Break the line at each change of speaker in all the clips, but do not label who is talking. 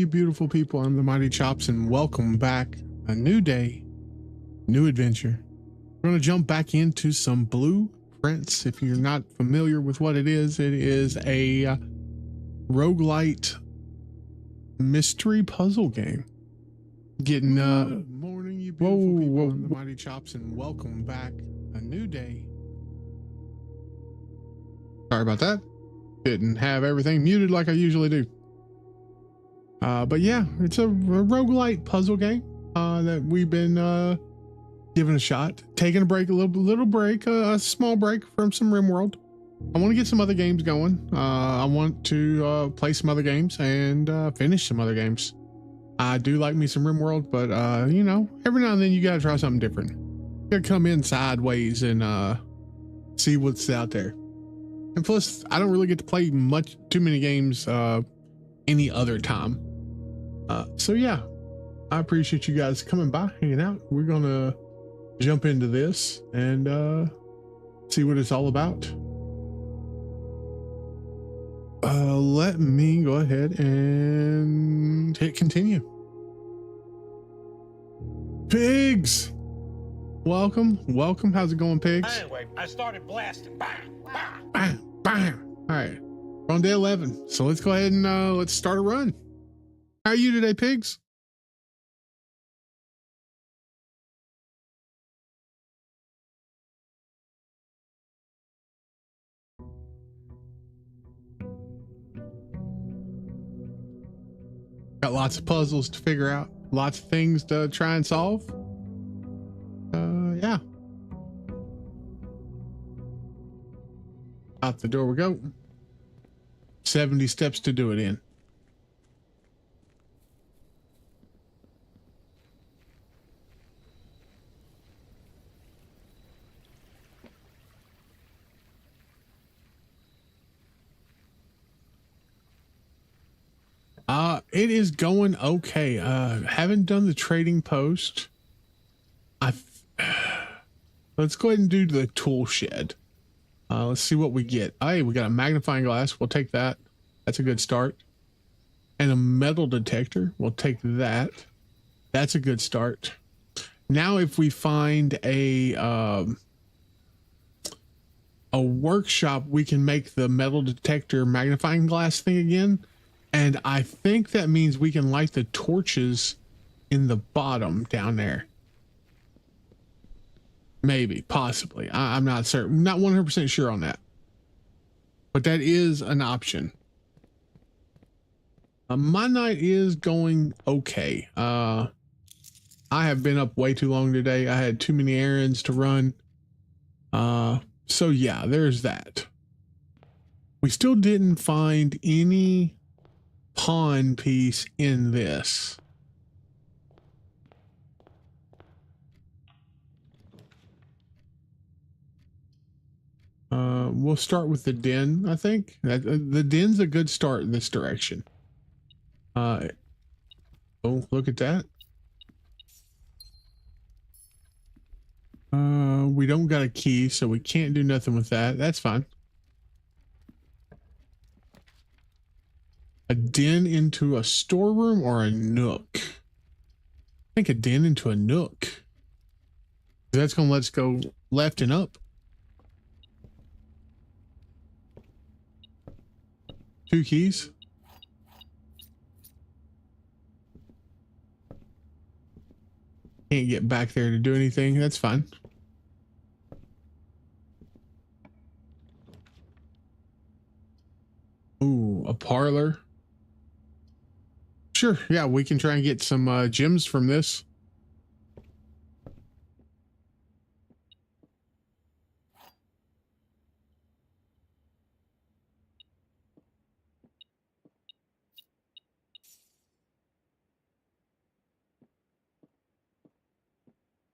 beautiful people. I'm the Mighty Chops, and welcome back. A new day, new adventure. We're going to jump back into some Blueprints. If you're not familiar with what it is a roguelite mystery puzzle game. Getting morning, you beautiful people. I'm the Mighty Chops, and welcome back. A new day. Sorry about that. Didn't have everything muted like I usually do. But yeah, it's a roguelite puzzle game that we've been giving a shot. Taking a break, a little break, a small break from some RimWorld. I want to get some other games going. I want to play some other games and finish some other games. I do like me some RimWorld, but you know, every now and then you gotta try something different. You gotta come in sideways and see what's out there. And plus, I don't really get to play too many games any other time. So yeah, I appreciate you guys coming by, hanging out. We're gonna jump into this and see what it's all about. Let me go ahead and hit continue. Pigs, welcome. How's it going, Pigs?
Anyway, I started blasting. Bang, bang.
Bam, bam. All right, we're on day 11, so let's go ahead and let's start a run. How are you today, Pigs? Got lots of puzzles to figure out, lots of things to try and solve. Yeah. Out the door we go. 70 steps to do it in. It is going okay. Haven't done the trading post. Let's go ahead and do the tool shed. Let's see what we get. Hey, we got a magnifying glass. We'll take that. That's a good start. And a metal detector. We'll take that. That's a good start. Now, if we find a workshop, we can make the metal detector magnifying glass thing again. And I think that means we can light the torches in the bottom down there. Maybe, possibly. I'm not certain. Not 100% sure on that. But that is an option. My night is going okay. I have been up way too long today. I had too many errands to run. So yeah, there's that. We still didn't find any pawn piece in this. We'll start with the den. I think that the den's a good start in this direction. Oh, look at that. We don't got a key, so we can't do nothing with that. That's fine. A den into a storeroom or a nook? I think a den into a nook. That's gonna let us go left and up. 2 keys. Can't get back there to do anything. That's fine. Ooh, a parlor. Sure, yeah, we can try and get some gems from this.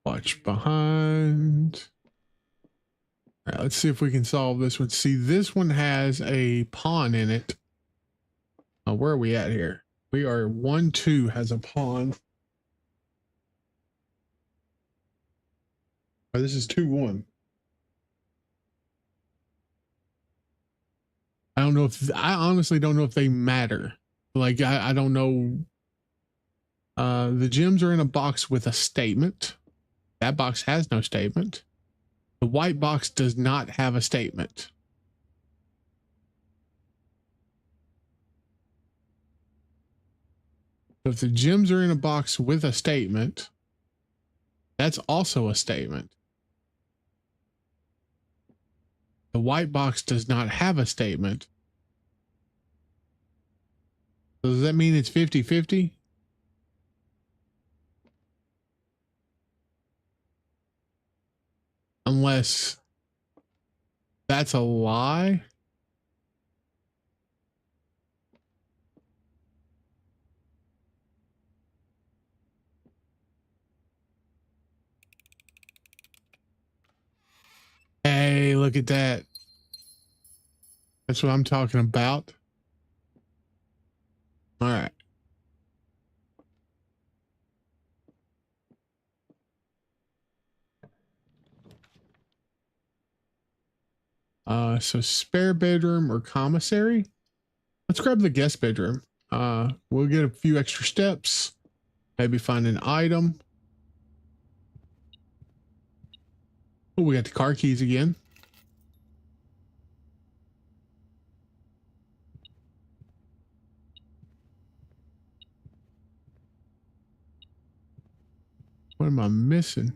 Watch behind. All right, let's see if we can solve this one. See, this one has a pawn in it. Where are we at here? We are 1-2 has a pawn. Oh, this is 2-1. I don't know if I honestly don't know if they matter. Like I don't know The gems are in a box with a statement. That box has no statement. The white box does not have a statement. So if the gems are in a box with a statement, that's also a statement. The white box does not have a statement. So does that mean it's 50-50? Unless that's a lie. Hey, look at that. That's what I'm talking about. All right. So spare bedroom or commissary. Let's grab the guest bedroom. We'll get a few extra steps. Maybe find an item. Oh, we got the car keys again. What am I missing?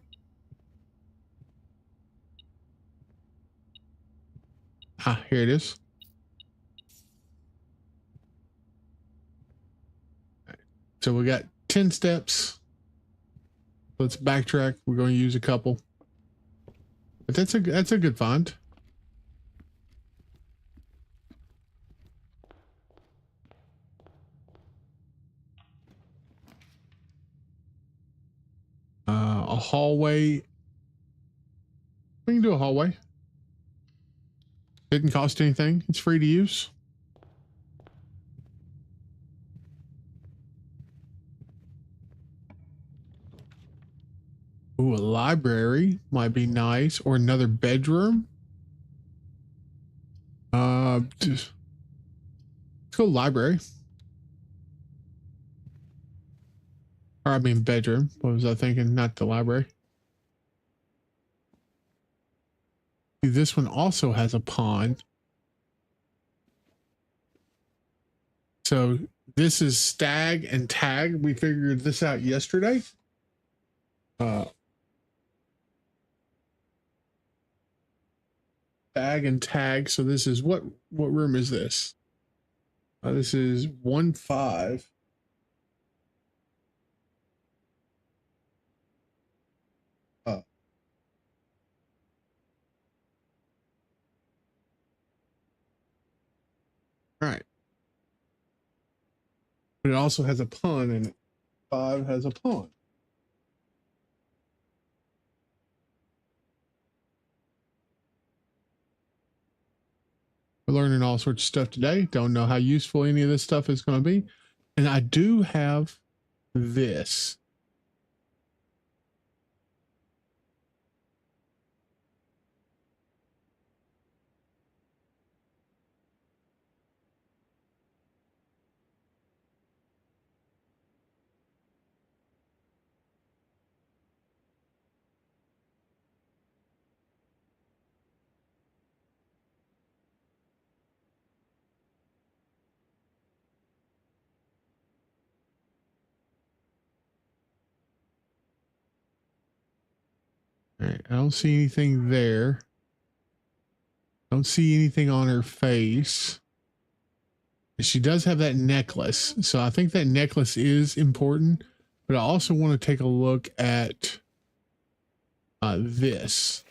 Ah, here it is. So we got 10 steps. Let's backtrack. We're going to use a couple. But that's a good find. A hallway. We can do a hallway. Didn't cost anything. It's free to use. Ooh, a library might be nice, or another bedroom. Let's go library. Or I mean bedroom. What was I thinking? Not the library. See, this one also has a pond. So this is stag and tag. We figured this out yesterday. Stag and tag. So this is what room is this? This is 1-5. Right. But it also has a pond in it. 5 has a pond. We're learning all sorts of stuff today. Don't know how useful any of this stuff is going to be. And I do have this. All right, I don't see anything there. Don't see anything on her face. She does have that necklace. So I think that necklace is important. But I also want to take a look at this.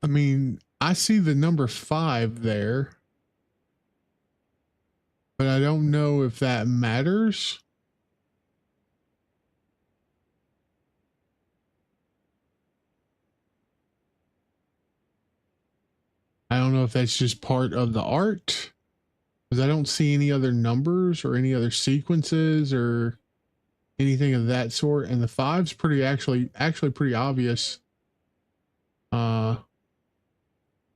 I mean, I see the number 5 there, but I don't know if that matters. I don't know if that's just part of the art, because I don't see any other numbers or any other sequences or anything of that sort. And the 5's pretty actually pretty obvious.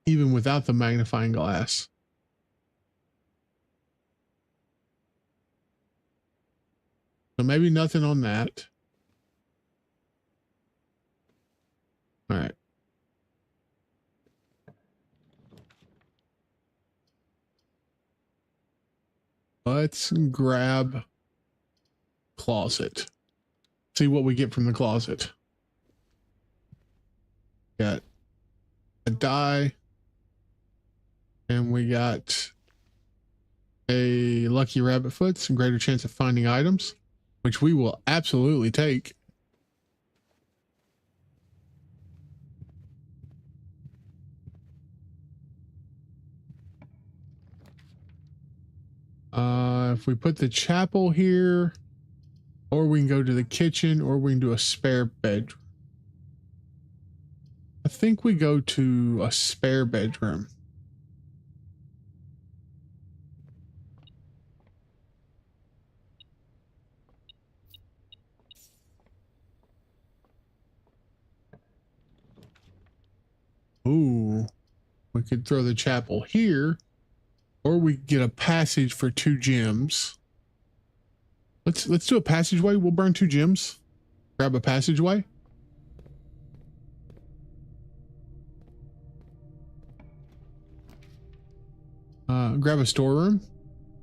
Even without the magnifying glass. So maybe nothing on that. All right. Let's grab closet. See what we get from the closet. Got a die. And we got a lucky rabbit foot, some greater chance of finding items, which we will absolutely take. If we put the chapel here, or we can go to the kitchen, or we can do a spare bedroom. I think we go to a spare bedroom. Ooh, we could throw the chapel here, or we could get a passage for 2 gems. Let's do a passageway. We'll burn 2 gems. Grab a passageway. Grab a storeroom.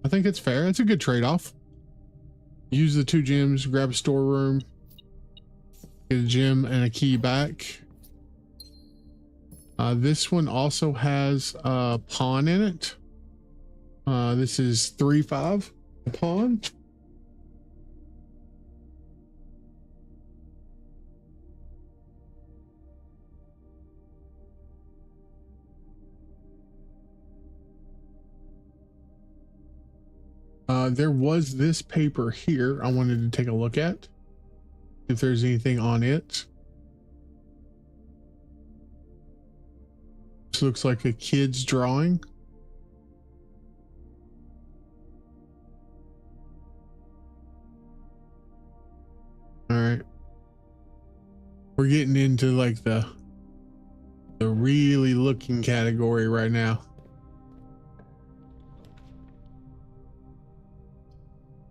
I think it's fair. It's a good trade-off. Use the 2 gems, grab a storeroom, get a gem and a key back. This one also has a pawn in it. This is 3-5 pawn. There was this paper here I wanted to take a look at, if there's anything on it. This looks like a kid's drawing. All right. We're getting into like the really looking category right now.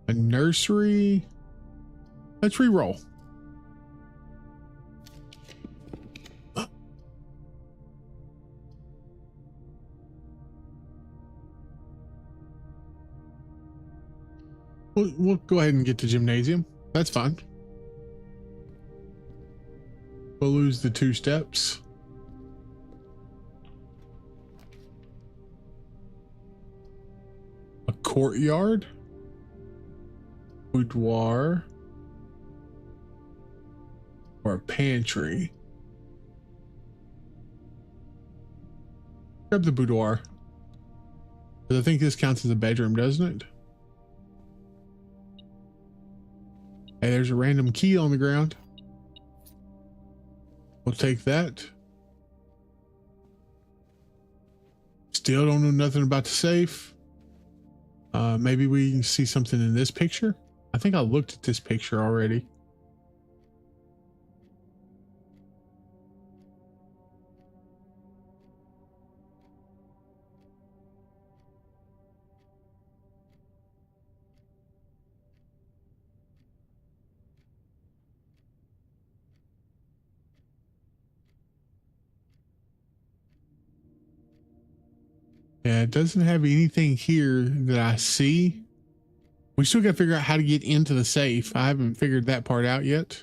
A nursery. Let's re-roll. We'll go ahead and get to gymnasium. That's fine. We'll lose the 2 steps. A courtyard. Boudoir. Or a pantry. Grab the boudoir. But I think this counts as a bedroom, doesn't it? Hey, there's a random key on the ground. We'll take that. Still don't know nothing about the safe. Maybe we can see something in this picture. I think I looked at this picture already. Yeah, it doesn't have anything here that I see. We still got to figure out how to get into the safe. I haven't figured that part out yet.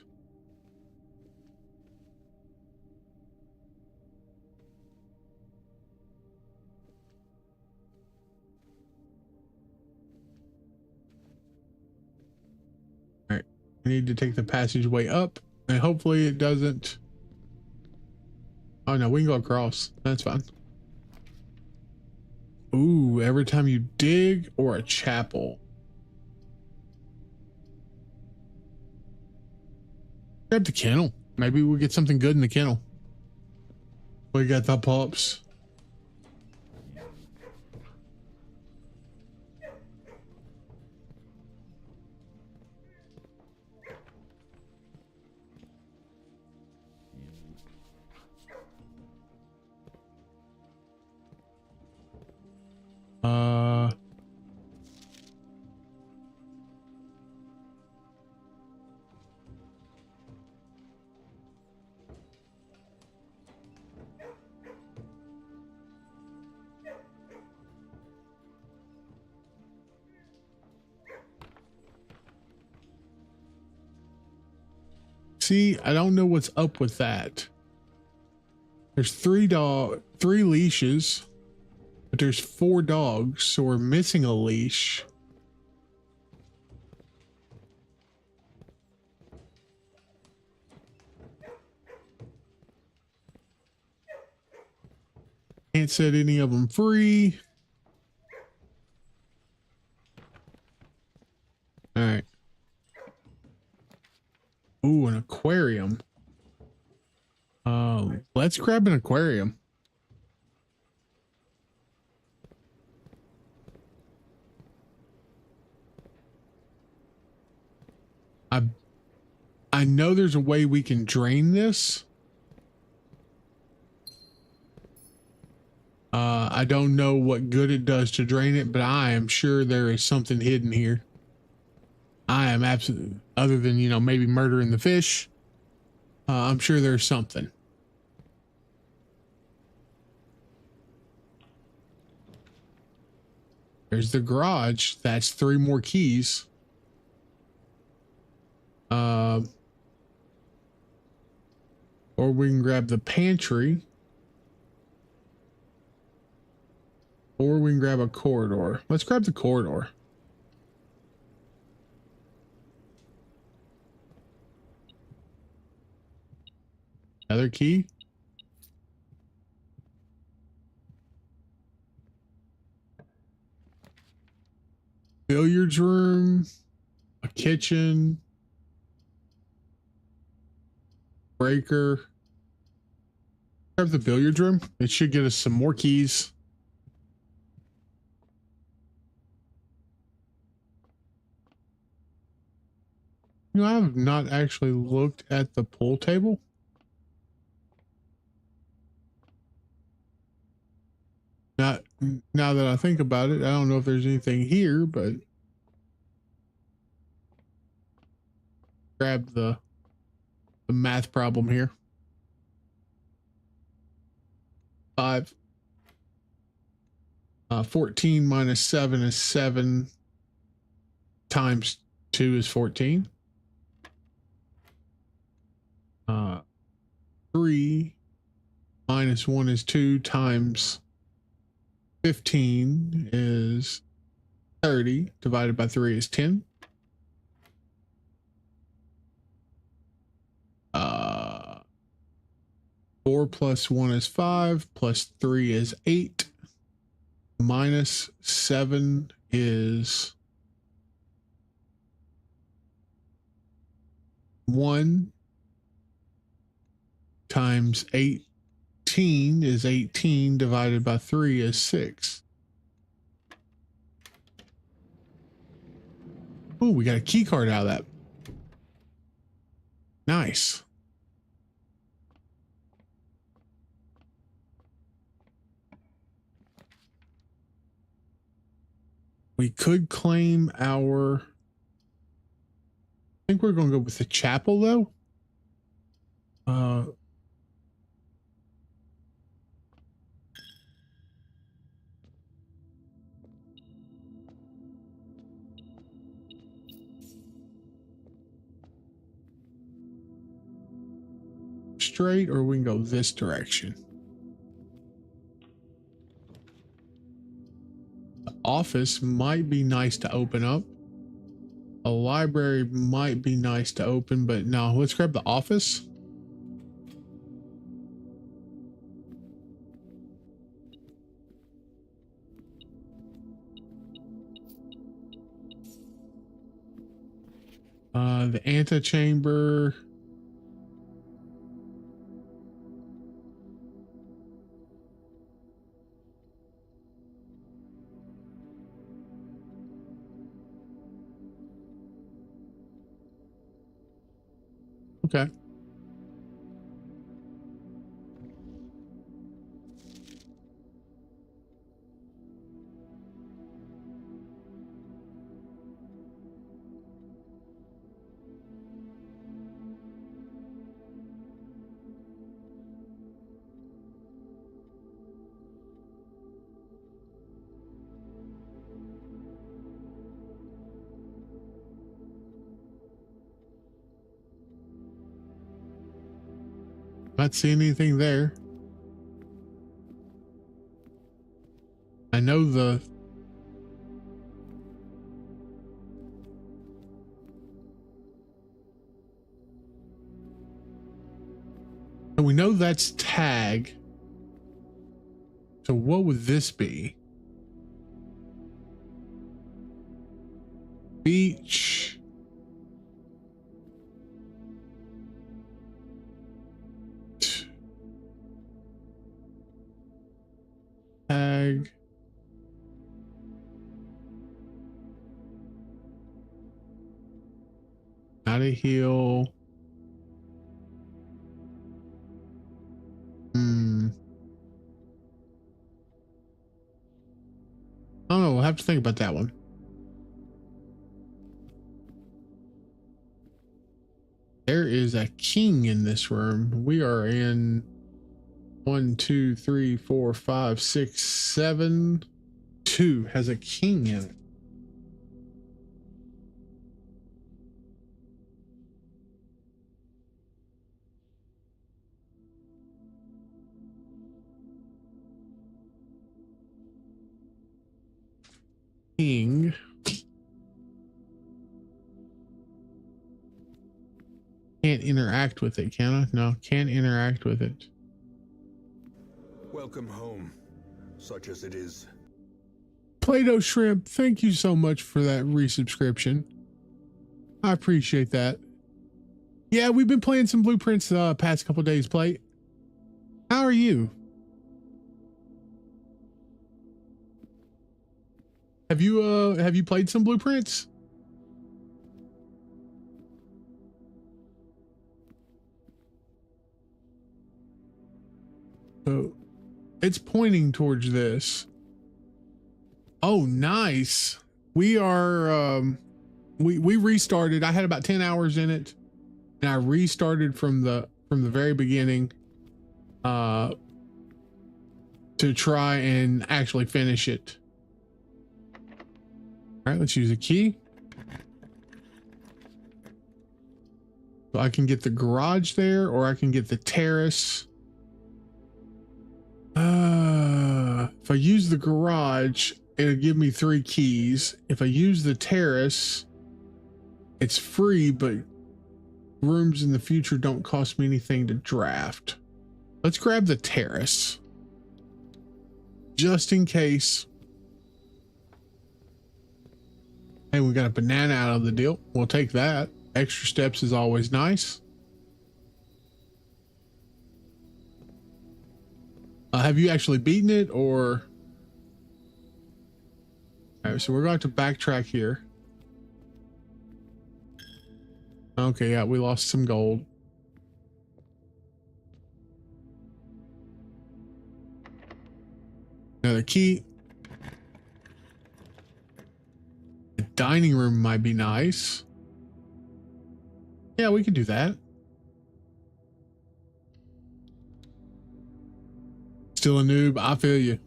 All right, I need to take the passageway up, and hopefully it doesn't. Oh no, we can go across. That's fine. Ooh, every time you dig, or a chapel. Grab the kennel. Maybe we'll get something good in the kennel. We got the pups. See, I don't know what's up with that. There's three leashes, but there's 4 dogs, so we're missing a leash. Can't set any of them free. All right. Ooh, an aquarium. Let's grab an aquarium. I know there's a way we can drain this. I don't know what good it does to drain it, but I am sure there is something hidden here. I am absolutely, other than, you know, maybe murdering the fish. I'm sure there's something. There's the garage. That's 3 more keys. Or we can grab the pantry. Or we can grab a corridor. Let's grab the corridor. Another key. Billiards room. A kitchen. Breaker. Grab the billiards room. It should get us some more keys. You know, I have not actually looked at the pool table. Now that I think about it, I don't know if there's anything here, but grab the math problem here. 5. 14 minus 7 is 7 times 2 is 14. 3 minus 1 is 2 times 15 is 30 divided by 3 is 10. 4 plus 1 is 5 plus 3 is 8 minus 7 is 1 times 18 is 18 divided by 3 is 6. Oh, we got a key card out of that. Nice. We could claim our... I think we're going to go with the chapel, though. Straight, or we can go this direction. The office might be nice to open up. A library might be nice to open, but no, let's grab the office. The antechamber. Okay. Not seeing anything there. I know the we know that's tag. So what would this be? Beach. Tag. Not a heel. I don't know. We'll have to think about that one. There is a king in this room. We are in 1, 2, 3, 4, 5, 6, 7. 2 has a king in it. King. Can't interact with it, can I? No, can't interact with it.
Welcome home, such as it is.
Play-Doh Shrimp, thank you so much for that resubscription. I appreciate that. Yeah, we've been playing some Blueprints past couple days, Plate. How are you? Have you played some Blueprints? So it's pointing towards this. Oh, nice. We are we restarted. I had about 10 hours in it, and I restarted from the very beginning to try and actually finish it. All right, let's use a key. So I can get the garage there, or I can get the terrace. If I use the garage, it'll give me 3 keys. If I use the terrace, it's free, but rooms in the future don't cost me anything to draft. Let's grab the terrace, just in case. Hey, we got a banana out of the deal. We'll take that. Extra steps is always nice. Have you actually beaten it, or? All right, so we're going to backtrack here. Okay, yeah, we lost some gold. Another key. The dining room might be nice. Yeah, we could do that. Still a noob. I feel you.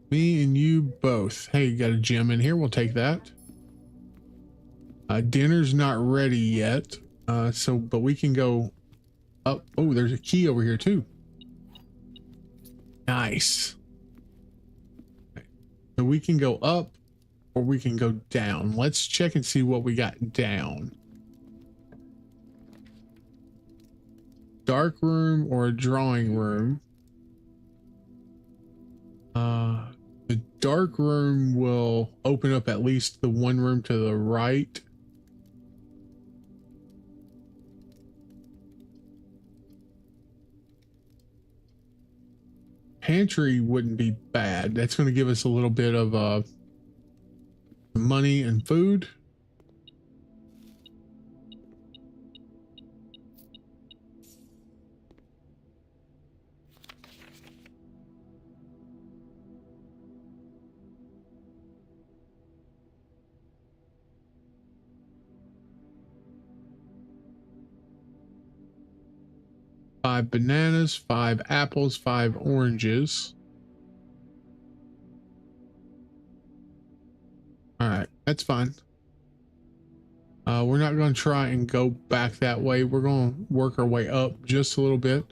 Me and you both. Hey, you got a gem in here. We'll take that. Dinner's not ready yet. But we can go up. Oh, there's a key over here too. Nice. So we can go up, or we can go down. Let's check and see what we got down. Dark room or a drawing room. The dark room will open up at least the one room to the right. Pantry wouldn't be bad. That's going to give us a little bit of money and food. Five bananas, 5 apples, 5 oranges. All right, that's fine. We're not going to try and go back that way. We're going to work our way up just a little bit.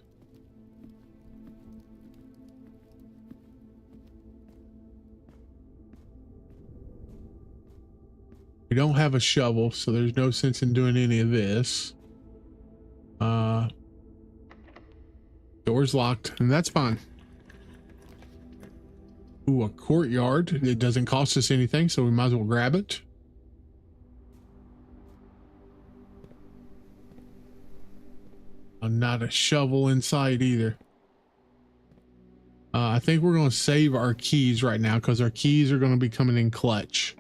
We don't have a shovel, so there's no sense in doing any of this. Door's locked, and that's fine. Ooh, a courtyard. It doesn't cost us anything, so we might as well grab it. Not a shovel inside either. I think we're going to save our keys right now because our keys are going to be coming in clutch.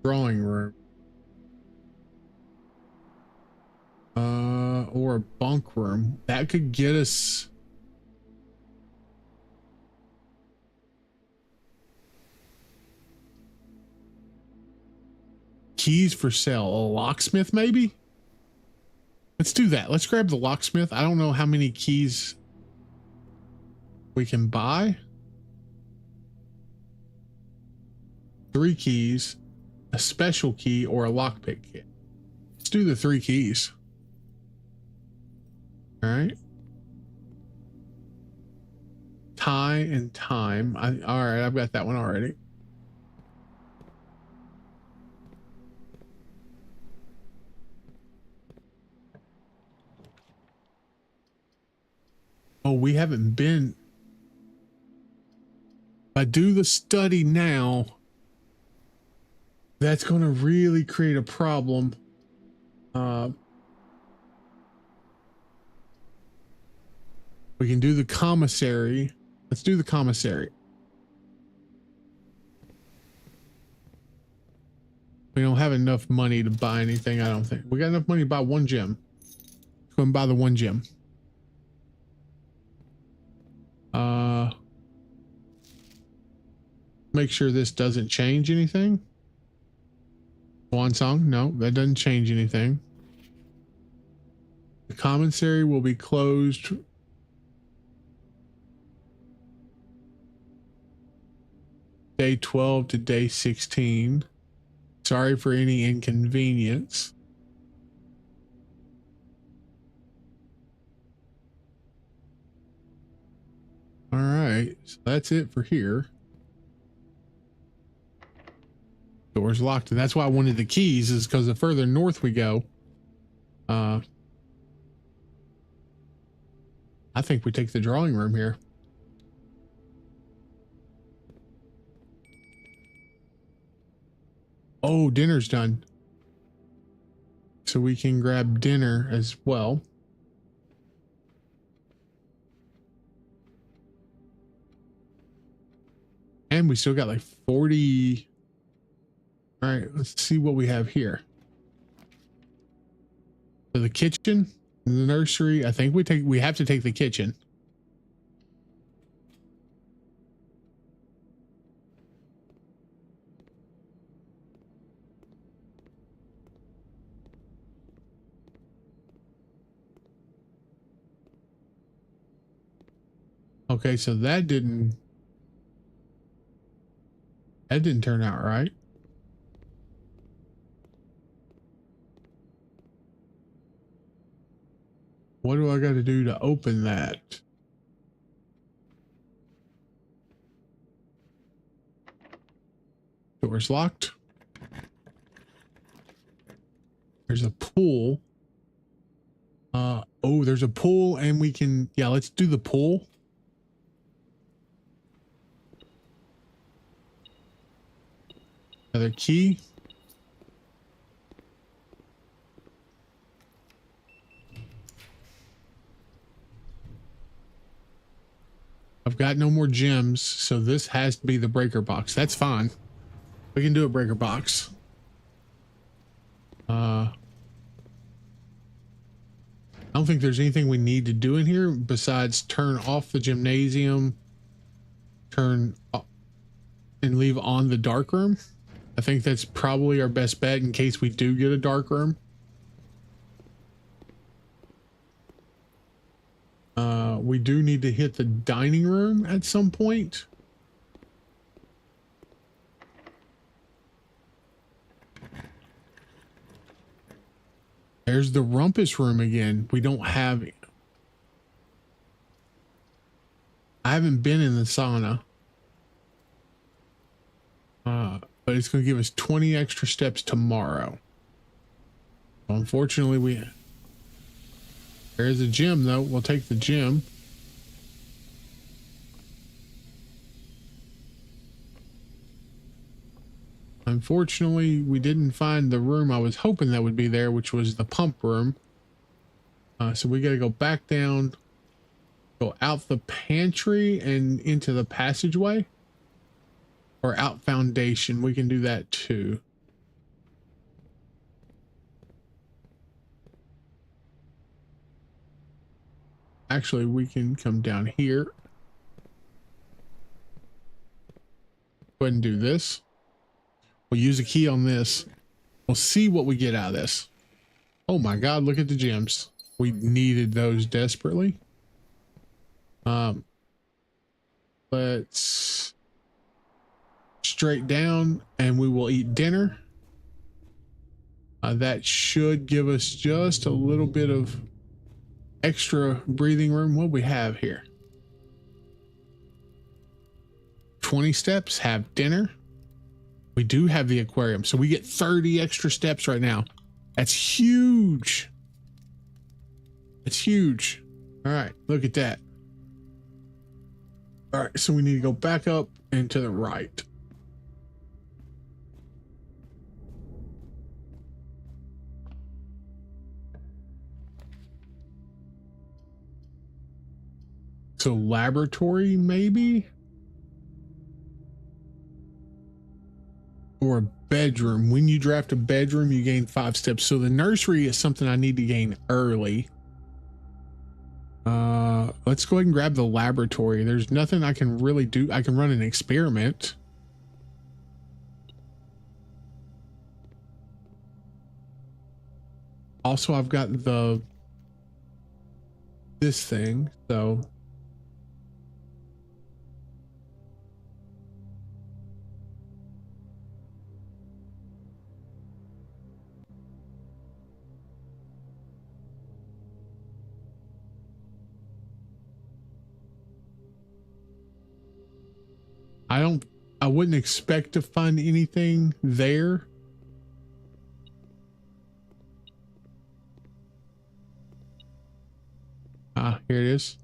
Drawing room. Or a bunk room. That could get us... keys for sale. A locksmith, maybe? Let's do that. Let's grab the locksmith. I don't know how many keys we can buy. 3 keys, a special key, or a lockpick kit. Let's do the 3 keys. All right. Tie and time. All right, I've got that one already. Oh, we haven't been. If I do the study now, that's going to really create a problem. We can do the commissary. Let's do the commissary. We don't have enough money to buy anything, I don't think. We got enough money to buy 1 gem. Let's go and buy the 1 gem. Make sure this doesn't change anything. Swan song, no, that doesn't change anything. The commissary will be closed day 12 to day 16. Sorry for any inconvenience. All right, so that's it for here. Door's locked, and that's why I wanted the keys, is because the further north we go, I think we take the drawing room here. Oh, dinner's done. So we can grab dinner as well. And we still got like 40. All right, let's see what we have here. So the kitchen, the nursery. I think we have to take the kitchen. Okay, so that didn't turn out right. What do I got to do to open that? Door's locked. There's a pool. Oh, there's a pool, and we can, yeah, let's do the pool. Another key. I've got no more gems, so this has to be the breaker box. That's fine. We can do a breaker box. I don't think there's anything we need to do in here besides turn off the gymnasium, turn off, and leave on the dark room. I think that's probably our best bet in case we do get a dark room. We do need to hit the dining room at some point. There's the rumpus room again. We don't have... I haven't been in the sauna. But it's going to give us 20 extra steps tomorrow. Unfortunately, there's a gym though. We'll take the gym. Unfortunately, we didn't find the room I was hoping that would be there, which was the pump room. So we got to go back down, go out the pantry and into the passageway, or out foundation. We can do that too. Actually, we can come down here. Go ahead and do this. We'll use a key on this. We'll see what we get out of this. Oh my God, look at the gems. We needed those desperately. Let's straight down and we will eat dinner. That should give us just a little bit of extra breathing room. What we have here? 20 steps, have dinner. We do have the aquarium, so we get 30 extra steps right now. That's huge. It's huge. All right, look at that. All right, so we need to go back up and to the right. So laboratory, maybe? Or a bedroom. When you draft a bedroom, you gain 5 steps. So the nursery is something I need to gain early. Let's go ahead and grab the laboratory. There's nothing I can really do. I can run an experiment. Also, I've got this thing, so I wouldn't expect to find anything there. Here it is.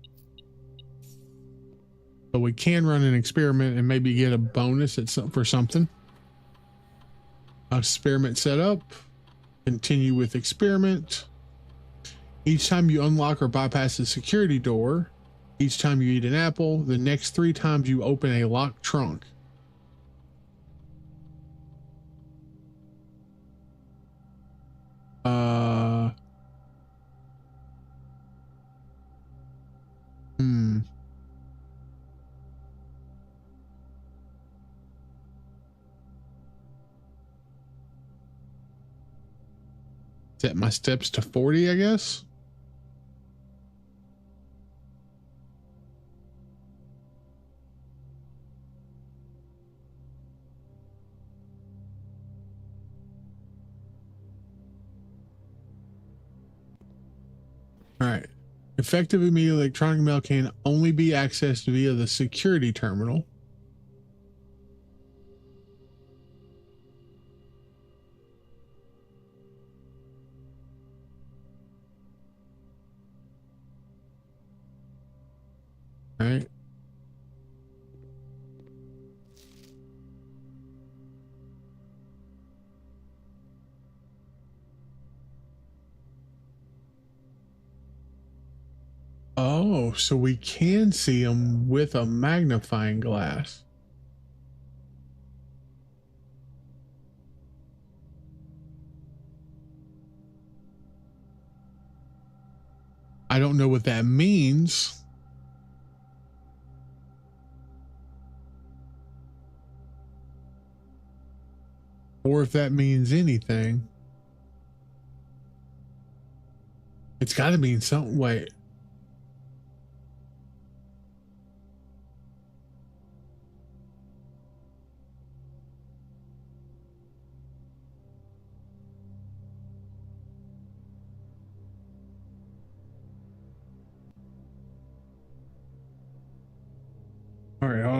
But we can run an experiment and maybe get a bonus for something. Experiment set up. Continue with experiment. Each time you unlock or bypass the security door, each time you eat an apple, the next 3 times you open a locked trunk. Set my steps to 40, I guess. All right. Effective immediate electronic mail can only be accessed via the security terminal. All right. Oh, so we can see them with a magnifying glass. I don't know what that means. Or if that means anything. It's got to mean something. Wait.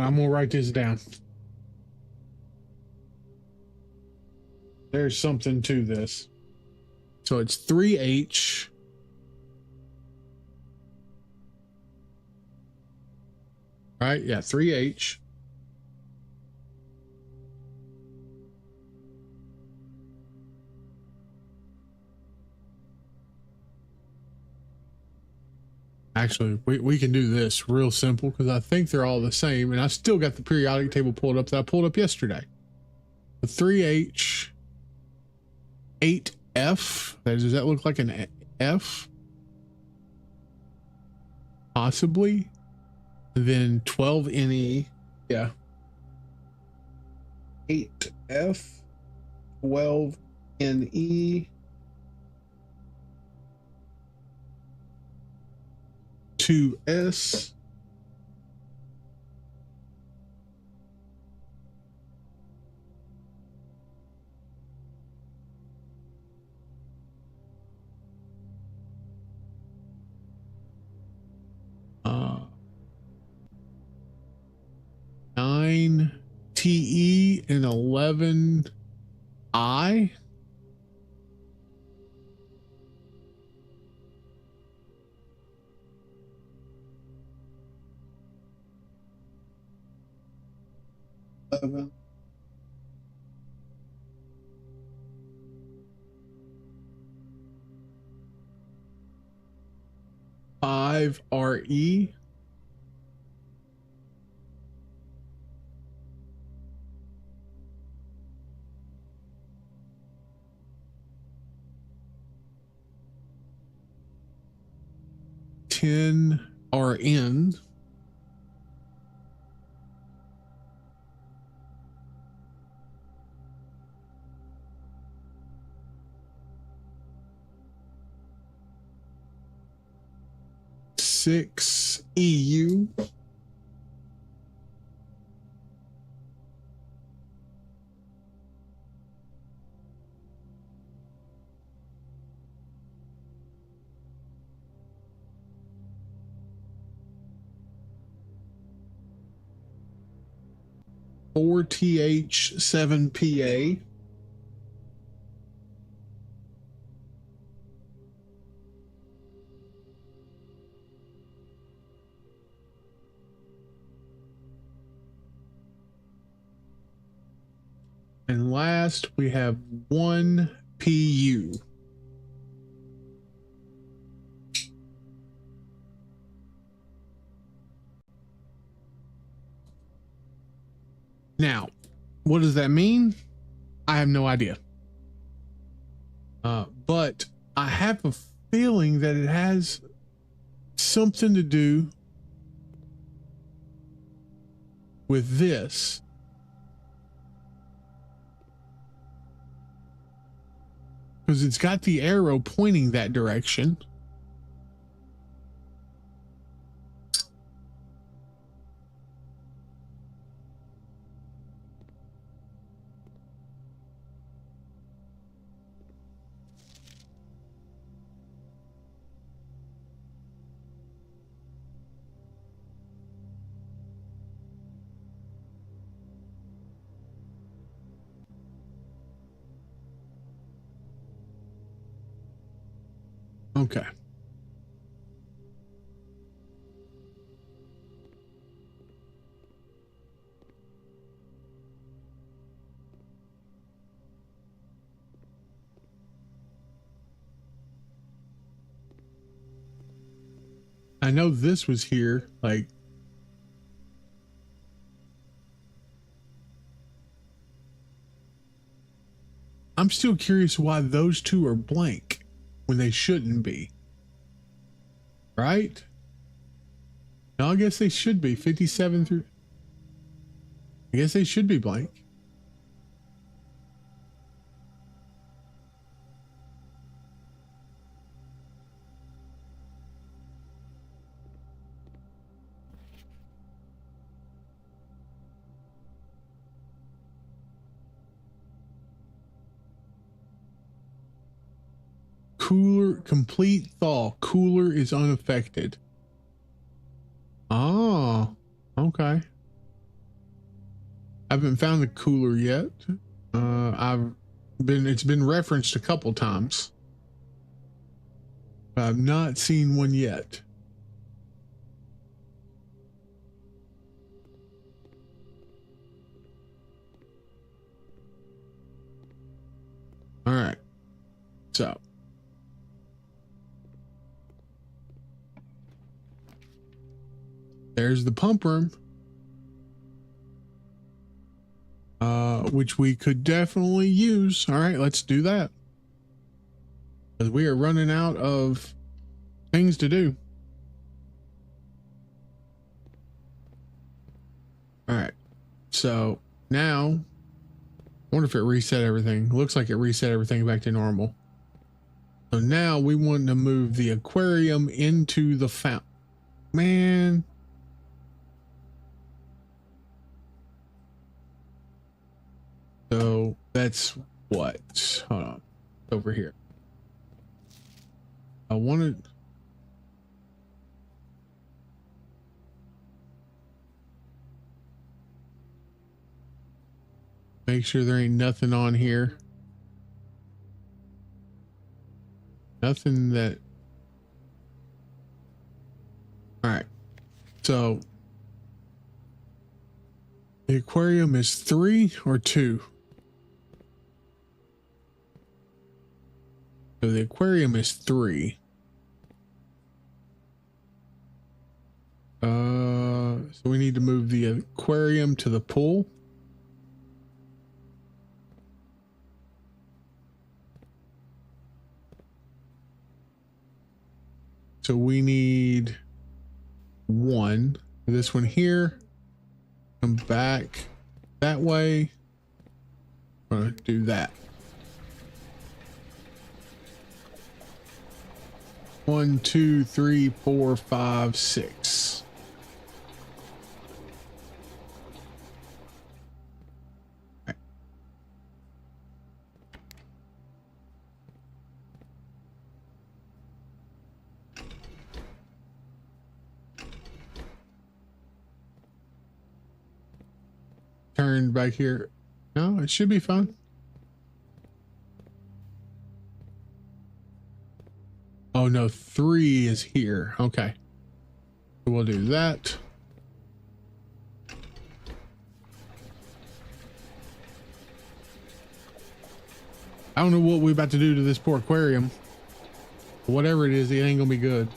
I'm gonna write this down. There's something to this. So it's 3H. Right? Yeah, 3H. Actually, we can do this real simple because I think they're all the same. And I still got the periodic table pulled up that I pulled up yesterday. The 3H, 8F. Does that look like an F? Possibly. Then 12NE. Yeah. 8F, 12NE. 2S. Uh, 9 TE and 11 I. Seven. Five RE. Ten RN. Six EU. Four TH, 7 PA. And last, we have 1 PU. Now, what does that mean? I have no idea. But I have a feeling that it has something to do with this. Because it's got the arrow pointing that direction. Okay. I know this was here, like, I'm still curious why those two are blank when they shouldn't be. Right? No, I guess they should be 57 through. I guess they should be blank. Cooler, complete thaw. Cooler is unaffected. Oh, okay. haven't found the cooler yet. It's been referenced a couple times. I've not seen one yet. All right. So there's the pump room, which we could definitely use. All right, let's do that, because we are running out of things to do. All right, so now I wonder if it reset everything. Looks like it reset everything back to normal. So now we want to move the aquarium into the fountain. Man. So that's what? Hold on. Over here. I wanted. Make sure there ain't nothing on here. Nothing that. All right. So the aquarium is 3 or 2. So the aquarium is 3. So we need to move the aquarium to the pool. So we need 1. This one here. Come back that way. I'm gonna do that. 1, 2, 3, 4, 5, 6. Right. Turn back here. No, it should be fine. Oh no, 3 is here. Okay. We'll do that. I don't know what we're about to do to this poor aquarium. Whatever it is, it ain't gonna be good.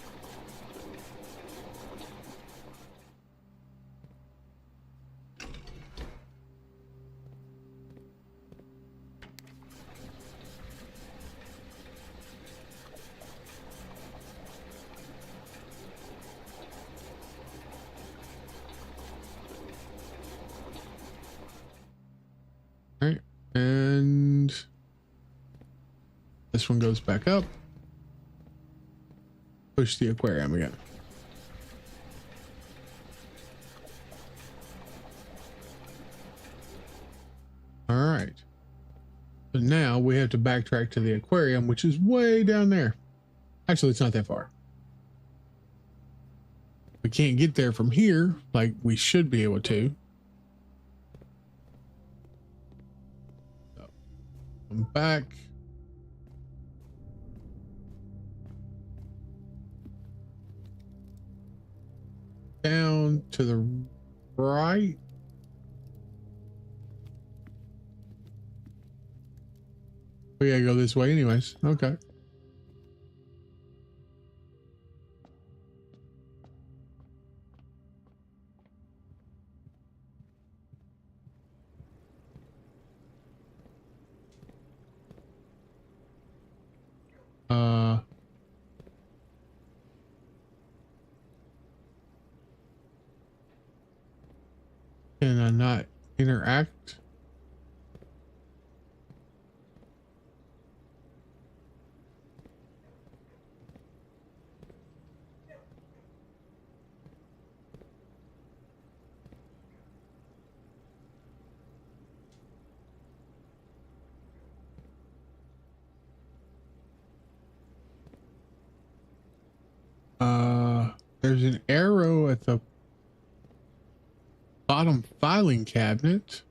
All right, and this one goes back up. Push the aquarium again. All right. But now we have to backtrack to the aquarium, which is way down there. Actually, it's not that far. We can't get there from here like we should be able to. So, I'm back. Down to the right. We gotta go this way anyways. Okay. Can I not interact? There's an arrow at the bottom filing cabinet.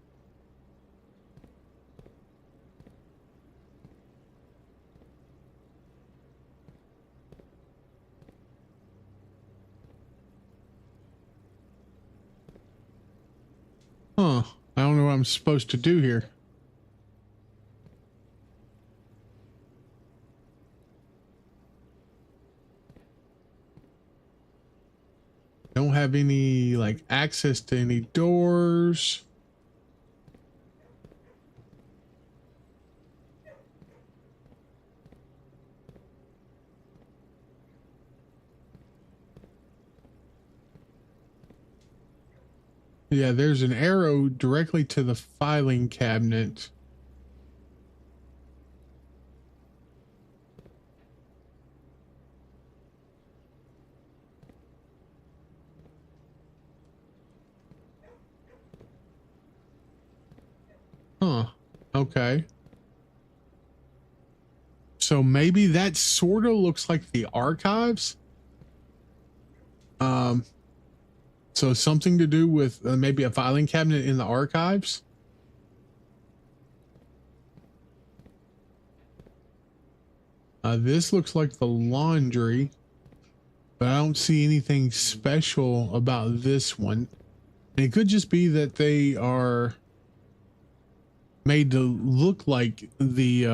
Huh. I don't know what I'm supposed to do here. Don't have any like access to any doors. Yeah, there's an arrow directly to the filing cabinet. Huh. Okay. So maybe that sort of looks like the archives. So something to do with maybe a filing cabinet in the archives. This looks like the laundry, but I don't see anything special about this one. And it could just be that they are made to look like the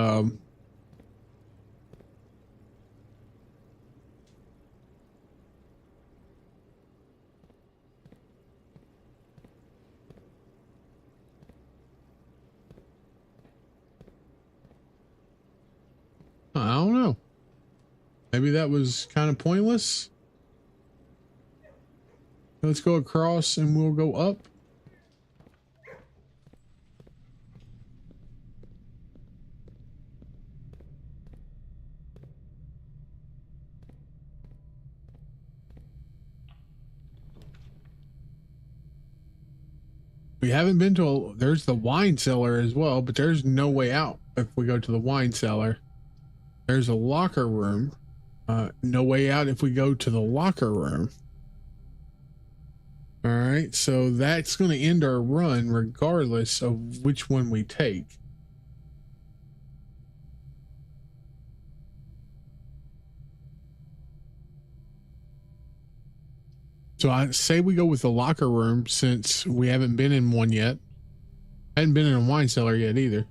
I don't know. Maybe that was kind of pointless. Let's go across and we'll go up. We haven't been to there's the wine cellar as well, but there's no way out if we go to the wine cellar. There's a locker room. No way out if we go to the locker room. All right, so that's going to end our run regardless of which one we take. So I say we go with the locker room since we haven't been in one yet. Hadn't been in a wine cellar yet either.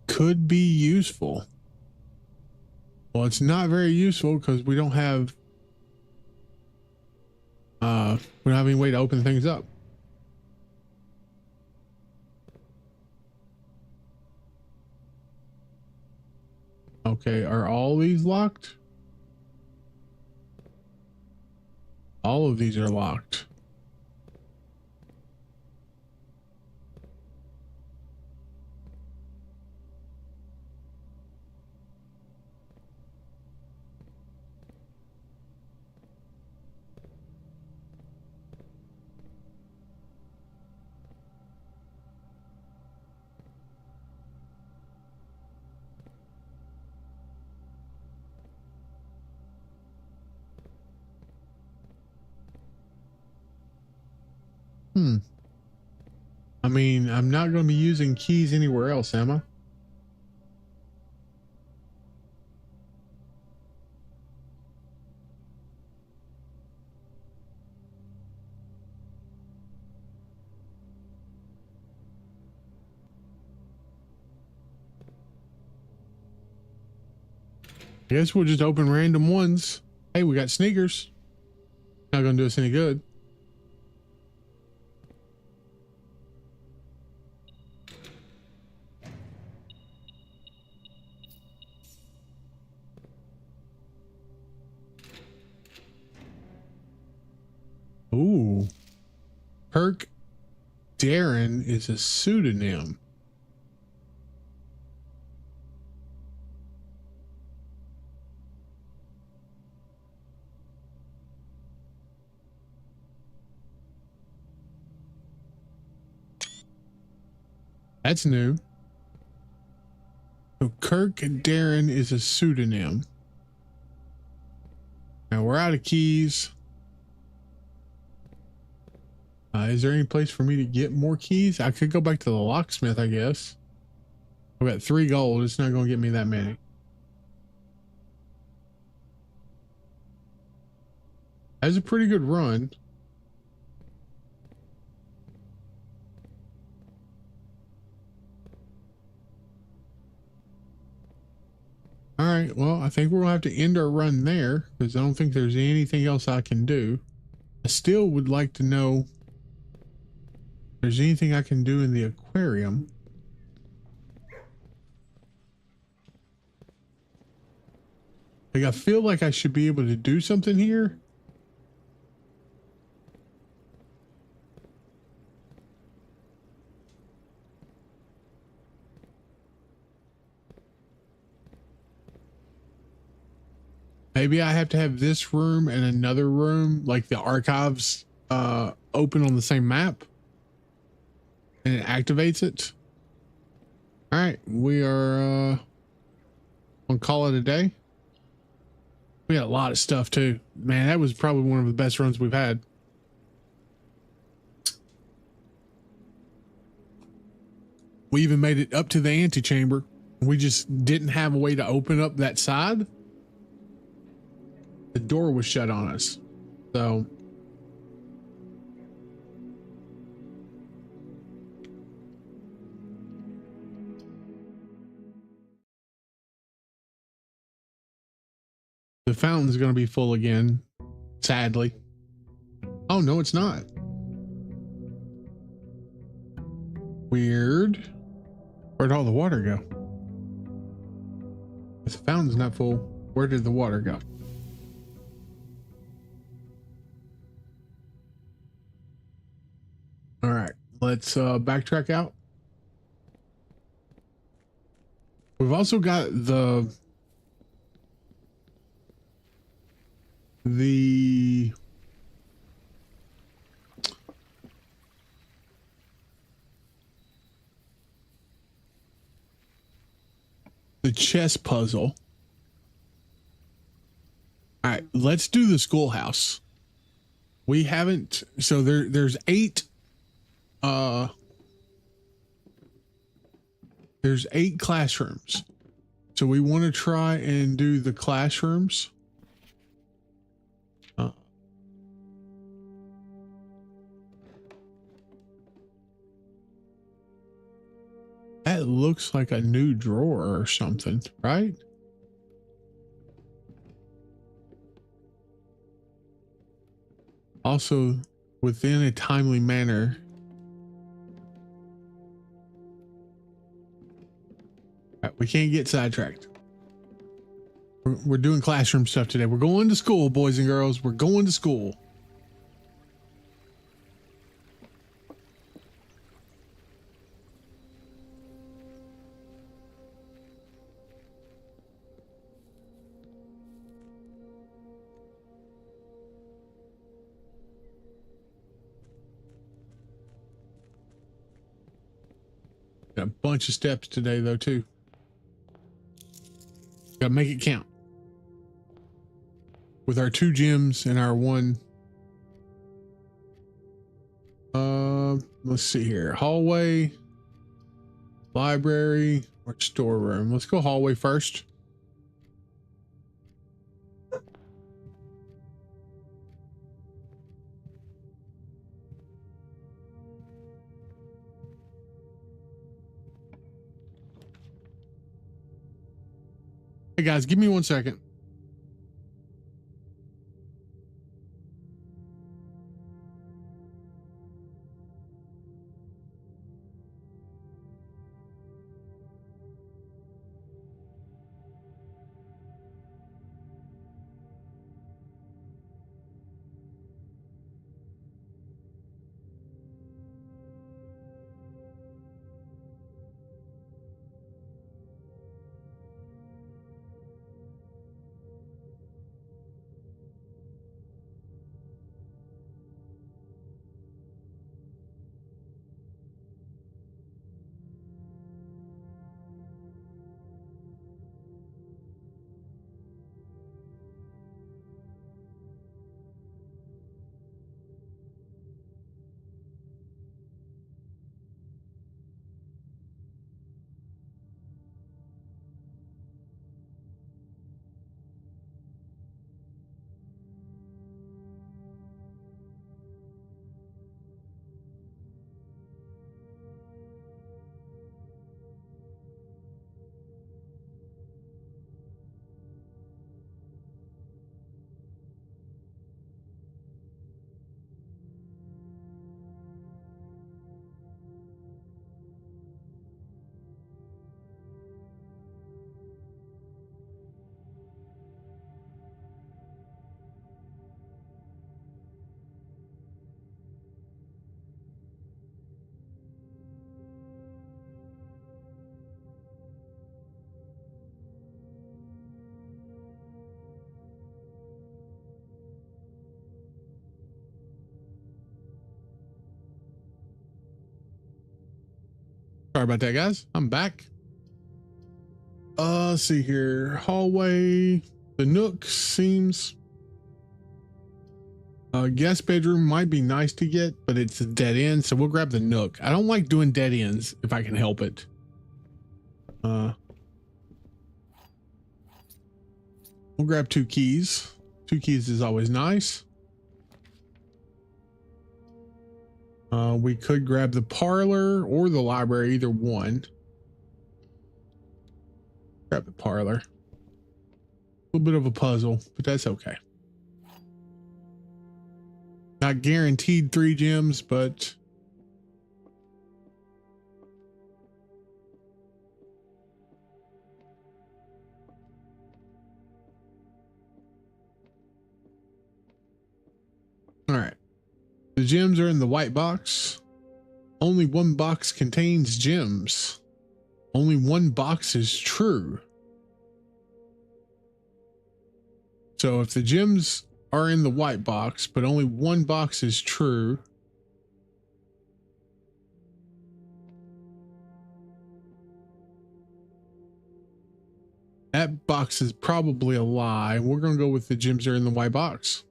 Could be useful. Well, it's not very useful because we don't have any way to open things up. Okay, are all these locked? All of these are locked. I mean, I'm not going to be using keys anywhere else, am I? I guess we'll just open random ones. Hey, we got sneakers. Not going to do us any good. Ooh. Kirk Darren is a pseudonym. That's new. So Kirk Darren is a pseudonym. Now we're out of keys. Is there any place for me to get more keys? I could go back to the locksmith, I guess. I've got 3 gold. It's not going to get me that many. That was a pretty good run. All right, well, I think we're gonna have to end our run there because I don't think there's anything else I can do. I still would like to know if there's anything I can do in the aquarium. Like, I feel like I should be able to do something here. Maybe I have to have this room and another room, like the archives, open on the same map, and it activates it. All right, we are gonna call it a day. We got a lot of stuff too, man. That was probably one of the best runs we've had. We even made it up to the antechamber. We just didn't have a way to open up that side. The door was shut on us, so the fountain's going to be full again, sadly. Oh no, it's not. Weird. Where'd all the water go? If the fountain's not full, where did the water go? All right, let's backtrack out. We've also got the chess puzzle. All right, let's do the schoolhouse. We haven't, so there's 8 classrooms. So we want to try and do the classrooms. That looks like a new drawer or something, right? Also, within a timely manner. We can't get sidetracked. We're doing classroom stuff today. We're going to school, boys and girls. We're going to school. Got a bunch of steps today, though, too. Gotta make it count. With our 2 gyms and our 1. Let's see here. Hallway, library, or storeroom. Let's go hallway first. Hey guys, give me 1 second. Sorry about that, guys. I'm back. Let's see here. Hallway. The Nook seems. Guest bedroom might be nice to get, but it's a dead end, so we'll grab the Nook. I don't like doing dead ends if I can help it. We'll grab 2 keys. 2 keys is always nice. We could grab the parlor or the library, either one. Grab the parlor. A little bit of a puzzle, but that's okay. Not guaranteed 3 gems, but all right. The gems are in the white box. Only 1 box contains gems. Only 1 box is true. So if the gems are in the white box, but only 1 box is true, that box is probably a lie. We're going to go with the gems are in the white box.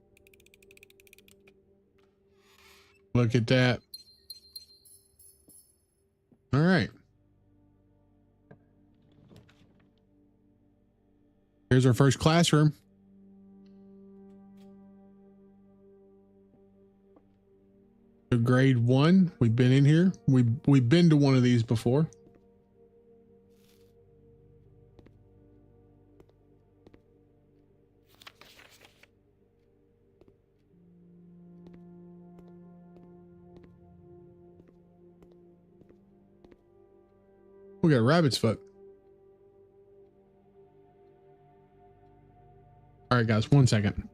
Look at that. All right. Here's our first classroom. So grade 1, we've been in here. We've been to one of these before. We got a rabbit's foot. All right, guys, 1 second.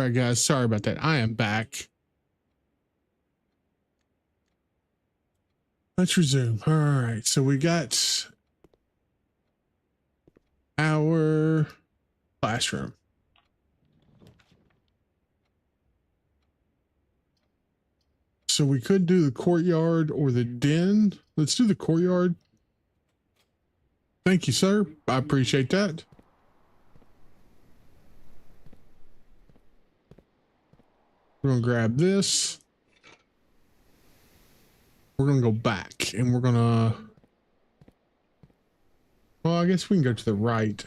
right, guys. Sorry about that. I am back. Let's resume. All right. So we got our classroom. So we could do the courtyard or the den. Let's do the courtyard. Thank you, sir. I appreciate that. We're going to grab this. We're going to go back and we're going to, well, I guess we can go to the right.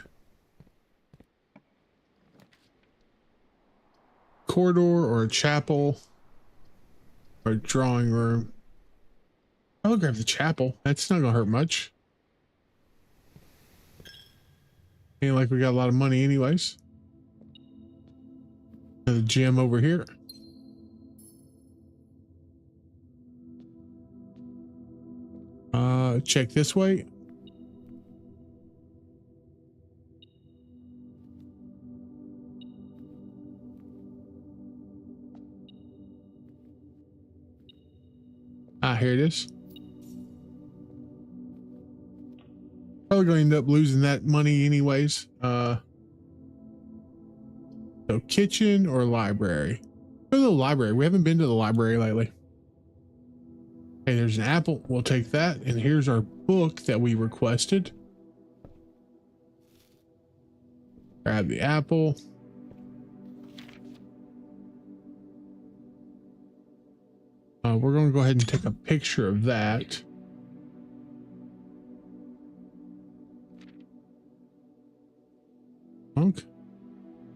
Corridor or a chapel or a drawing room. I'll grab the chapel. That's not going to hurt much. Ain't like we got a lot of money anyways. And the gym over here. Check this way. Ah, here it is. Probably going to end up losing that money anyways. So kitchen or library? Go to the library. We haven't been to the library lately. Hey, there's an apple. We'll take that. And here's our book that we requested. Grab the apple. We're going to go ahead and take a picture of that. Okay.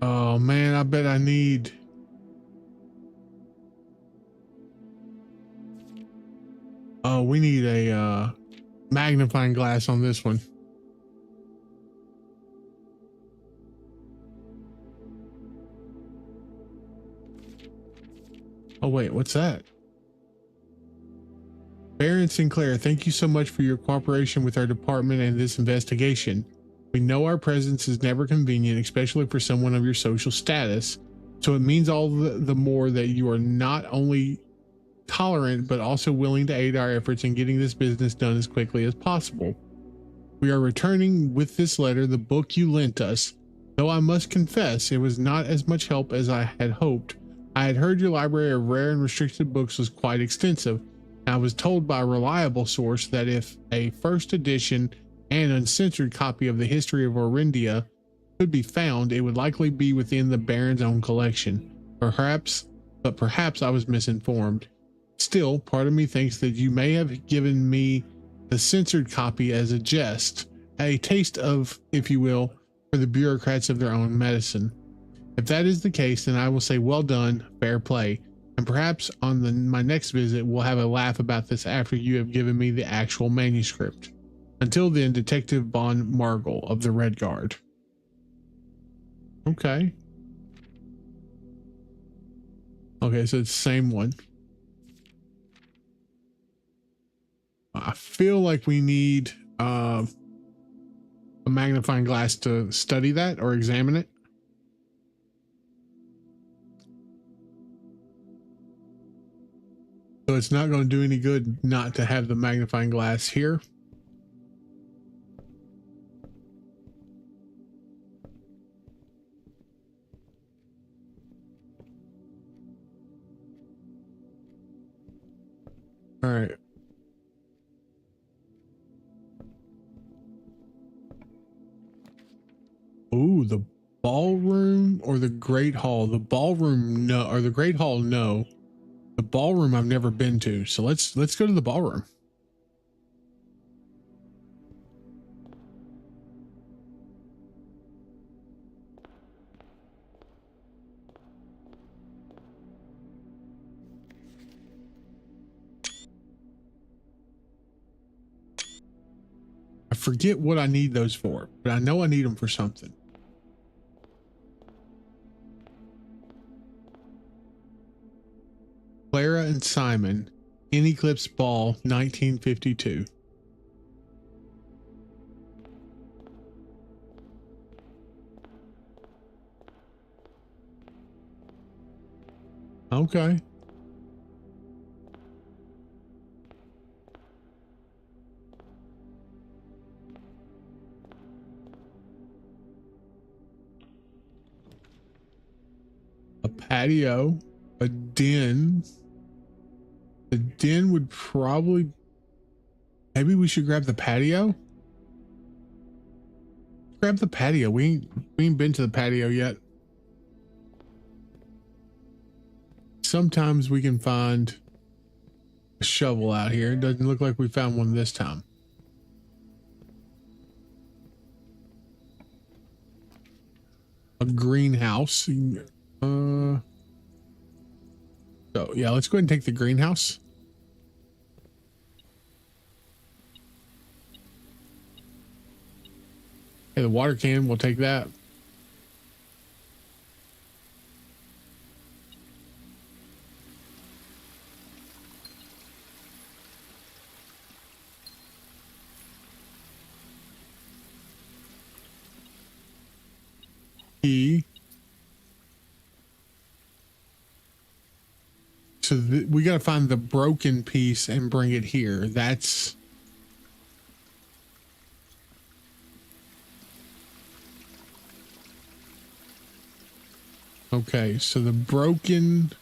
Oh man, I bet I need. Oh, we need a magnifying glass on this one. Oh wait, what's that? Baron Sinclair, thank you so much for your cooperation with our department and this investigation. We know our presence is never convenient, especially for someone of your social status. So it means all the more that you are not only tolerant, but also willing to aid our efforts in getting this business done as quickly as possible. We are returning with this letter the book you lent us, though I must confess it was not as much help as I had hoped. I had heard your library of rare and restricted books was quite extensive. I was told by a reliable source that if a first edition and uncensored copy of the history of Orindia could be found, it would likely be within the Baron's own collection. Perhaps I was misinformed. Still, part of me thinks that you may have given me the censored copy as a jest, a taste of, if you will, for the bureaucrats of their own medicine. If that is the case, then I will say well done, fair play. And perhaps on my next visit, we'll have a laugh about this after you have given me the actual manuscript. Until then, Detective von Margle of the Red Guard. Okay. Okay, so it's the same one. I feel like we need a magnifying glass to study that or examine it. So it's not going to do any good not to have the magnifying glass here. All right. Ooh, the ballroom or the Great Hall? The ballroom, no, or the Great Hall, no. The ballroom I've never been to, so let's go to the ballroom. I forget what I need those for, but I know I need them for something. Clara and Simon, In Eclipse Ball, 1952. Okay. A patio, a den. The den would probably, maybe we should grab the patio. Grab the patio. We ain't been to the patio yet. Sometimes we can find a shovel out here. It doesn't look like we found one this time. A greenhouse. So yeah, let's go ahead and take the greenhouse. Okay, the water can, we'll take that. Key. So we got to find the broken piece and bring it here. That's okay. So the broken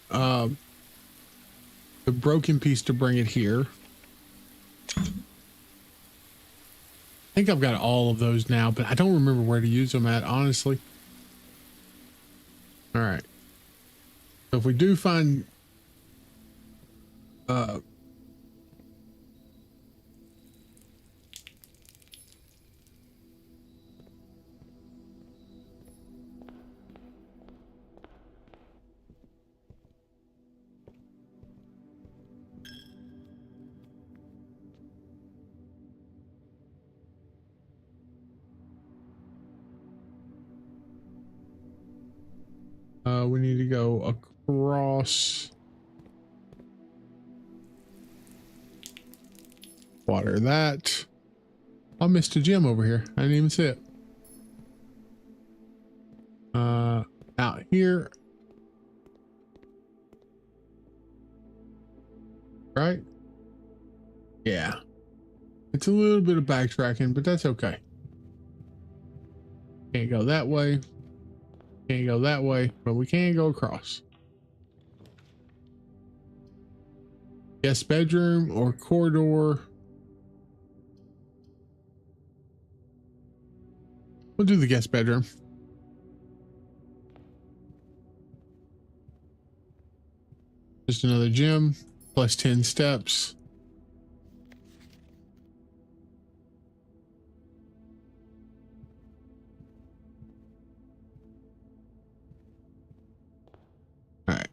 piece to bring it here. I think I've got all of those now, but I don't remember where to use them at, honestly. All right. So if we do find we need to go across. Water that. I missed a gem over here. I didn't even see it. Out here. Right? Yeah. It's a little bit of backtracking, but that's okay. Can't go that way. Can't go that way, but we can go across. Guest bedroom or corridor. We'll do the guest bedroom. Just another gym, plus 10 steps. All right.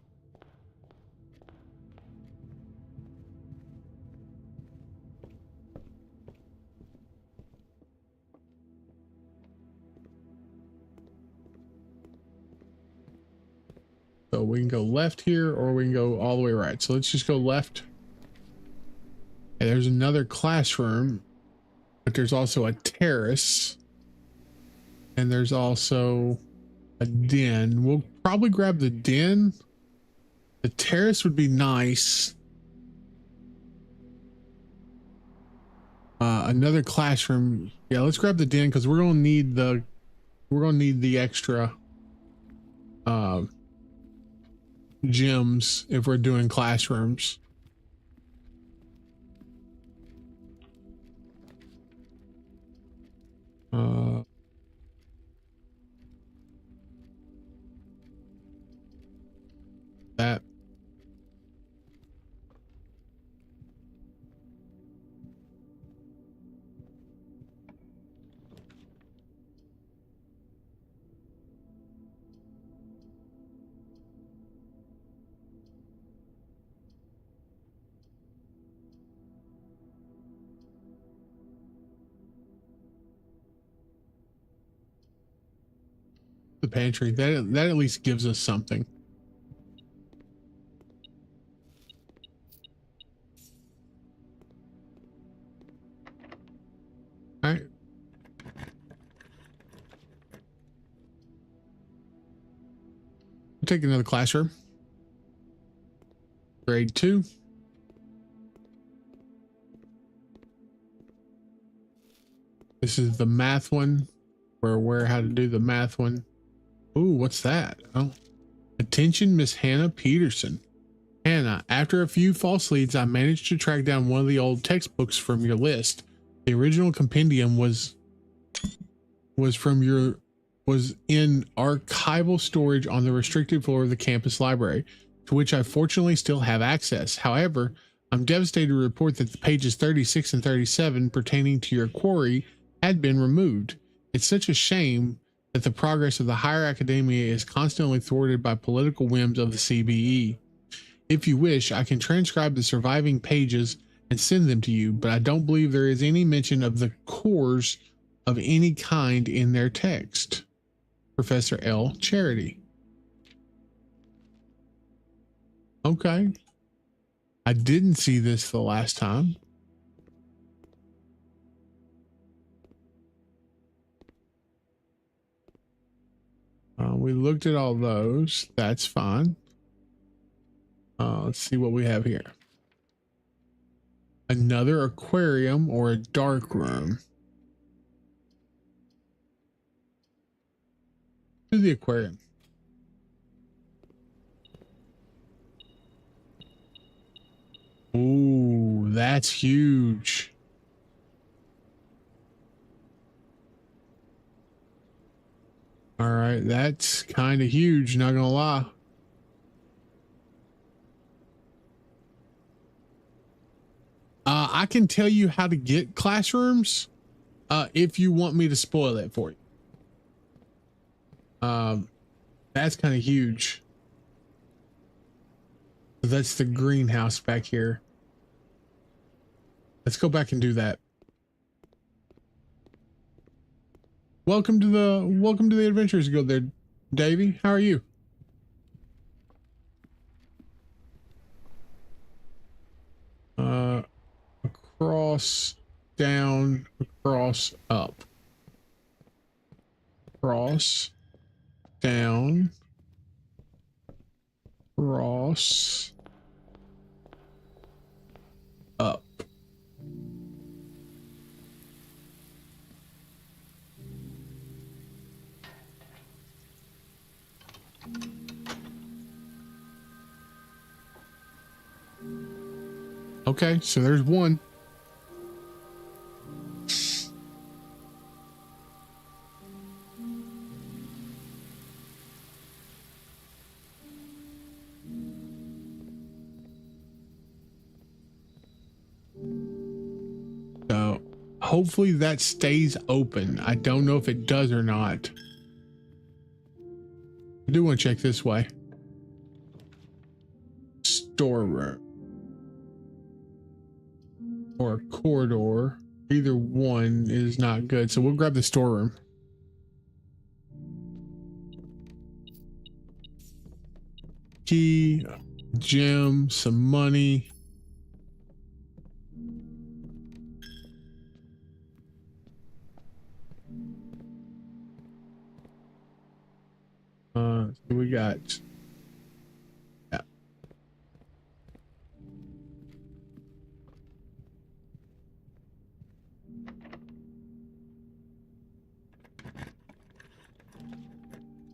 So we can go left here or we can go all the way right. So let's just go left. And there's another classroom, but there's also a terrace. And there's also a den. We'll probably grab the den. The terrace would be nice. Another classroom. Yeah, let's grab the den because we're gonna need the extra gyms if we're doing classrooms. That. The pantry, that at least gives us something. All right. We'll take another classroom. grade 2. This is the math one. We're aware how to do the math one. Ooh, what's that? Oh, attention, Miss Hannah Peterson. Hannah, after a few false leads, I managed to track down one of the old textbooks from your list. The original compendium was in archival storage on the restricted floor of the campus library, to which I fortunately still have access. However, I'm devastated to report that the pages 36 and 37 pertaining to your quarry had been removed. It's such a shame that the progress of the higher academia is constantly thwarted by political whims of the CBE. If you wish, I can transcribe the surviving pages and send them to you, but I don't believe there is any mention of the cores of any kind in their text. Professor L. Charity. Okay. I didn't see this the last time. We looked at all those. That's fine. Let's see what we have here. Another aquarium or a dark room. To the aquarium. Ooh, that's huge. All right, that's kind of huge, not gonna lie. I can tell you how to get classrooms if you want me to spoil it for you. That's kind of huge. That's the greenhouse back here. Let's go back and do that. Welcome to the Adventurers Guild there, Davey. How are you? Across, down, across, up. Cross, down, cross, up. Okay, so there's one. So hopefully that stays open. I don't know if it does or not. I do want to check this way. Storeroom. Or a corridor. Either one is not good. So we'll grab the storeroom. Key, gem, some money. So we got, yeah.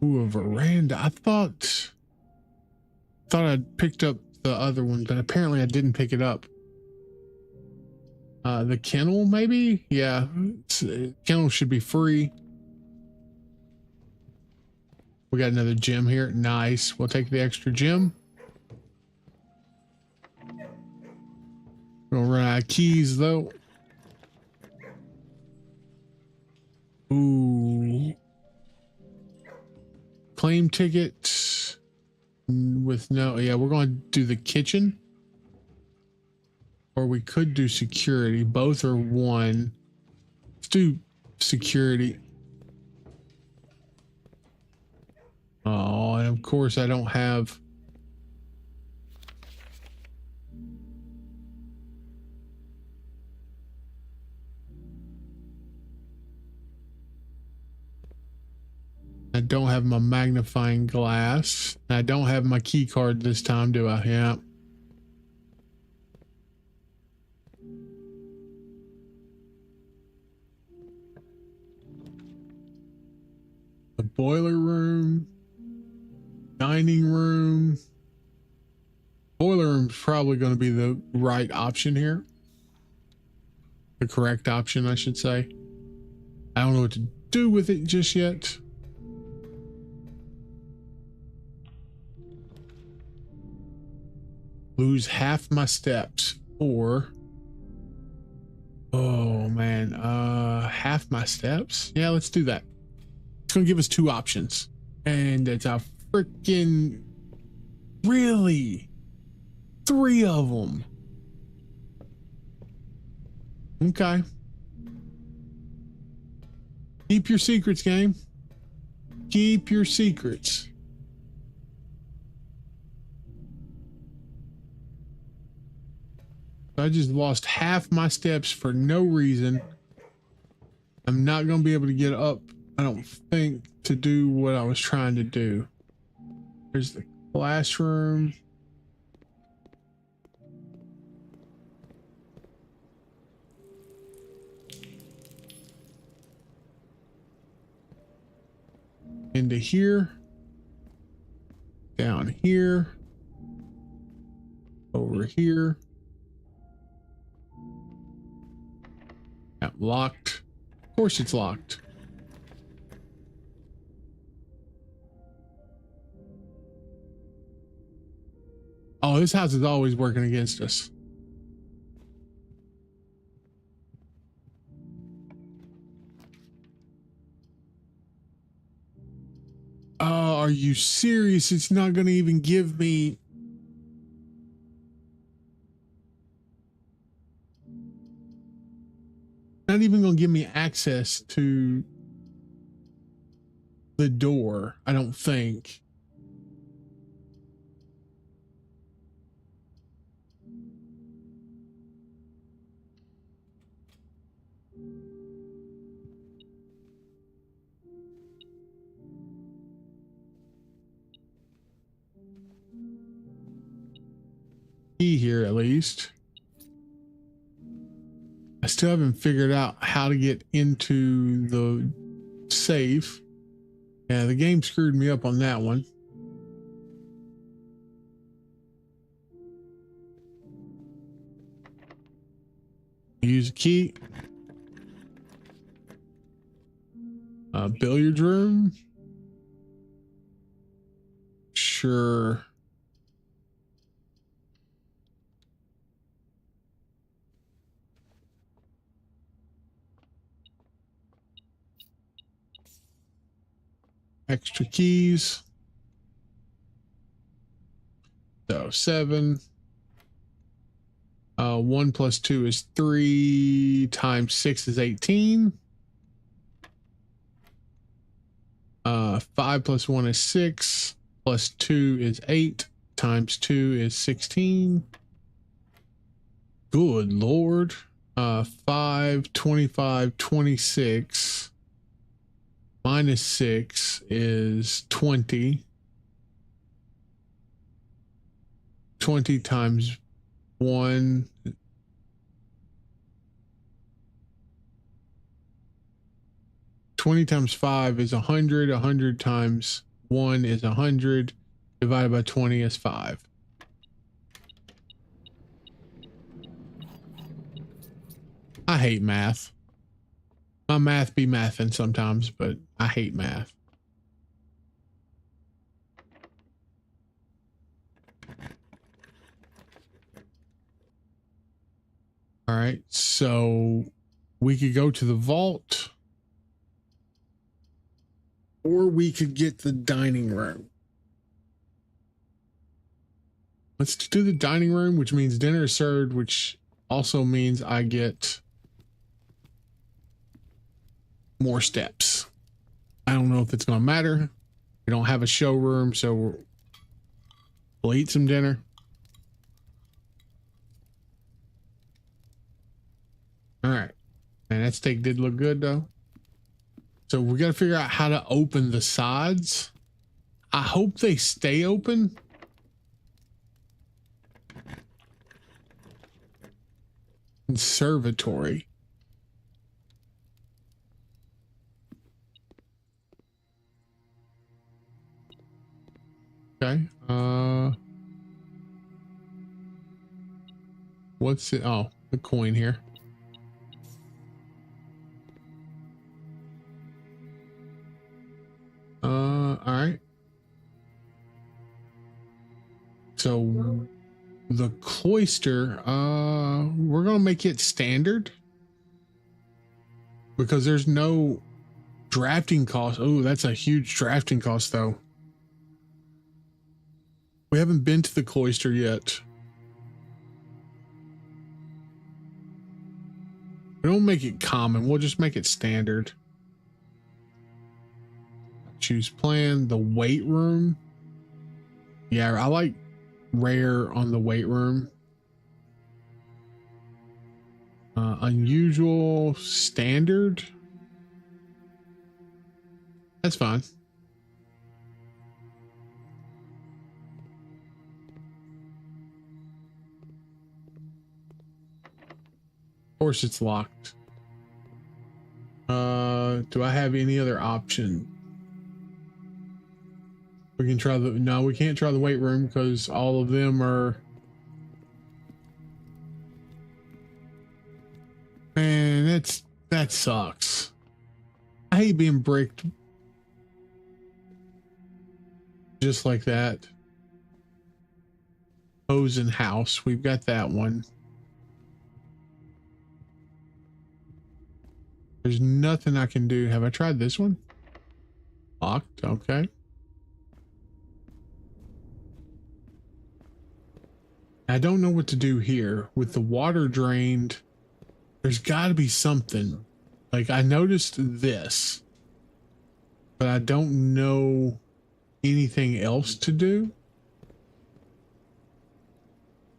Ooh, a veranda. I thought I'd picked up the other one, but apparently I didn't pick it up. The kennel, maybe? Yeah, kennel should be free. We got another gem here. Nice. We'll take the extra gem. We'll run out of keys though. Ooh. Claim ticket with no, yeah, we're going to do the kitchen. Or we could do security. Both are one. Let's do security. Oh, and of course I don't have. I don't have my magnifying glass. I don't have my key card this time, do I? Yeah. boiler room, dining room. Boiler room's probably going to be the right option here. The correct option, I should say. I don't know what to do with it just yet. Lose half my steps, or oh man, half my steps. Yeah, let's do that. It's gonna give us two options, and it's a freaking really three of them. Okay. Keep your secrets, game. Keep your secrets. I just lost half my steps for no reason. I'm not going to be able to get up, I don't think, to do what I was trying to do. There's the classroom. Into here. Down here. Over here. Yeah, locked. Of course it's locked. Oh, this house is always working against us. Are you serious? It's not going to even give me... Not even going to give me access to the door, I don't think. Key here, at least. I still haven't figured out how to get into the safe. Yeah, the game screwed me up on that one. Use a key. Billiard room. Sure. Extra keys. So 7. 1 plus 2 is 3 times 6 is 18. 5 plus 1 is 6 plus 2 is 8 times 2 is 16. Good Lord. 5, 25, 26 minus 6 is 20. 20 times 1. Twenty times 5 is 100. 100 times 1 is 100. Divided by 20 is 5. I hate math. My math be mathin' sometimes, but I hate math. All right, so we could go to the vault, or we could get the dining room. Let's do the dining room, which means dinner is served, which also means I get more steps. I don't know if it's going to matter. We don't have a showroom, so we'll eat some dinner. All right. And that steak did look good, though. So we got to figure out how to open the sides. I hope they stay open. Conservatory. Okay. What's it? Oh, the coin here. All right. So the cloister, we're gonna make it standard because there's no drafting cost. Oh, that's a huge drafting cost though. We haven't been to the cloister yet. We don't make it common. We'll just make it standard. Choose plan. The weight room. Yeah, I like rare on the weight room. Unusual standard. That's fine. Of course it's locked. Do I have any other option? We can try the, no, we can't try the weight room because all of them are, man, that sucks. I hate being bricked just like that. Hosen house, we've got that one. There's nothing I can do. Have I tried this one? Locked, okay. I don't know what to do here with the water drained. There's got to be something. Like I noticed this, but I don't know anything else to do.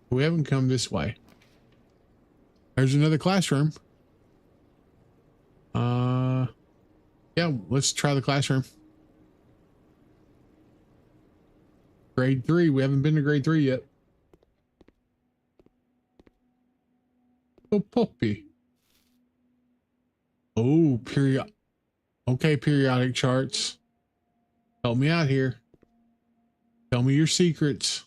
We haven't come this way. There's another classroom. Yeah, let's try the classroom. Grade 3. We haven't been to grade 3 yet. Oh, Poppy. Oh, period. Okay, periodic charts. Help me out here. Tell me your secrets.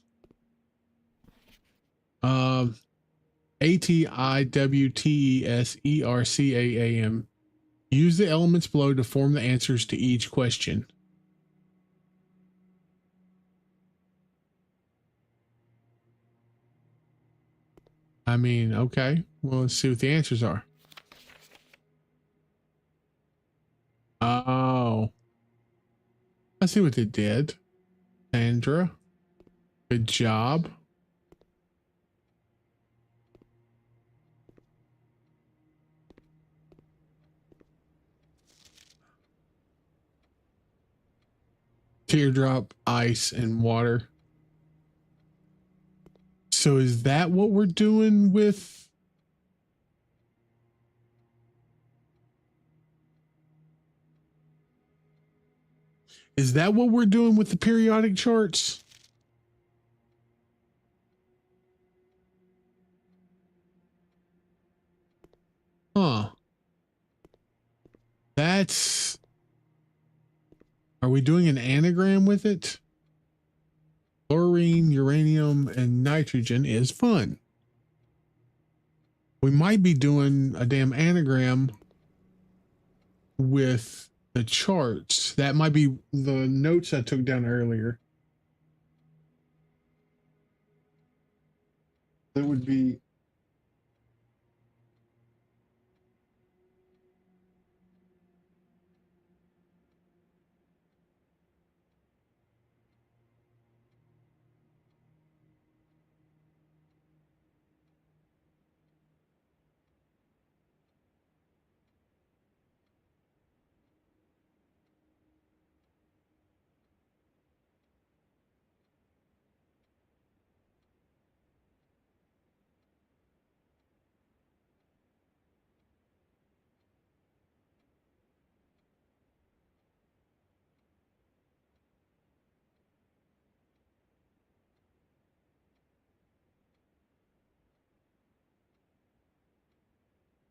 ATIWTESERCAAM. Use the elements below to form the answers to each question. I mean, okay. Well, let's see what the answers are. Oh. I see what they did. Sandra. Good job. Teardrop, ice, and water. So is that what we're doing with? Is that what we're doing with the periodic charts? Huh. That's... Are we doing an anagram with it? Chlorine, uranium, and nitrogen is fun. We might be doing a damn anagram with the charts. That might be the notes I took down earlier. That would be...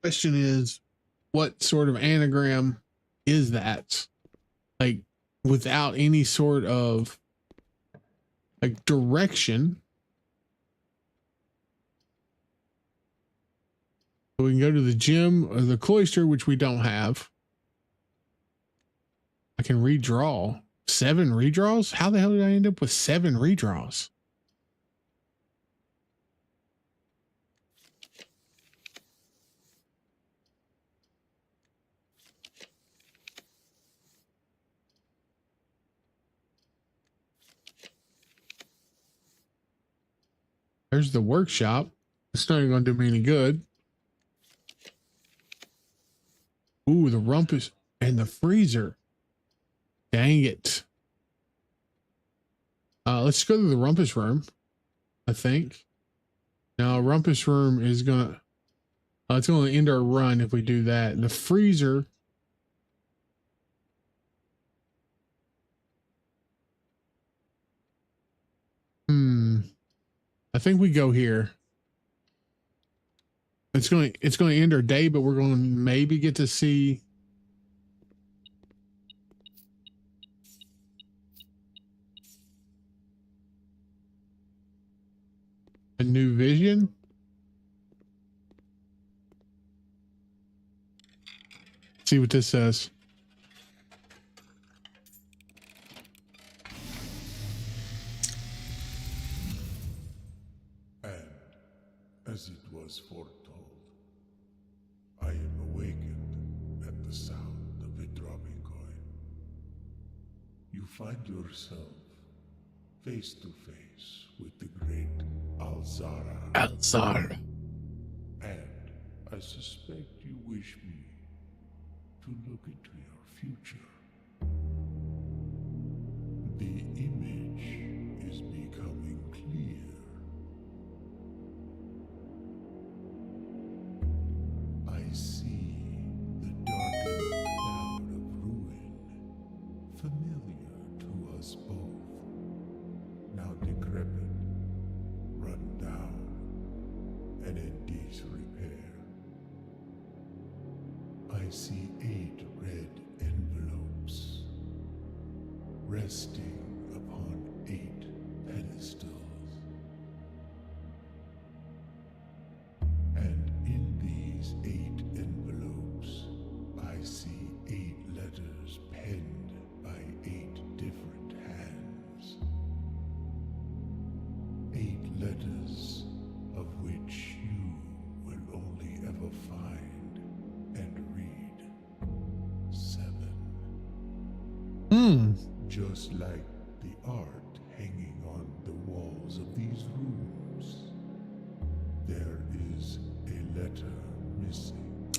Question is, what sort of anagram is that? Like, without any sort of like direction. So we can go to the gym or the cloister, which we don't have. I can redraw 7 redraws. How the hell did I end up with 7 redraws? There's the workshop. It's not even going to do me any good. Ooh, the rumpus and the freezer. Dang it. Let's go to the rumpus room, I think. Now, rumpus room is going to... it's going to end our run if we do that. The freezer... I think we go here. It's going to end our day, but we're going to maybe get to see a new vision. See what this says.
As it was foretold, I am awakened at the sound of a dropping coin. You find yourself face to face with the great Alzara.
Alzara.
And I suspect you wish me to look into your future. The image is becoming clear. I see the darkened cloud of ruin, familiar to us both, now decrepit, run down, and in disrepair. I see 8 red envelopes, resting upon 8 pedestals. And in these 8 envelopes, I see 8 letters penned by 8 different hands. 8 letters of which you will only ever find and read 7. Just like the art hanging on the walls of these rooms, there is a letter missing.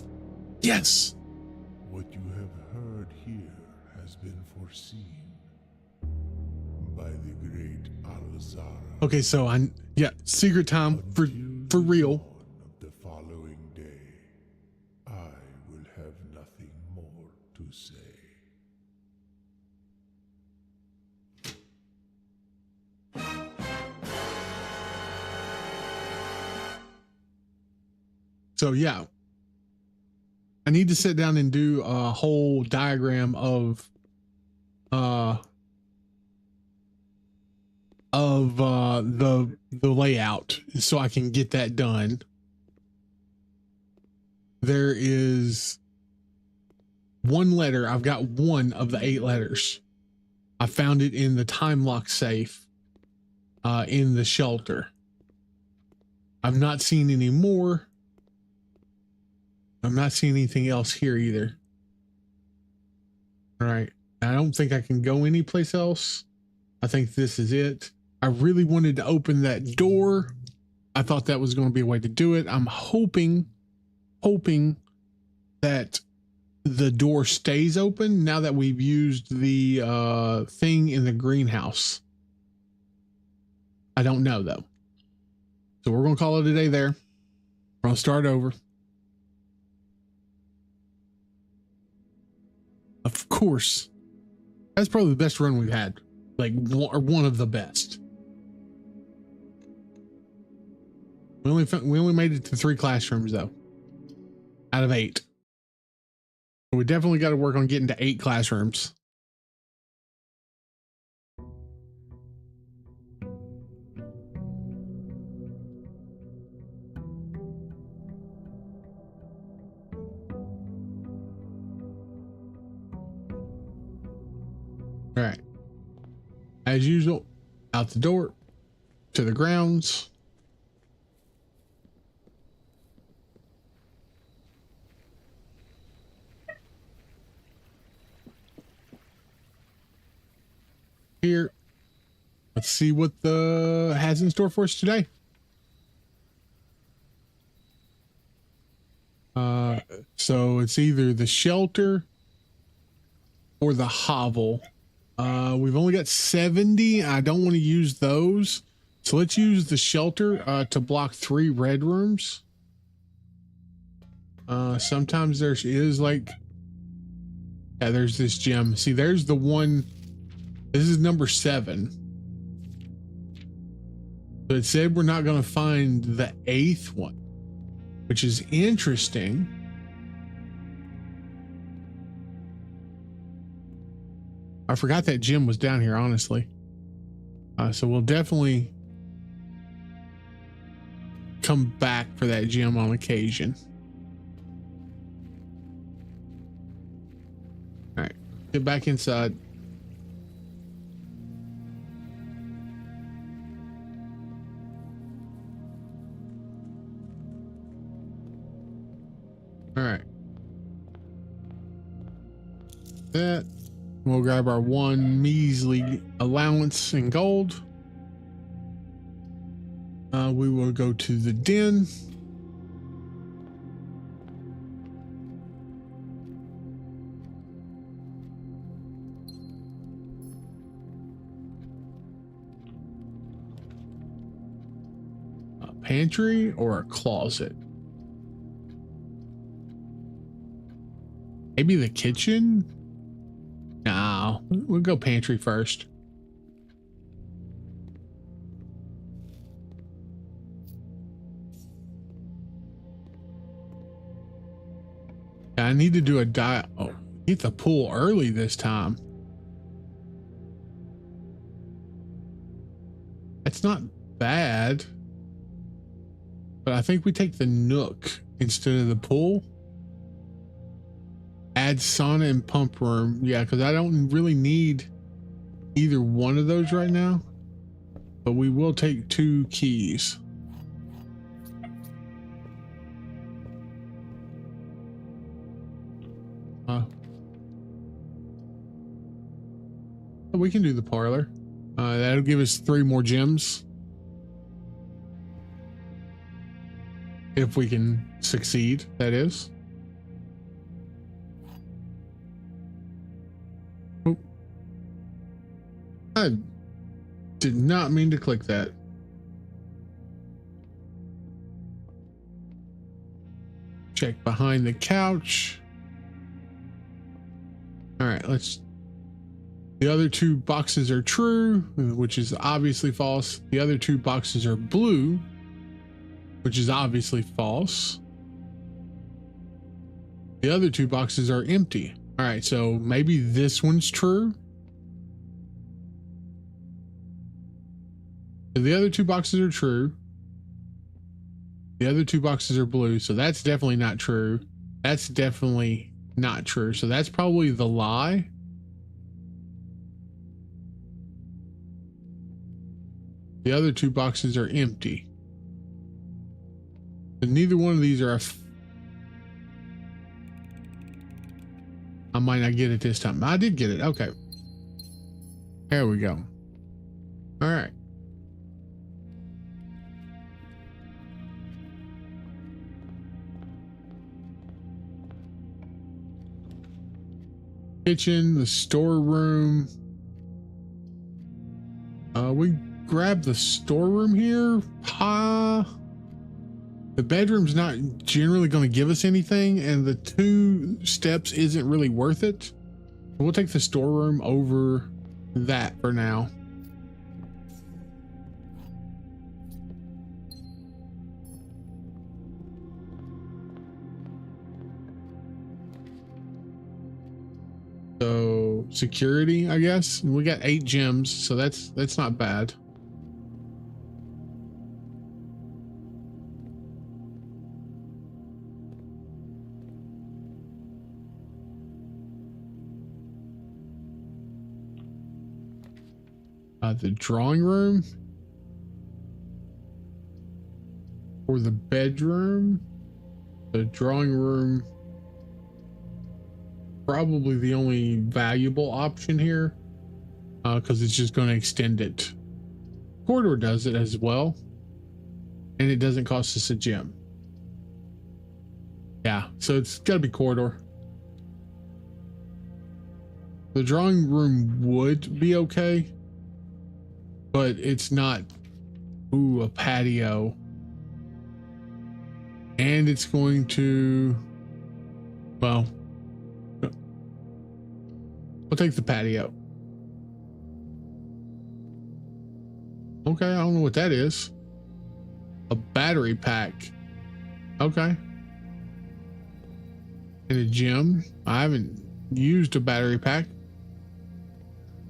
Yes.
What you have heard here has been foreseen by the great Alzara.
Okay, so secret time for real.
Dawn of the following day, I will have nothing more to say.
So yeah, I need to sit down and do a whole diagram of the layout so I can get that done. There is 1 letter. I've got 1 of the 8 letters. I found it in the time lock safe in the shelter. I've not seen any more. I'm not seeing anything else here either. All right. I don't think I can go anyplace else. I think this is it. I really wanted to open that door. I thought that was going to be a way to do it. I'm hoping that the door stays open now that we've used the thing in the greenhouse. I don't know though. So we're going to call it a day there. We're going to start over. Of course, that's probably the best run we've had. Like one of the best. We only made it to 3 classrooms though, out of 8. So we definitely got to work on getting to 8 classrooms. as usual, out the door to the grounds. Here, let's see what the has in store for us today. So it's either the shelter or the hovel. We've only got 70. I don't want to use those, so let's use the shelter to block 3 red rooms. Sometimes there is like, yeah, there's this gem. See, there's the one. This is number 7. But it said we're not going to find the 8th one, which is interesting. I forgot that gem was down here, honestly. So we'll definitely come back for that gem on occasion. All right, get back inside. All right. That. We'll grab our 1 measly allowance in gold. We will go to the den. A pantry or a closet? Maybe the kitchen? No, we'll go pantry first. I need to do a diet. Oh, hit the pool early this time. It's not bad, but I think we take the Nook instead of the pool. Add sauna and pump room. Yeah, because I don't really need either one of those right now. But we will take 2 keys. We can do the parlor. That'll give us 3 more gems. If we can succeed, that is. I did not mean to click that. Check behind the couch. All right, the other 2 boxes are true, which is obviously false. The other 2 boxes are blue, which is obviously false. The other 2 boxes are empty. All right, so maybe this one's true. The other 2 boxes are true. The other 2 boxes are blue, so that's definitely not true. That's definitely not true. So that's probably the lie. The other 2 boxes are empty. And neither one of these are I might not get it this time. I did get it. Okay. There we go. All right. Kitchen, the storeroom. We grab the storeroom here. The bedroom's not generally going to give us anything, and the 2 steps isn't really worth it. We'll take the storeroom over that for now. So security, I guess. We got 8 gems, so that's not bad. The drawing room or the bedroom. The drawing room, probably the only valuable option here, because it's just going to extend it. Corridor does it as well, and it doesn't cost us a gem. Yeah, so it's got to be corridor. The drawing room would be okay, but it's not, ooh, a patio. And it's going to, well, we'll take the patio. Okay, I don't know what that is. A battery pack. Okay. And a gym. I haven't used a battery pack.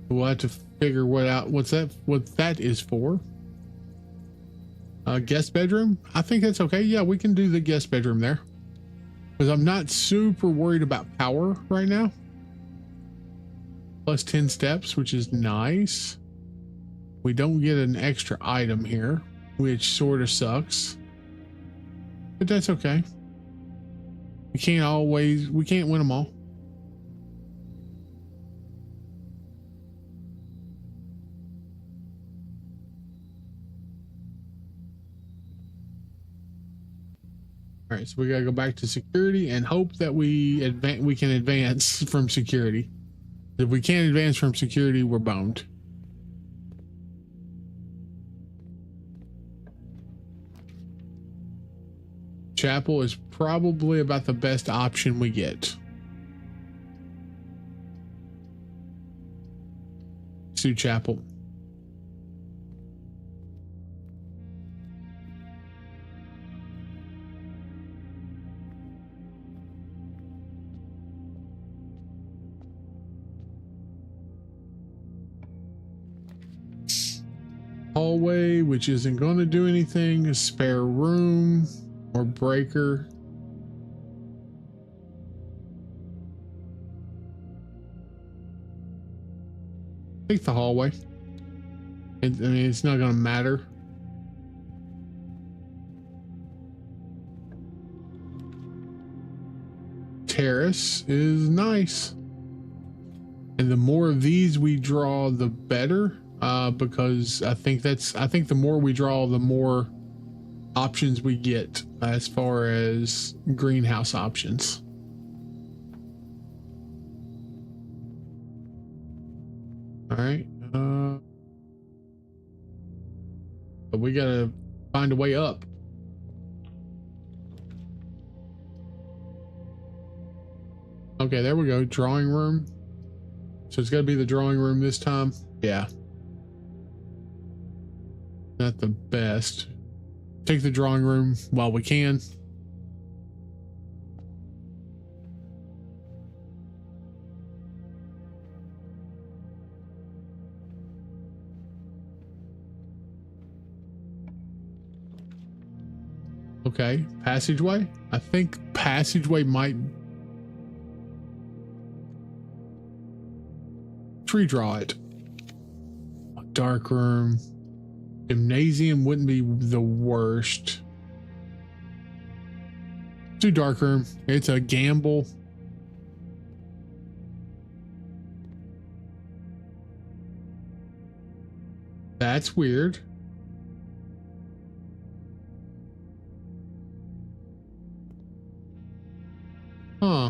We'll have to figure what that is for. Guest bedroom. I think that's okay. Yeah, we can do the guest bedroom there, because I'm not super worried about power right now. Plus 10 steps, which is nice. We don't get an extra item here, which sort of sucks, but that's okay. We can't win them all. All right, so we gotta go back to security and hope that we can advance from security. If we can't advance from security, we're boned. Chapel is probably about the best option we get. Let's do chapel. Hallway, which isn't going to do anything. A spare room or breaker. Take the hallway. I mean, it's not going to matter. Terrace is nice. And the more of these we draw, the better. Because I think the more we draw, the more options we get as far as greenhouse options. All right. But we gotta find a way up. Okay, there we go. Drawing room. So it's gotta be the drawing room this time. Yeah. Not the best. Take the drawing room while we can. Okay, passageway. I think passageway might tree draw it. Dark room. Gymnasium wouldn't be the worst. Do dark room. It's a gamble. That's weird. Huh.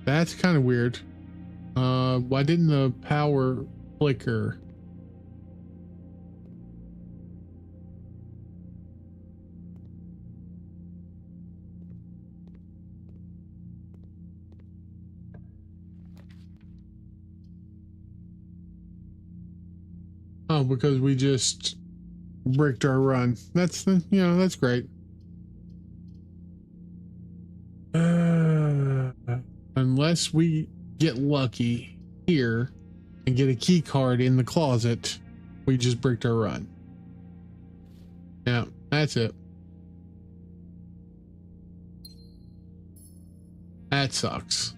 That's kind of weird. Why didn't the power flicker? Oh, because we just bricked our run. That's the, that's great. Unless we get lucky here and get a key card in the closet, we just bricked our run. Yeah, that's it. That sucks.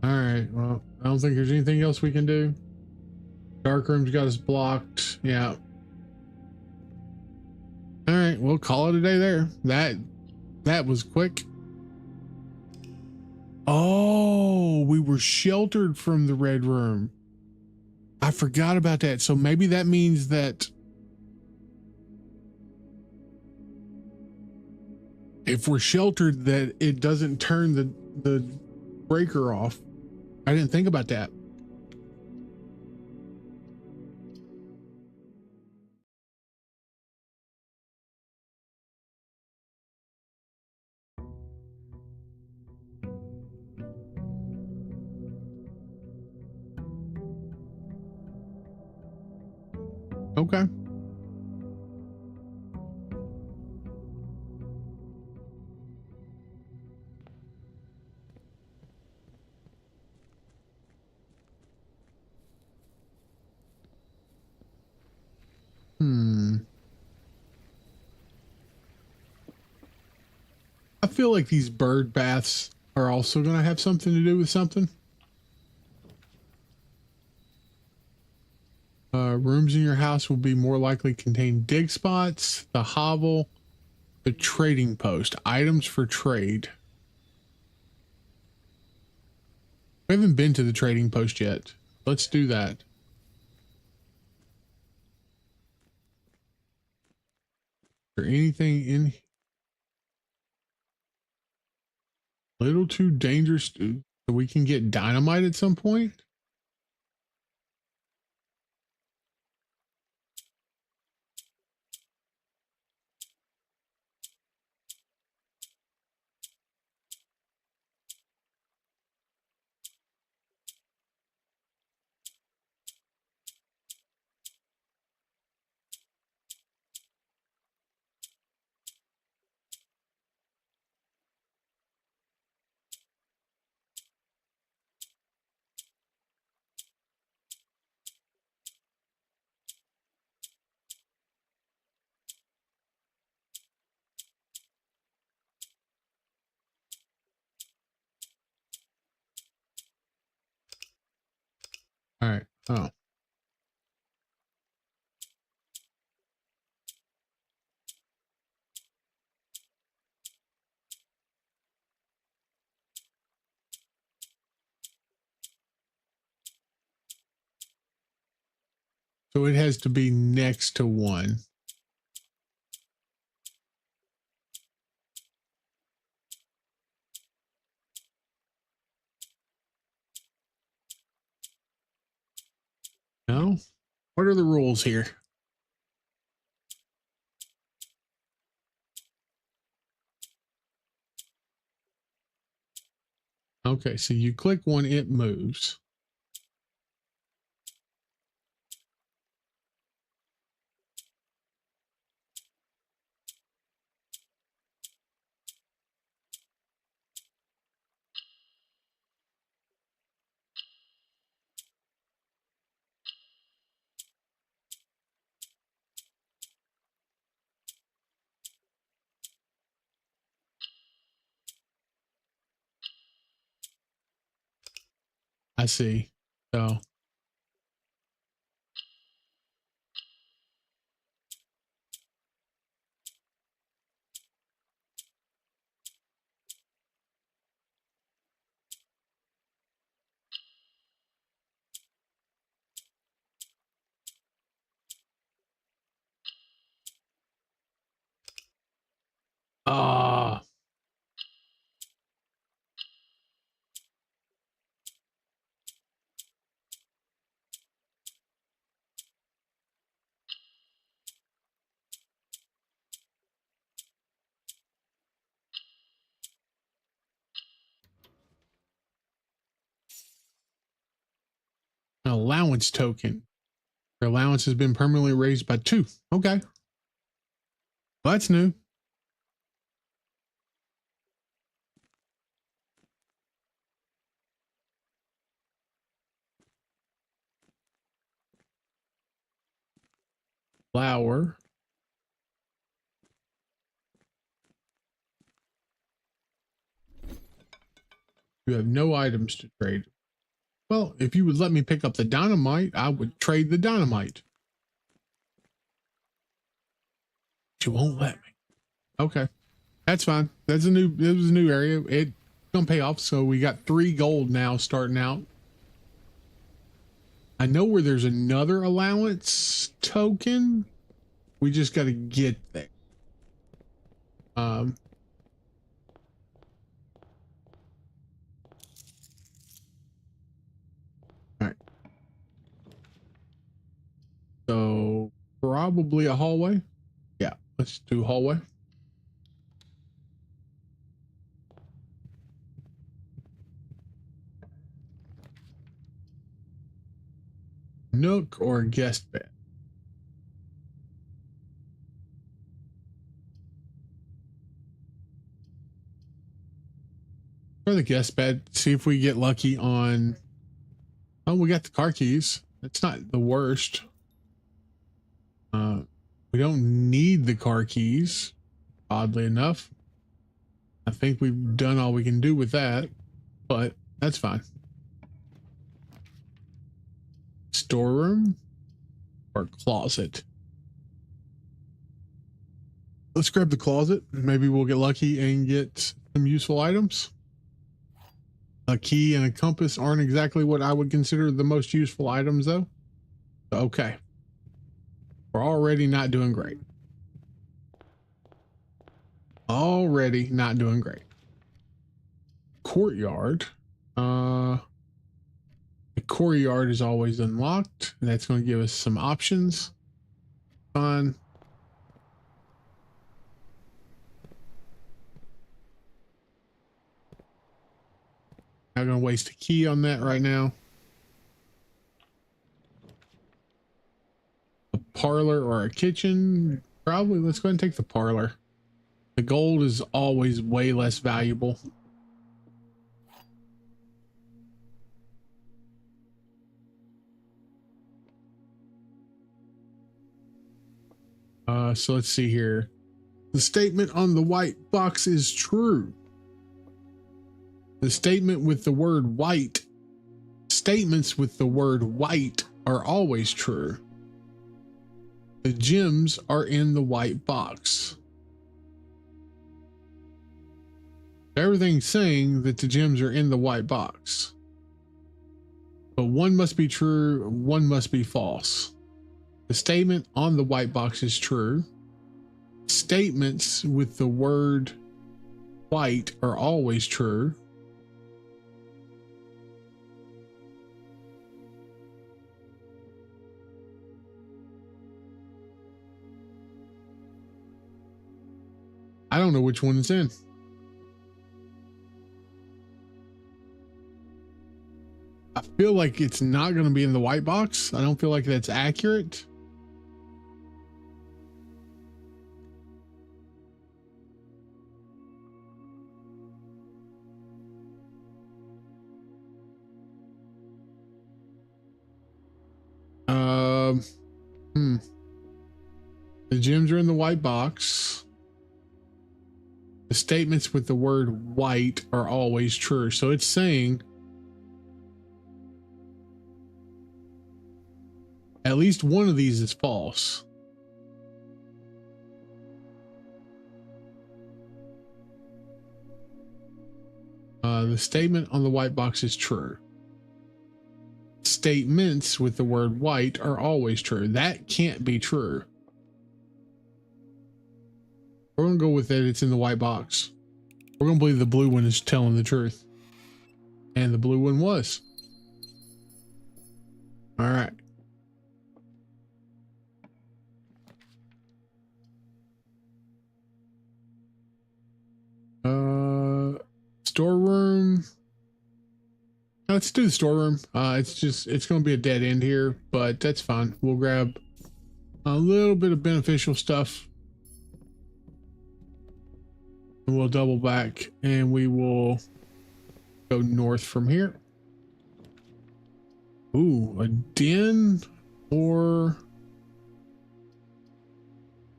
All right. Well, I don't think there's anything else we can do. Dark room's got us blocked. Yeah. All right. We'll call it a day there. That was quick. Oh, we were sheltered from the red room. I forgot about that. So maybe that means that if we're sheltered, that it doesn't turn the breaker off. I didn't think about that. Okay. I feel like these bird baths are also going to have something to do with something. Rooms in your house will be more likely contain dig spots, the hovel, the trading post, items for trade. We haven't been to the trading post yet. Let's do that. Is there anything in little too dangerous so we can get dynamite at some point? All right. Oh. So it has to be next to one. No? What are the rules here? Okay, so you click one, it moves. I see. So ah, an allowance token. Your allowance has been permanently raised by 2. Okay. Well, that's new. Flour. You have no items to trade. Well, if you would let me pick up the dynamite, I would trade the dynamite. But you won't let me. Okay. That's fine. It was a new area. It's gonna pay off. So we got 3 gold now starting out. I know where there's another allowance token. We just got to get there. All right. So probably a hallway. Yeah, let's do hallway. Nook or guest bed. Or the guest bed. See if we get lucky on. Oh, we got the car keys. That's not the worst. We don't need the car keys. Oddly enough, I think we've done all we can do with that, but that's fine. Storeroom or closet. Let's grab the closet. Maybe we'll get lucky and get some useful items. A key and a compass aren't exactly what I would consider the most useful items though. Okay. We're already not doing great. Already not doing great. Courtyard. The courtyard is always unlocked. That's going to give us some options. Fine. Not going to waste a key on that right now. A parlor or a kitchen? Probably. Let's go ahead and take the parlor. The gold is always way less valuable. So let's see here. The statement on the white box is true. The statement with the word white. Statements with the word white are always true. The gems are in the white box. Everything's saying that the gems are in the white box. But one must be true, one must be false. The statement on the white box is true. Statements with the word white are always true. I don't know which one it's in. I feel like it's not going to be in the white box. I don't feel like that's accurate. The gems are in the white box. The statements with the word white are always true. So it's saying at least one of these is false. The statement on the white box is true. Statements with the word white are always true. That can't be true. We're going to go with it. It's in the white box. We're going to believe the blue one is telling the truth. And the blue one was. All right. Storeroom. Let's do the storeroom. It's going to be a dead end here, but that's fine. We'll grab a little bit of beneficial stuff. And we'll double back and we will go north from here. Ooh, a den, or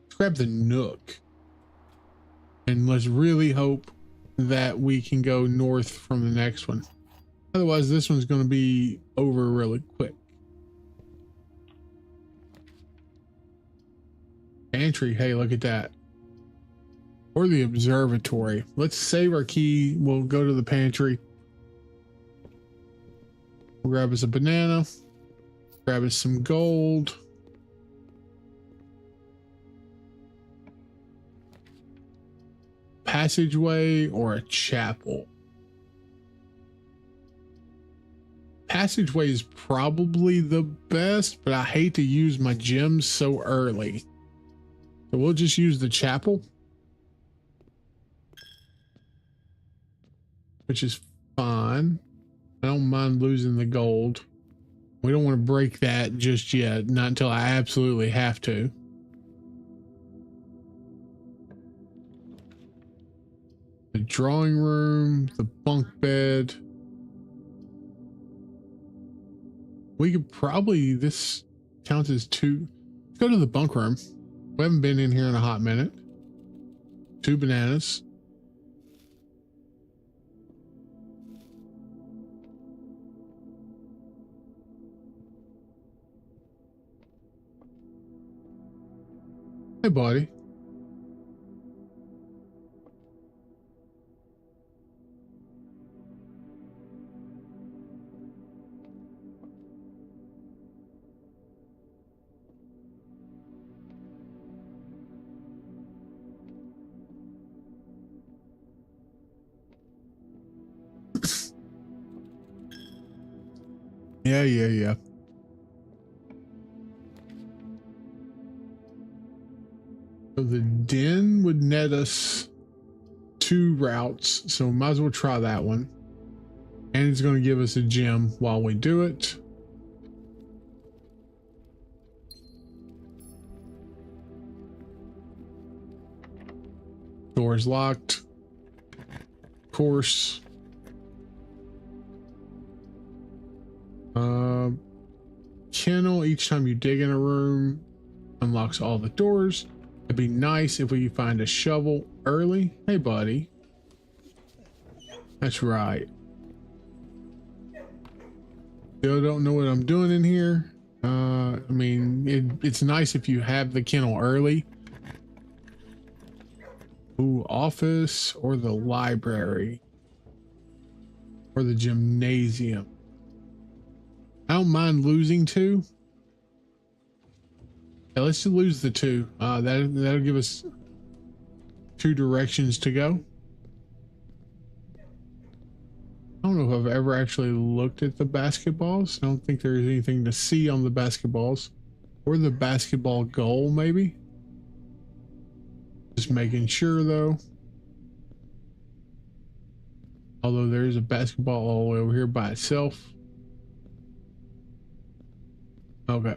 let's grab the Nook. And let's really hope that we can go north from the next one. Otherwise, this one's going to be over really quick. Pantry, hey, look at that. Or the observatory. Let's save our key. We'll go to the pantry. We'll grab us a banana. Grab us some gold. Passageway or a chapel? Passageway is probably the best, but I hate to use my gems so early. So we'll just use the chapel, which is fine. I don't mind losing the gold. We don't want to break that just yet, not until I absolutely have to. The drawing room, the bunk bed. We could probably, this counts as two. Let's go to the bunk room. We haven't been in here in a hot minute. 2 bananas. Hey, buddy. Yeah. So the den would net us 2 routes, so might as well try that one. And it's going to give us a gem while we do it. Door's locked. Of course. Kennel, each time you dig in a room, unlocks all the doors. It'd be nice if we find a shovel early. Hey, buddy. That's right. Still don't know what I'm doing in here. I mean, it's nice if you have the kennel early. Ooh, office or the library or the gymnasium. I don't mind losing 2. Yeah, let's just lose the 2. That'll give us 2 directions to go. I don't know if I've ever actually looked at the basketballs. I don't think there's anything to see on the basketballs. Or the basketball goal, maybe. Just making sure, though. Although there is a basketball all the way over here by itself. Okay.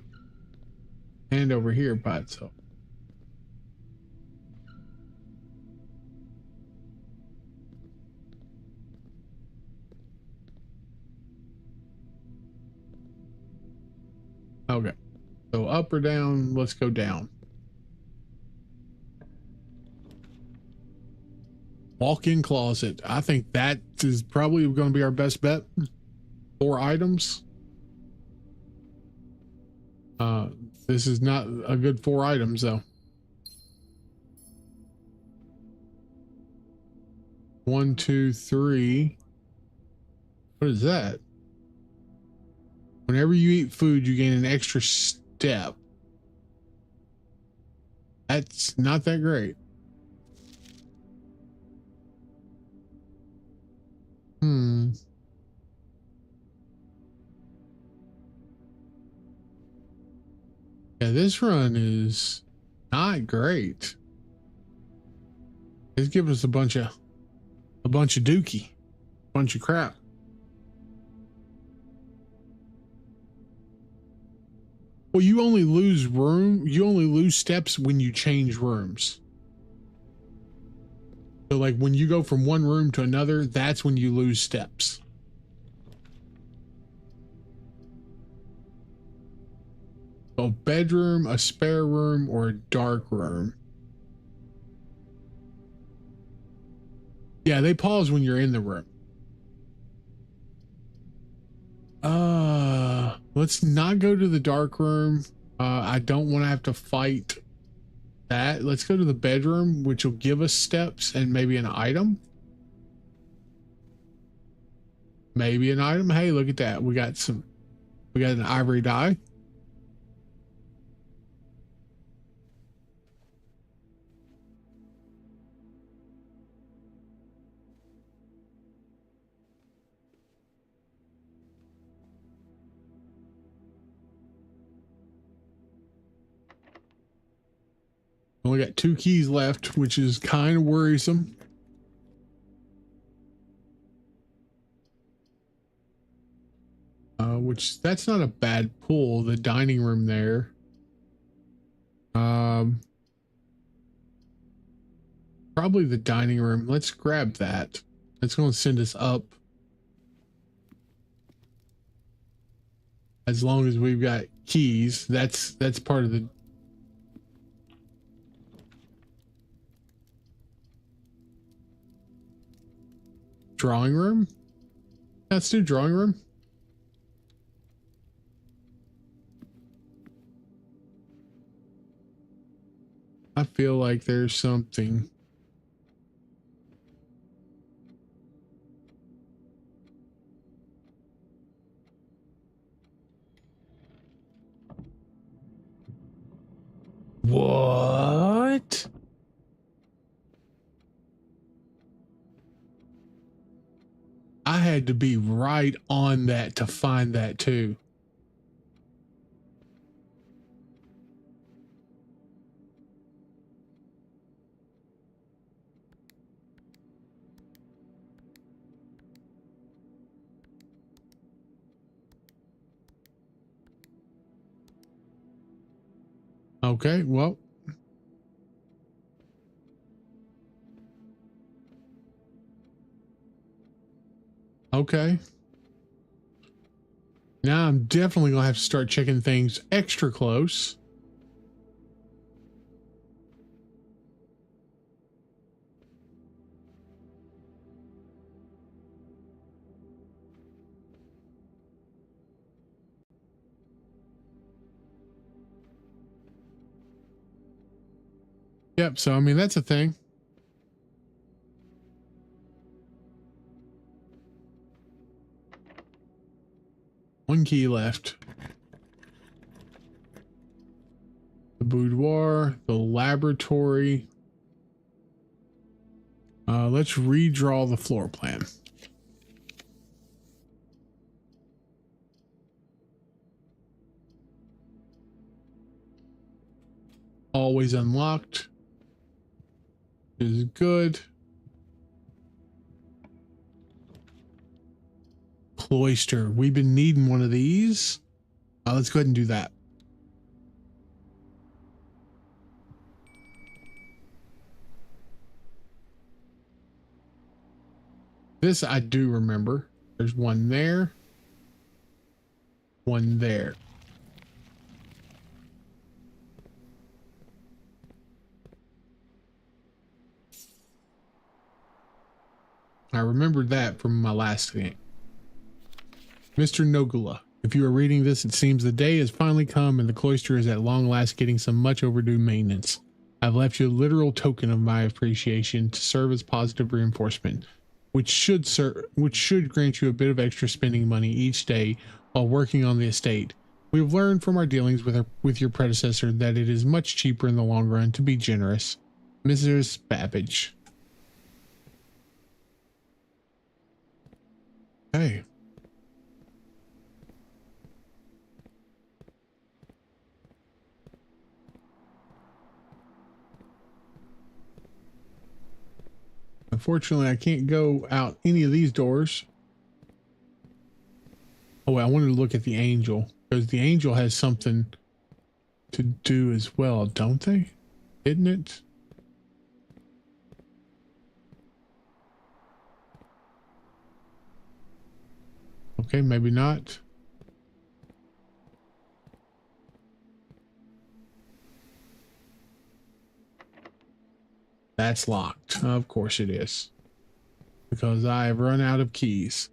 And over here by itself. Okay. So up or down? Let's go down. Walk-in closet. I think that is probably going to be our best bet. 4 items. This is not a good 4 items though. 1, 2, 3. What is that? Whenever you eat food, you gain an extra step. That's not that great. Yeah, this run is not great. It's giving us a bunch of dookie, bunch of crap. Well, you only lose steps when you change rooms. So like when you go from one room to another, that's when you lose steps. A bedroom, a spare room, or a dark room. Yeah, they pause when you're in the room. Let's not go to the dark room. I don't want to have to fight that. Let's go to the bedroom, which will give us steps and maybe an item. Maybe an item. Hey, look at that. We got an ivory die. Only got 2 keys left, which is kind of worrisome. Which that's not a bad pull. The dining room there. Probably the dining room. Let's grab that. It's going to send us up. As long as we've got keys, that's part of the drawing room. Let's do drawing room. I feel like there's something. What? I had to be right on that to find that too. Okay, well. Okay. Now I'm definitely gonna have to start checking things extra close. Yep, so I mean that's a thing. One key left. The boudoir, the laboratory. Let's redraw the floor plan. Always unlocked. Is good. Cloister. We've been needing one of these. Let's go ahead and do that. This I do remember. There's one there. One there. I remembered that from my last game. Mr. Nogula, if you are reading this, it seems the day has finally come and the cloister is at long last getting some much overdue maintenance. I've left you a literal token of my appreciation to serve as positive reinforcement, which should grant you a bit of extra spending money each day while working on the estate. We have learned from our dealings with your predecessor that it is much cheaper in the long run to be generous. Mrs. Babbage. Hey. Unfortunately, I can't go out any of these doors. Oh, I wanted to look at the angel because the angel has something to do as well, don't they? Isn't it? Okay, maybe not. That's locked. Of course it is. Because I have run out of keys.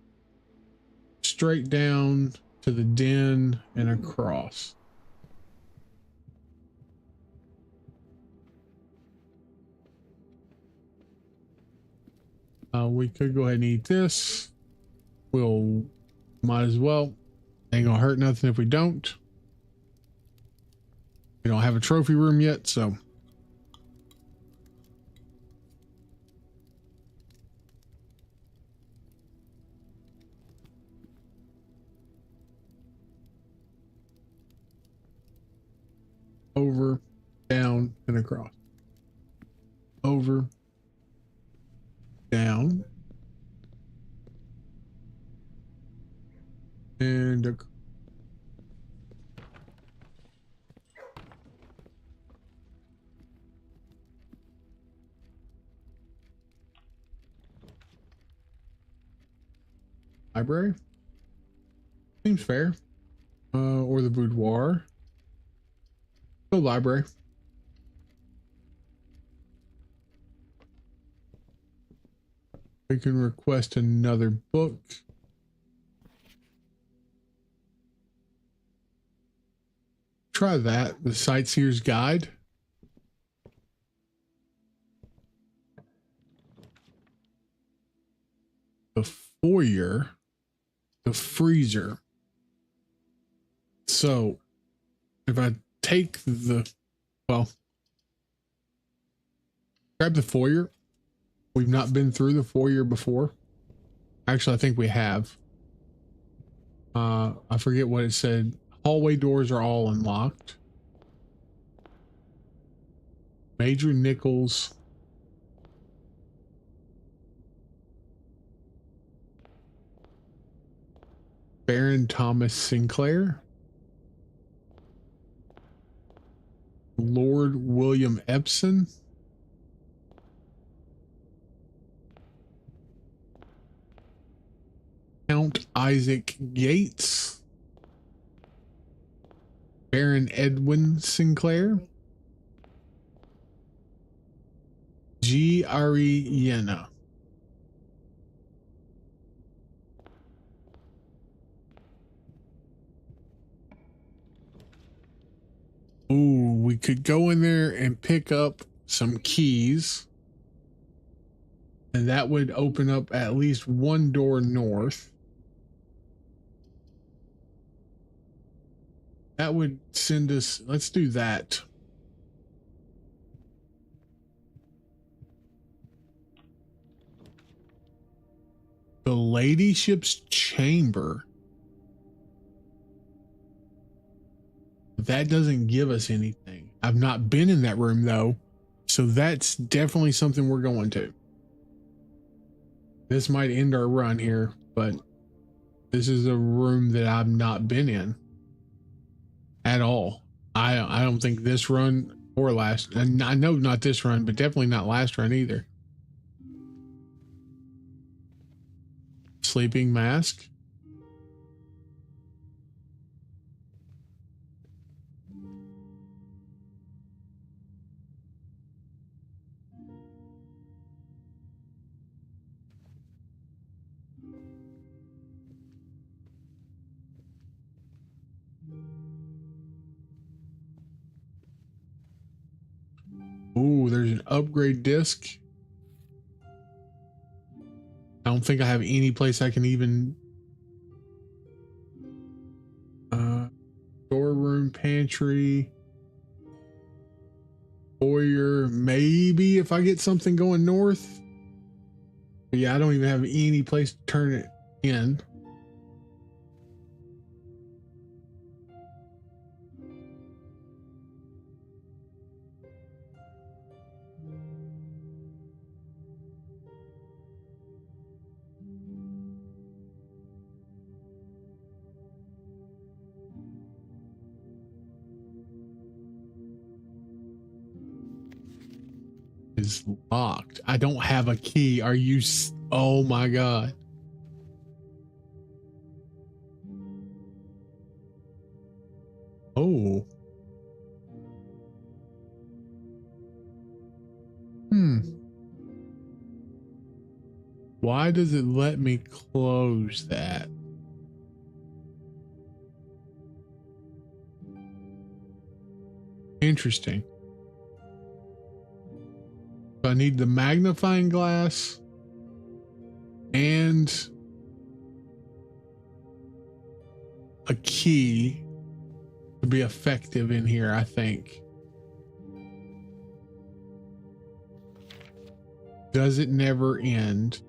Straight down to the den and across. We could go ahead and eat this. We'll might as well. Ain't gonna hurt nothing if we don't. We don't have a trophy room yet, so. Over, down, and across. Over, down, and across. Library? Seems fair. Or the boudoir. Go library. We can request another book. Try that. The Sightseer's Guide. The foyer. The freezer. So if I take the, well, grab the foyer. We've not been through the foyer before. Actually, I think we have. I forget what it said. Hallway doors are all unlocked. Major Nichols. Baron Thomas Sinclair. Lord William Epson. Count Isaac Gates. Baron Edwin Sinclair. G. Ariana. Ooh, we could go in there and pick up some keys. And that would open up at least one door north. That would send us, let's do that. The Ladyship's Chamber. That doesn't give us anything. I've not been in that room though. So that's definitely something we're going to. This might end our run here, but this is a room that I've not been in at all. I don't think this run or last, and I know not this run, but definitely not last run either. Sleeping mask. Ooh, there's an upgrade disc. I don't think I have any place I can even storeroom, pantry, foyer, maybe if I get something going north. But yeah, I don't even have any place to turn it in. Is locked. I don't have a key. Are you? Oh my God. Why does it let me close that? Interesting. So I need the magnifying glass and a key to be effective in here, I think. Does it never end?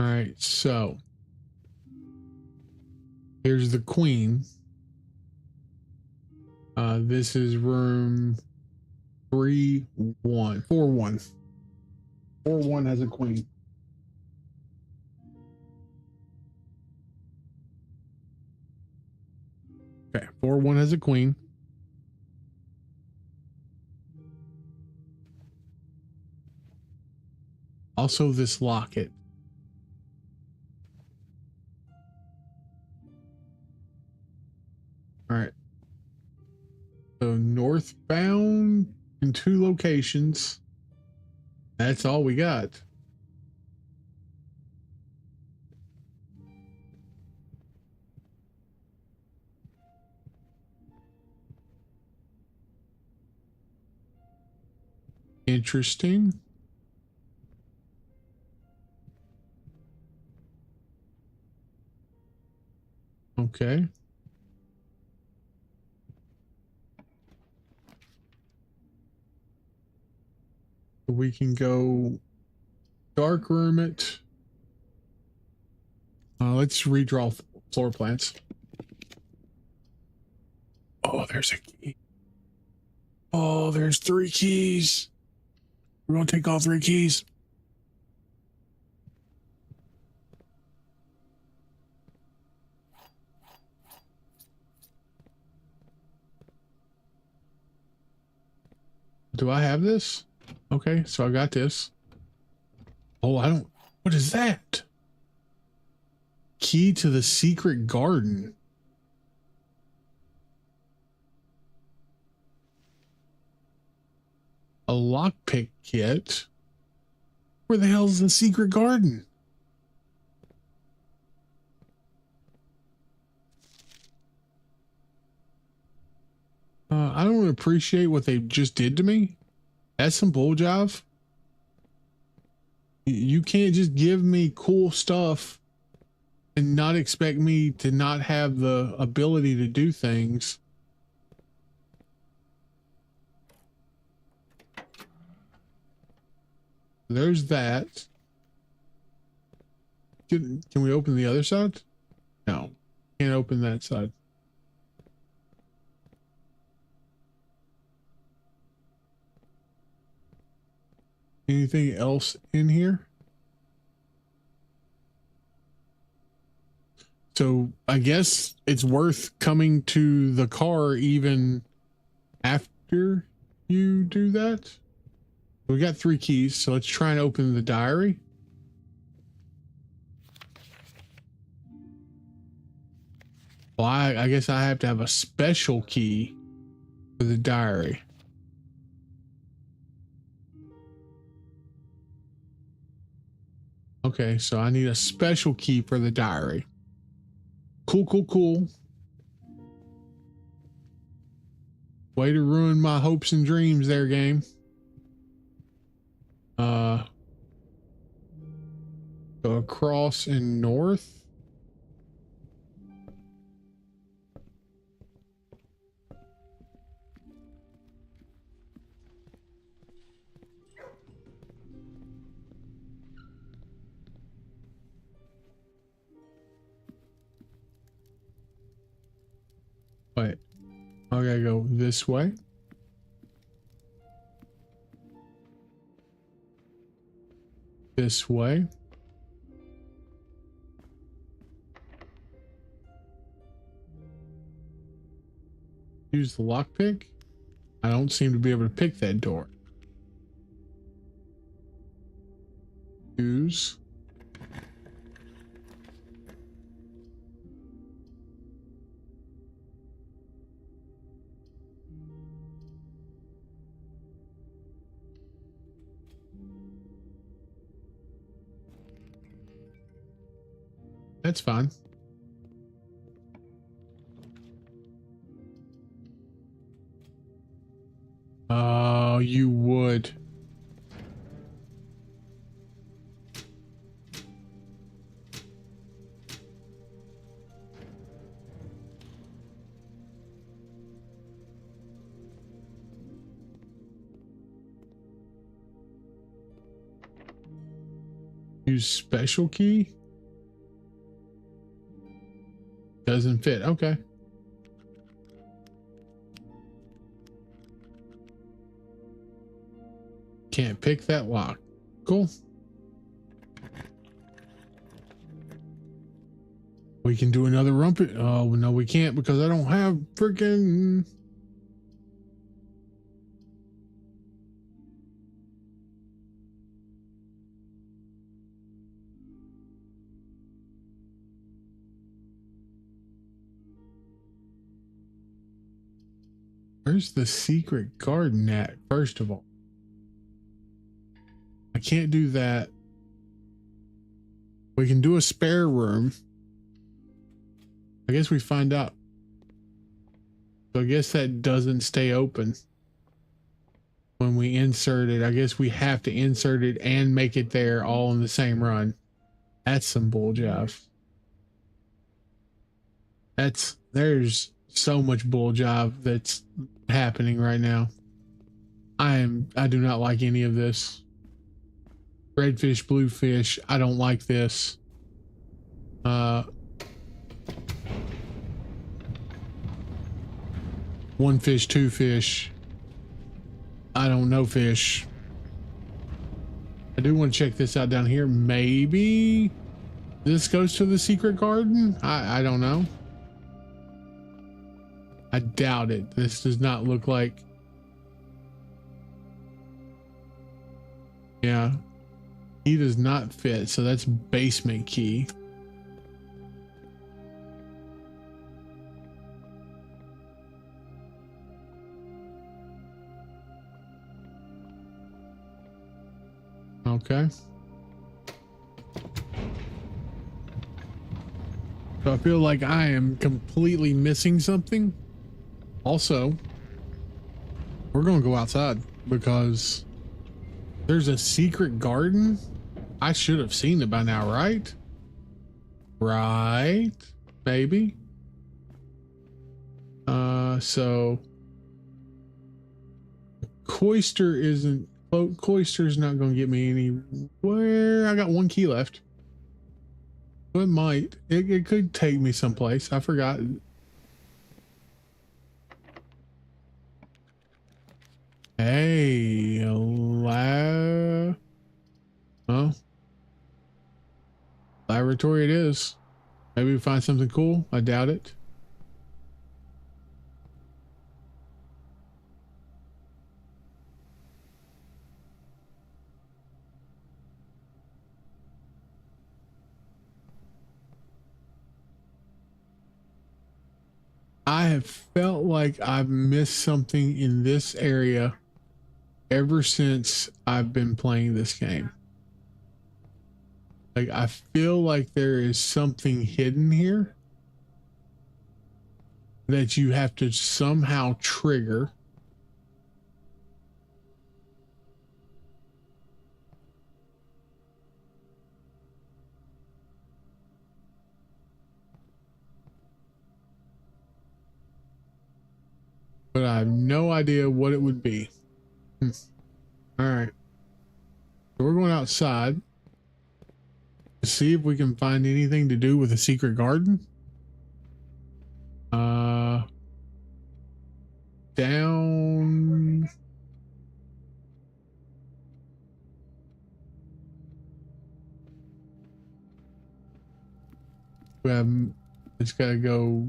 All right, so here's the queen. This is room 3-1. 4-1. 4-1 has a queen. Okay, 4-1 has a queen. Also, this locket. All right. So northbound in 2 locations. That's all we got. Interesting. Okay. We can go dark room it. Let's redraw floor plans. Oh, there's a key. Oh, there's 3 keys. We're gonna take all 3 keys. Do I have this? Okay, so I got this. Oh, I don't. What is that? Key to the secret garden. A lockpick kit. Where the hell is the secret garden? I don't appreciate what they just did to me. That's some bull jive. You can't just give me cool stuff and not expect me to not have the ability to do things. There's that. Can we open the other side? No, can't open that side. Anything else in here? So I guess it's worth coming to the car even after you do that. We got 3 keys, so let's try and open the diary. Well, I guess I have to have a special key for the diary. Okay, so I need a special key for the diary. Cool, cool, cool. Way to ruin my hopes and dreams there, game. Go across and north. Wait, I gotta go this way. This way. Use the lockpick. I don't seem to be able to pick that door. Use. That's fine. Oh, you would. Use special key? Doesn't fit. Okay. Can't pick that lock. Cool. We can do another rumpet. Oh, no, we can't because I don't have freaking... Where's the secret garden at, first of all? I can't do that. We can do a spare room. I guess we find out. So I guess that doesn't stay open when we insert it. I guess we have to insert it and make it there all in the same run. That's some bull jive. There's so much bull jive that's happening right now. I do not like any of this. Red fish, blue fish. I don't like this. One fish, two fish. I don't know fish. I do want to check this out down here. Maybe this goes to the secret garden. I don't know. I doubt it. This does not look like. Yeah. He does not fit. So that's basement key. Okay. So I feel like I am completely missing something. Also, we're going to go outside because there's a secret garden. I should have seen it by now, right? Right? Maybe. So Cloister isn't. Cloister's not going to get me anywhere. I got one key left. It might. It could take me someplace. I forgot. Hey, oh, laboratory it is. Maybe we find something cool. I doubt it. I have felt like I've missed something in this area ever since I've been playing this game. Like, I feel like there is something hidden here that you have to somehow trigger. But I have no idea what it would be. All right. So we're going outside to see if we can find anything to do with a secret garden. Down. It's got to go.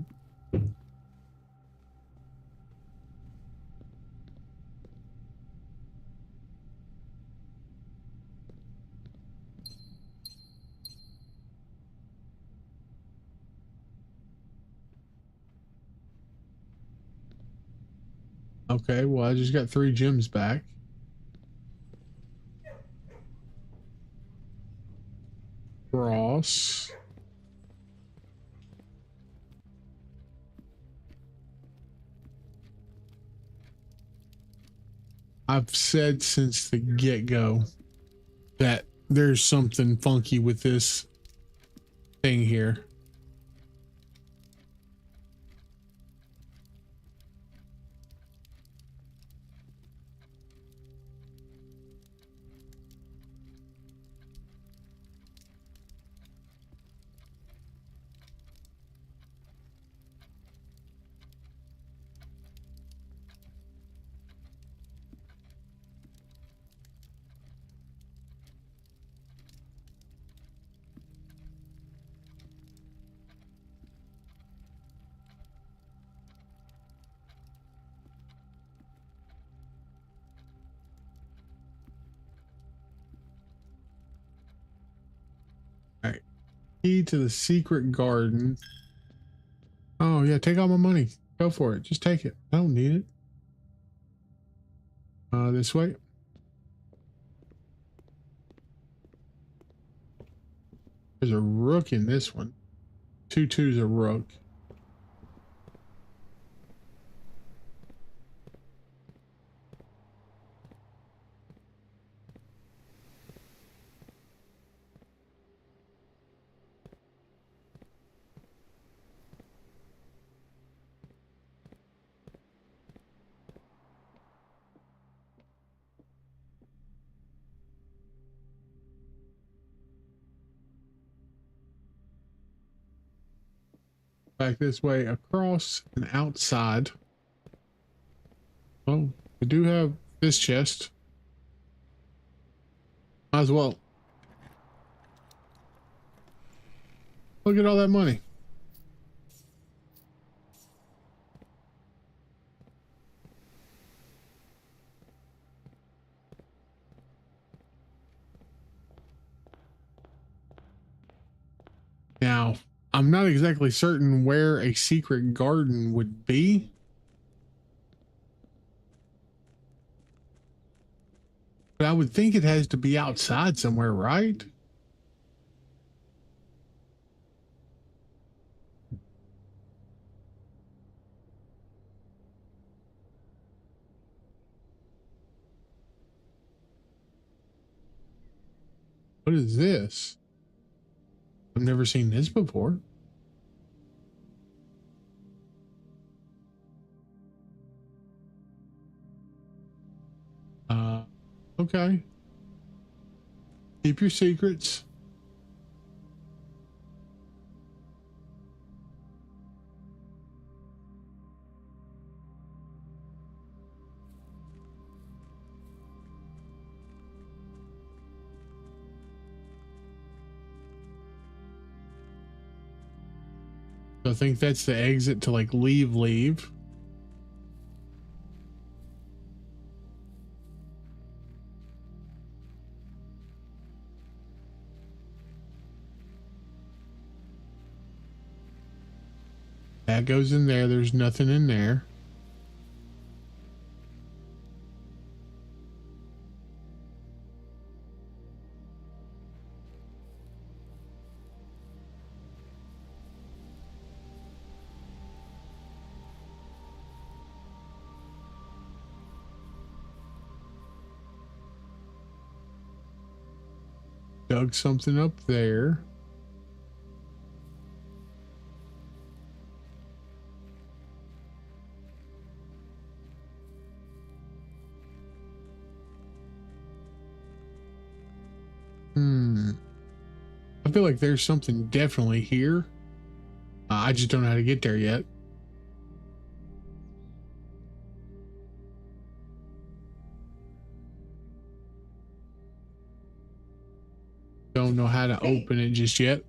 Okay, well, I just got 3 gems back. Cross. I've said since the get-go that there's something funky with this thing here. All right. Key to the secret garden. Oh, yeah, take all my money. Go for it. Just take it. I don't need it. This way. There's a rook in this one. 2/2's a rook. Back this way, across and outside. Oh, we do have this chest. Might as well. Look at all that money. Now, I'm not exactly certain where a secret garden would be. But I would think it has to be outside somewhere, right? What is this? I've never seen this before. Okay. Keep your secrets. So I think that's the exit to like leave. That goes in there. There's nothing in there. Dug something up there. I feel like there's something definitely here. I just don't know how to get there yet. Don't know how to open it just yet.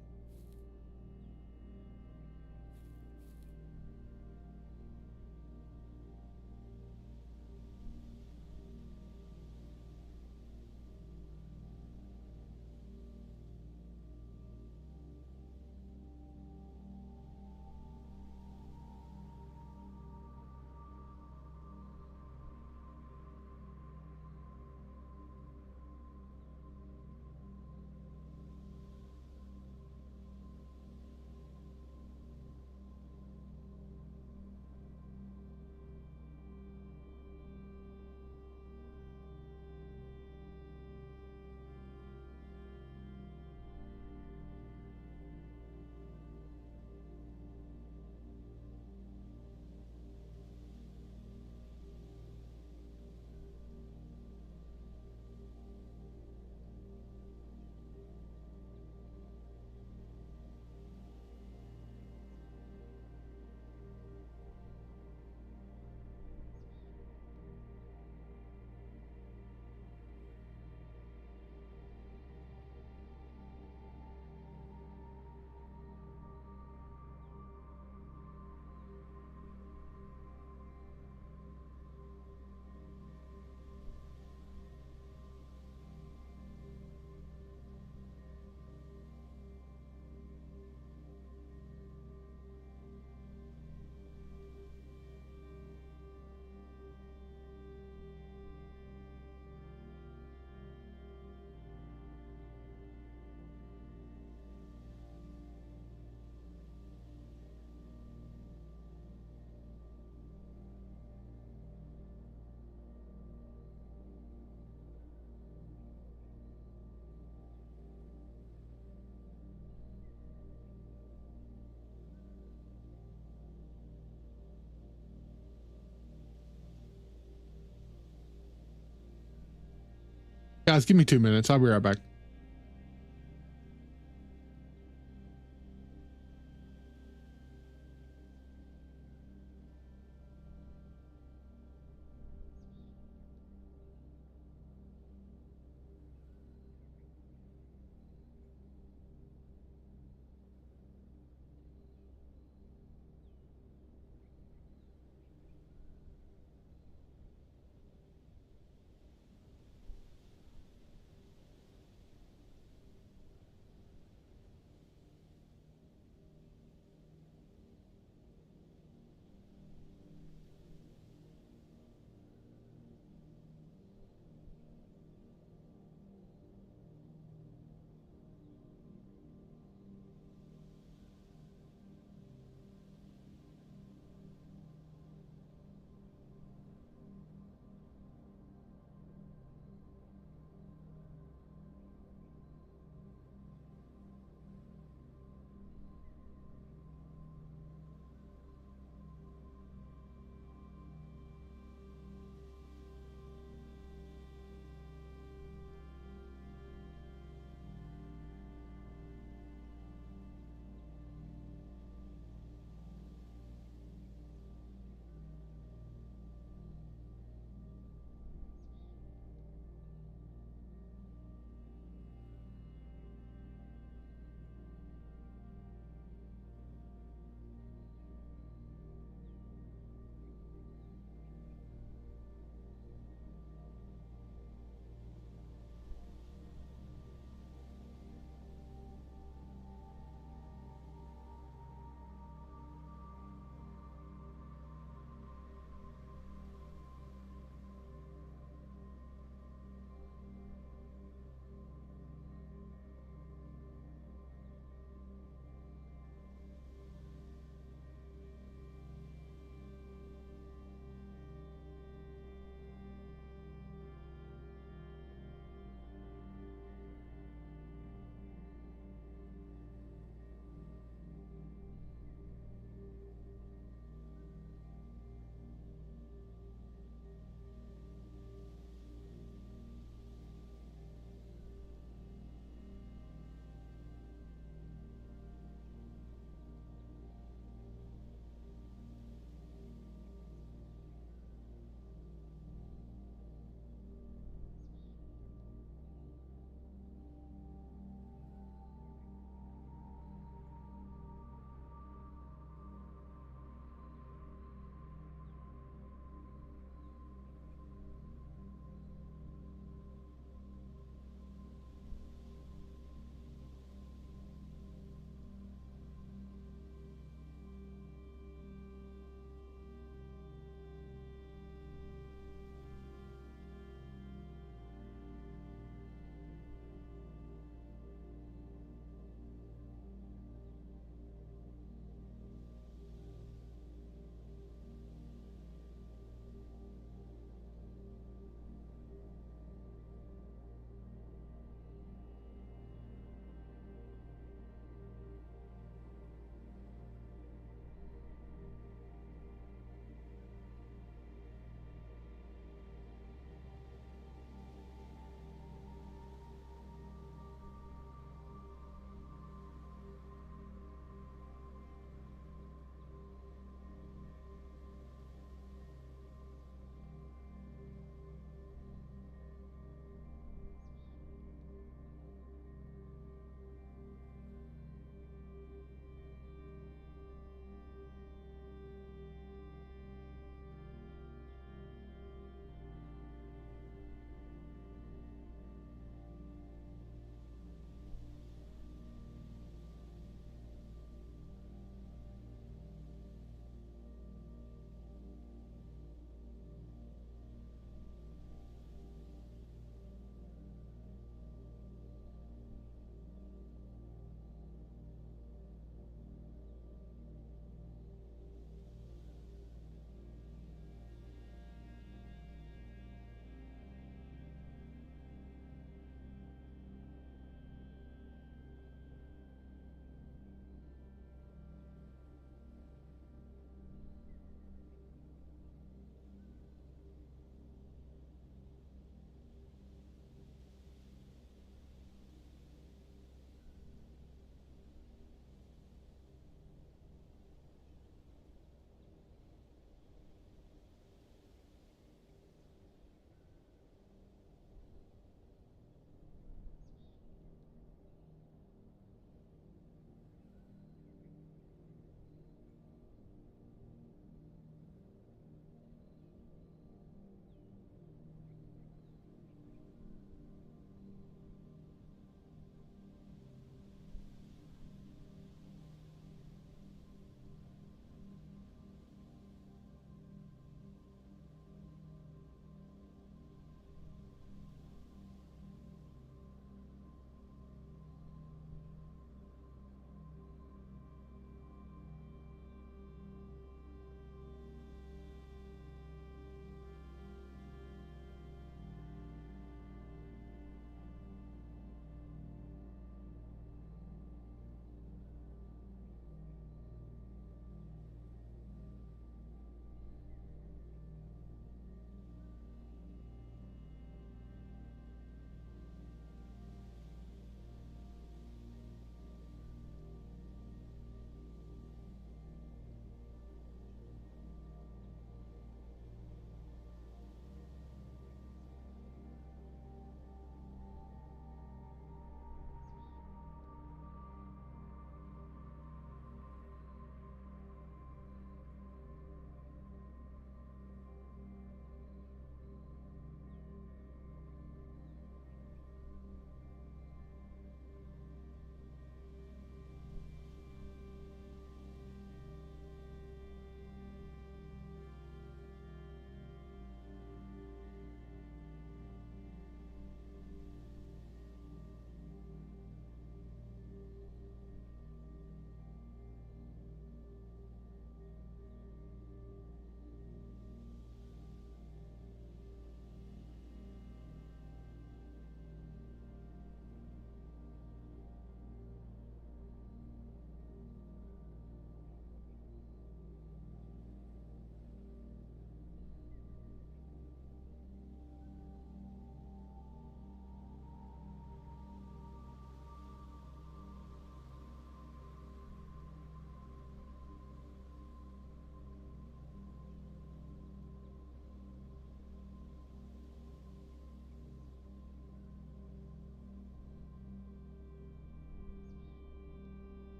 Guys, give me 2 minutes. I'll be right back.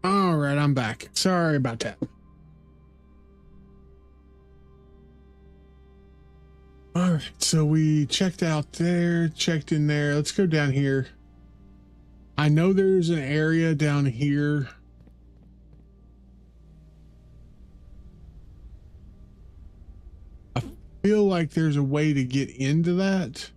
All right, I'm back. Sorry about that. All right, so we checked out there, checked in there. Let's go down here. I know there's an area down here. I feel like there's a way to get into that.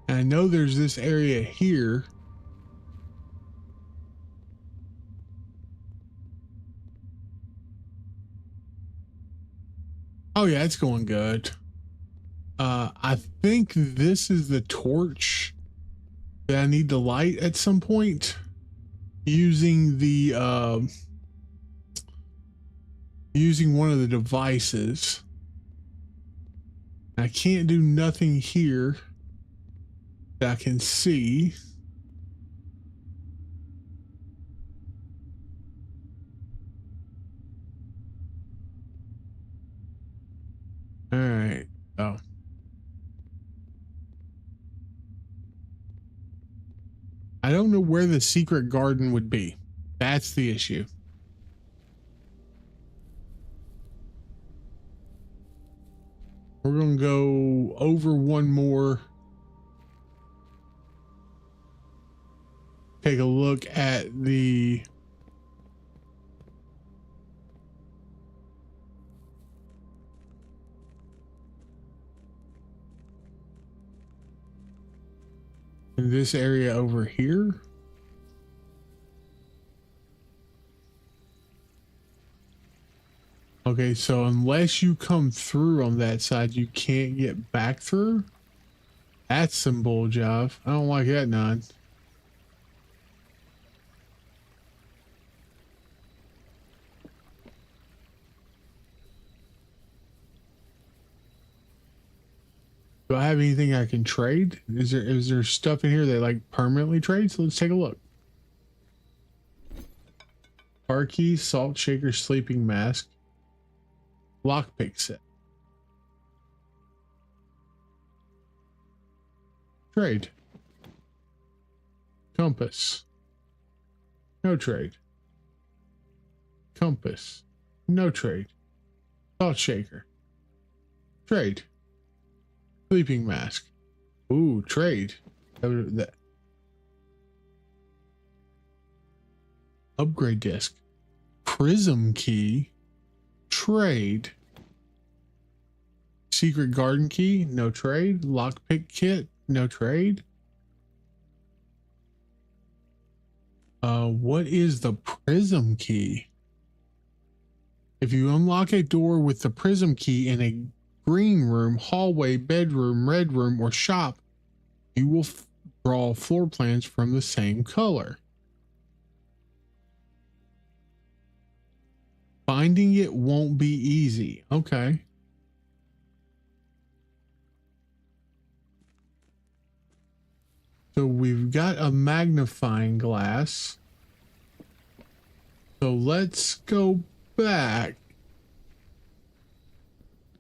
And I know there's this area here. Oh yeah, it's going good. I think this is the torch that I need to light at some point using the using one of the devices. I can't do nothing here that I can see. All right. Oh. I don't know where the secret garden would be. That's the issue. We're going to go over one more. Take a look at the in this area over here. Okay, so unless you come through on that side, you can't get back through. That's some bull jive. I don't like that none. Do I have anything I can trade? Is there stuff in here that like permanently trades? Let's take a look. Car key, salt shaker, sleeping mask, lockpick set. Trade. Compass. No trade. Compass. No trade. Salt shaker. Trade. Sleeping mask. Ooh, trade. That. Upgrade disc. Prism key. Trade. Secret garden key. No trade. Lockpick kit. No trade. What is the prism key? If you unlock a door with the prism key in a green room, hallway, bedroom, red room, or shop, you will draw floor plans from the same color. Finding it won't be easy. Okay. So we've got a magnifying glass. So let's go back.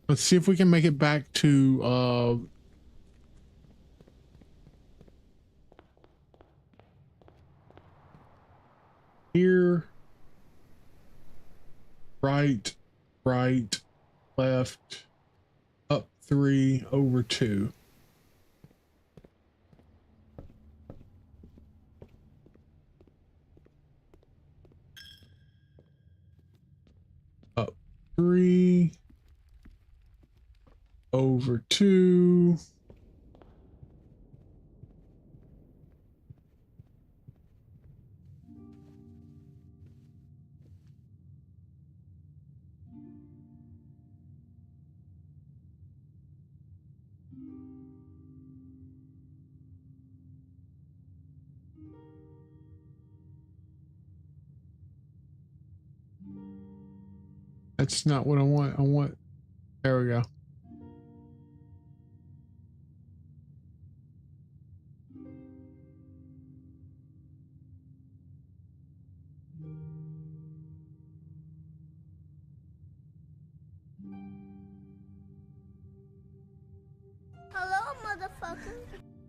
Let's see if we can make it back to here. Right, left, up 3, over 2. Up 3, over 2. That's not what I want. There we go.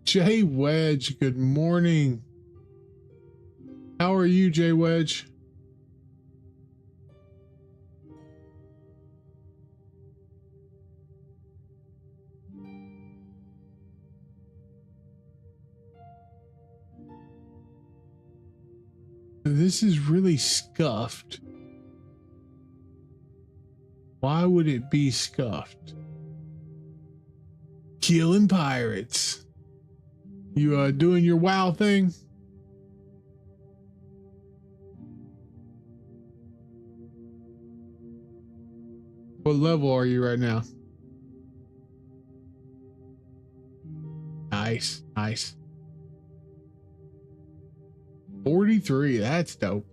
Jay Wedge, good morning. How are you, Jay Wedge? This is really scuffed. Why would it be scuffed? Killing pirates. You doing your WoW thing? What level are you right now? Nice, nice. 43, that's dope.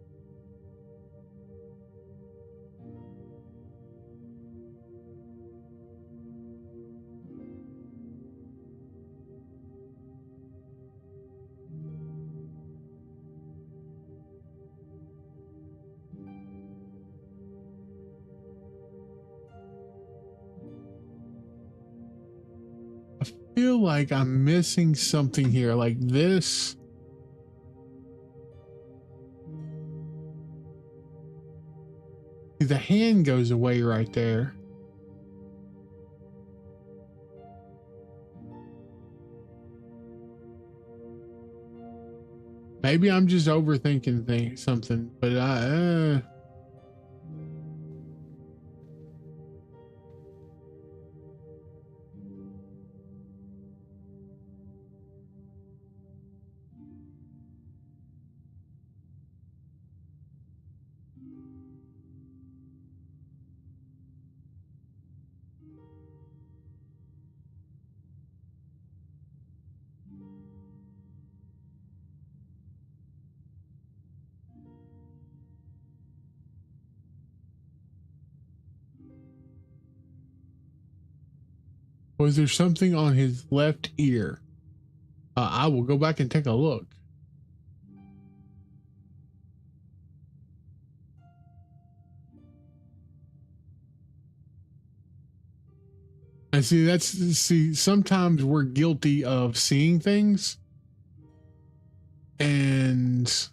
I feel like I'm missing something here, like this. The hand goes away right there. Maybe I'm just overthinking something, but was there something on his left ear? I will go back and take a look. And see, sometimes we're guilty of seeing things and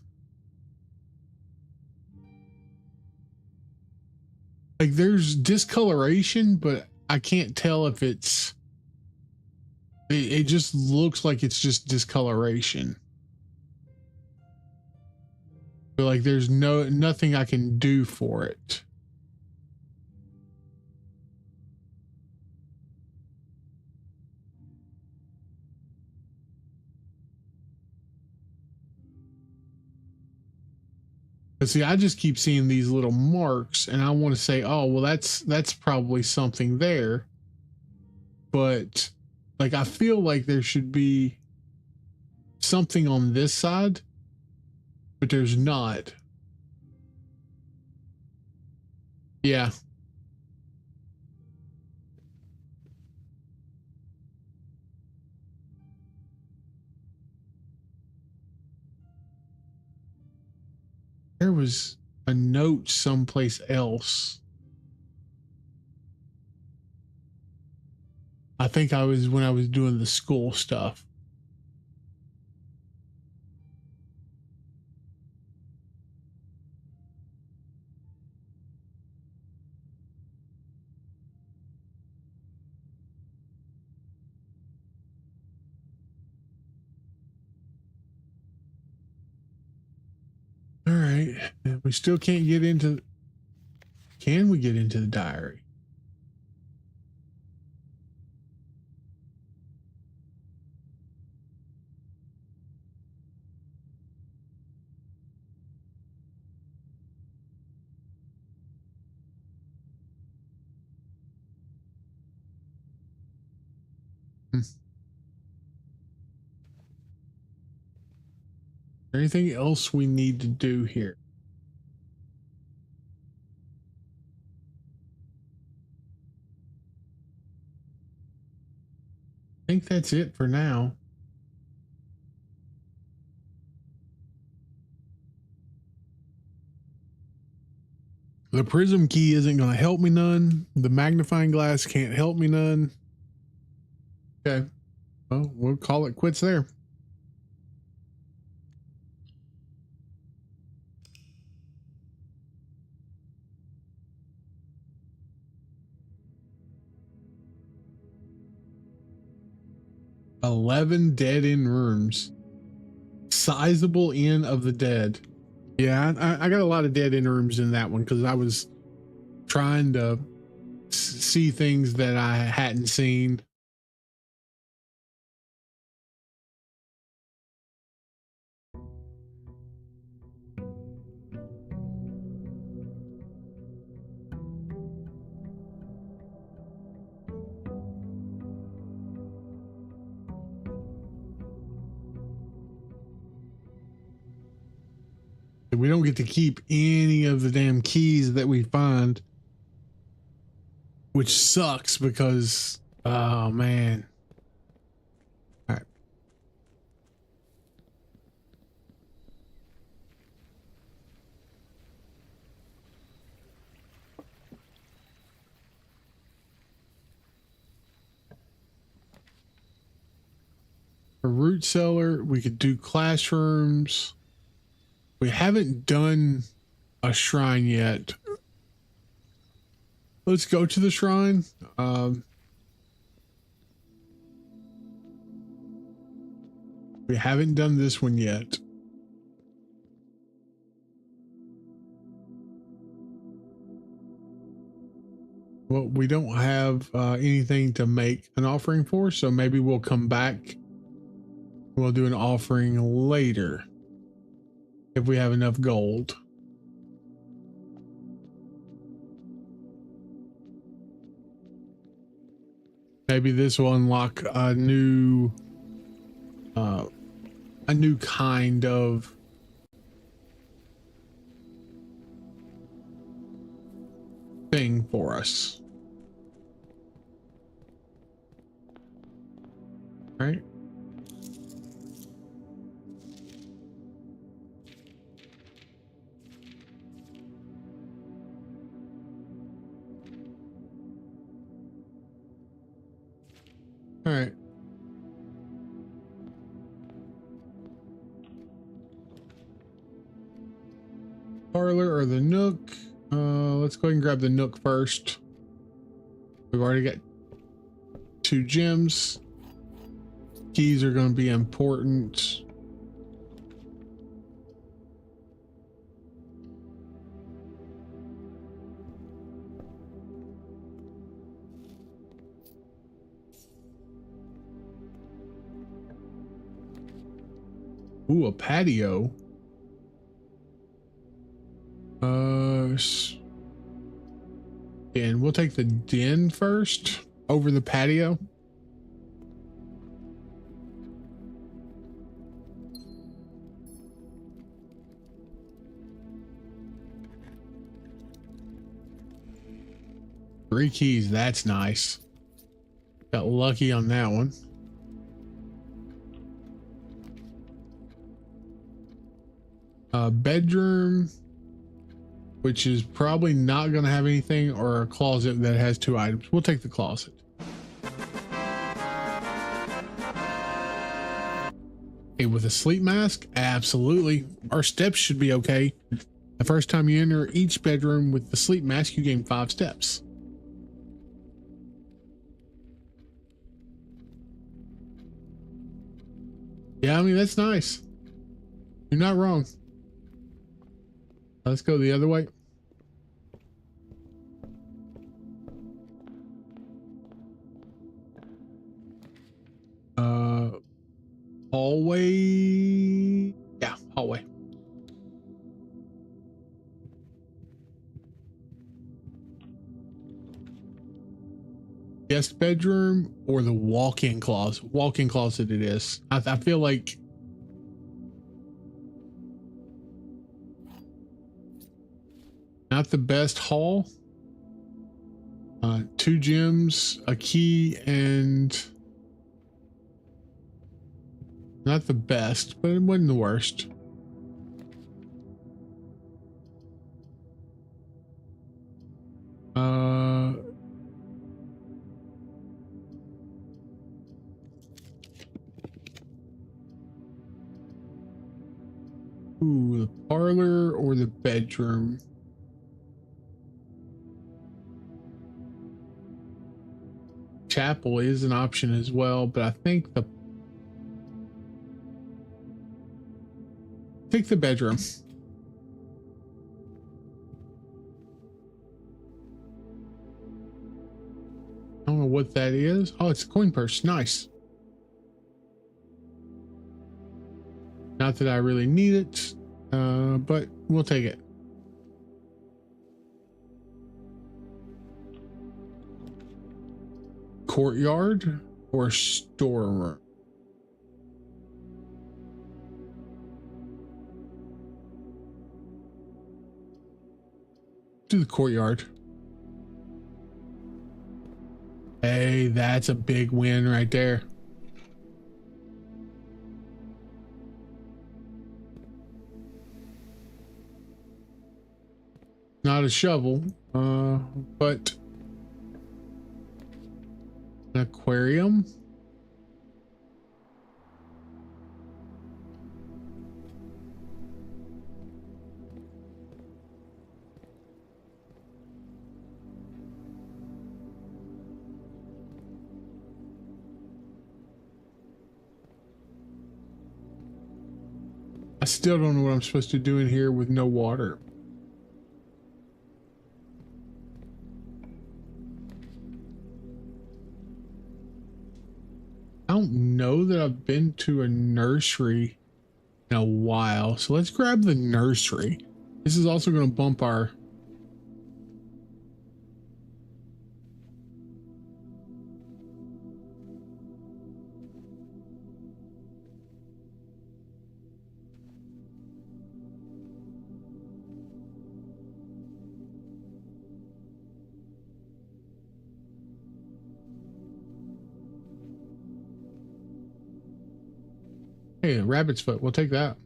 like there's discoloration, but I can't tell if it just looks like it's just discoloration. But like there's nothing I can do for it. But see, I just keep seeing these little marks and I want to say, oh, well, that's probably something there. But like, I feel like there should be something on this side, but there's not. Yeah. There was a note someplace else. I think when I was doing the school stuff. All right. We still can't get into. Can we get into the diary? Anything else we need to do here? I think that's it for now. The prism key isn't going to help me none. The magnifying glass can't help me none. Okay. Well, we'll call it quits there. "11 dead end rooms. Sizable end of the dead." Yeah, I got a lot of dead end rooms in that one because I was trying to see things that I hadn't seen. We don't get to keep any of the damn keys that we find, which sucks because, oh man. All right. For root cellar, we could do classrooms. We haven't done a shrine yet. Let's go to the shrine. We haven't done this one yet. Well, we don't have anything to make an offering for, so maybe we'll come back. We'll do an offering later if we have enough gold. Maybe this will unlock a new kind of thing for us. Right? All right. Parlor or the Nook? Let's go ahead and grab the Nook first. We've already got 2 gems. Keys are going to be important. Ooh, a patio. And we'll take the den first over the patio. Three keys, that's nice. Got lucky on that one. Bedroom, which is probably not going to have anything, or a closet that has 2 items. We'll take the closet. Hey, with a sleep mask, absolutely. Our steps should be okay. The first time you enter each bedroom with the sleep mask, you gain 5 steps. Yeah, I mean, that's nice. You're not wrong. Let's go the other way. Hallway. Yeah, hallway. Guest bedroom or the walk-in closet? Walk-in closet it is. I feel like not the best haul. 2 gems, a key, and not the best, but it wasn't the worst. Ooh, the parlor or the bedroom? Chapel is an option as well, but I think the bedroom. I don't know what that is. Oh, it's a coin purse. Nice. Not that I really need it, but we'll take it. Courtyard or storeroom? Do the courtyard. Hey, that's a big win right there. Not a shovel, but an aquarium. I still don't know what I'm supposed to do in here with no water. I don't know that I've been to a nursery in a while, so let's grab the nursery. This is also going to bump our hey, a rabbit's foot. We'll take that.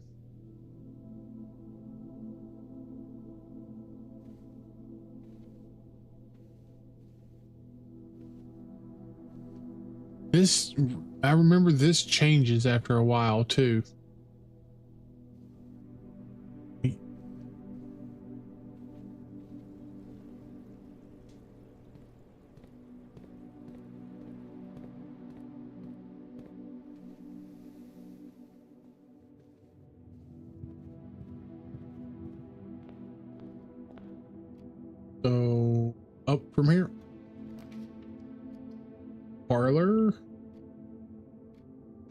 This, I remember this changes after a while too. So up from here. Parlor.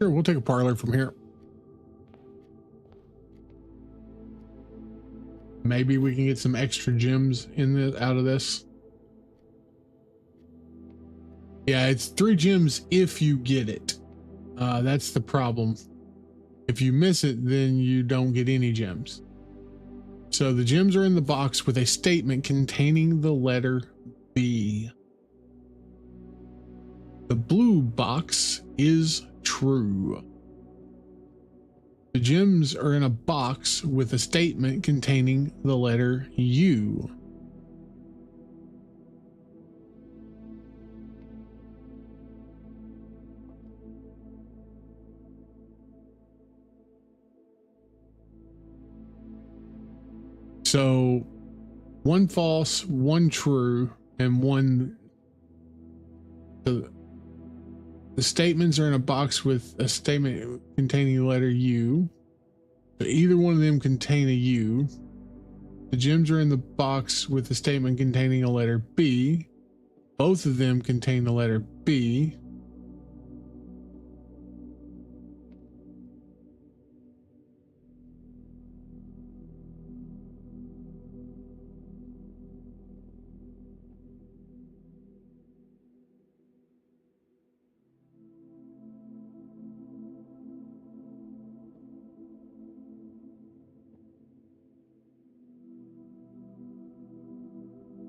Sure, we'll take a parlor from here. Maybe we can get some extra gems in the out of this. Yeah, it's 3 gems if you get it. That's the problem. If you miss it, then you don't get any gems. So the gems are in the box with a statement containing the letter B. The blue box is true. The gems are in a box with a statement containing the letter U. So 1 false, 1 true, and 1. The statements are in a box with a statement containing the letter U. So either one of them contain a U. The gems are in the box with a statement containing a letter B. Both of them contain the letter B.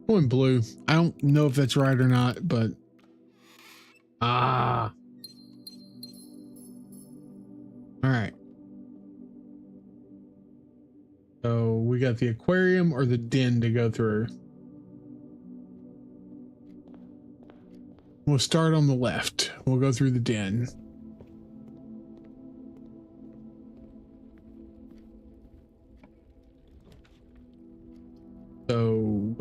Going blue. I don't know if that's right or not, but all right. So we got the aquarium or the den to go through. We'll start on the left. We'll go through the den.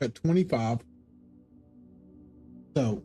at 25. So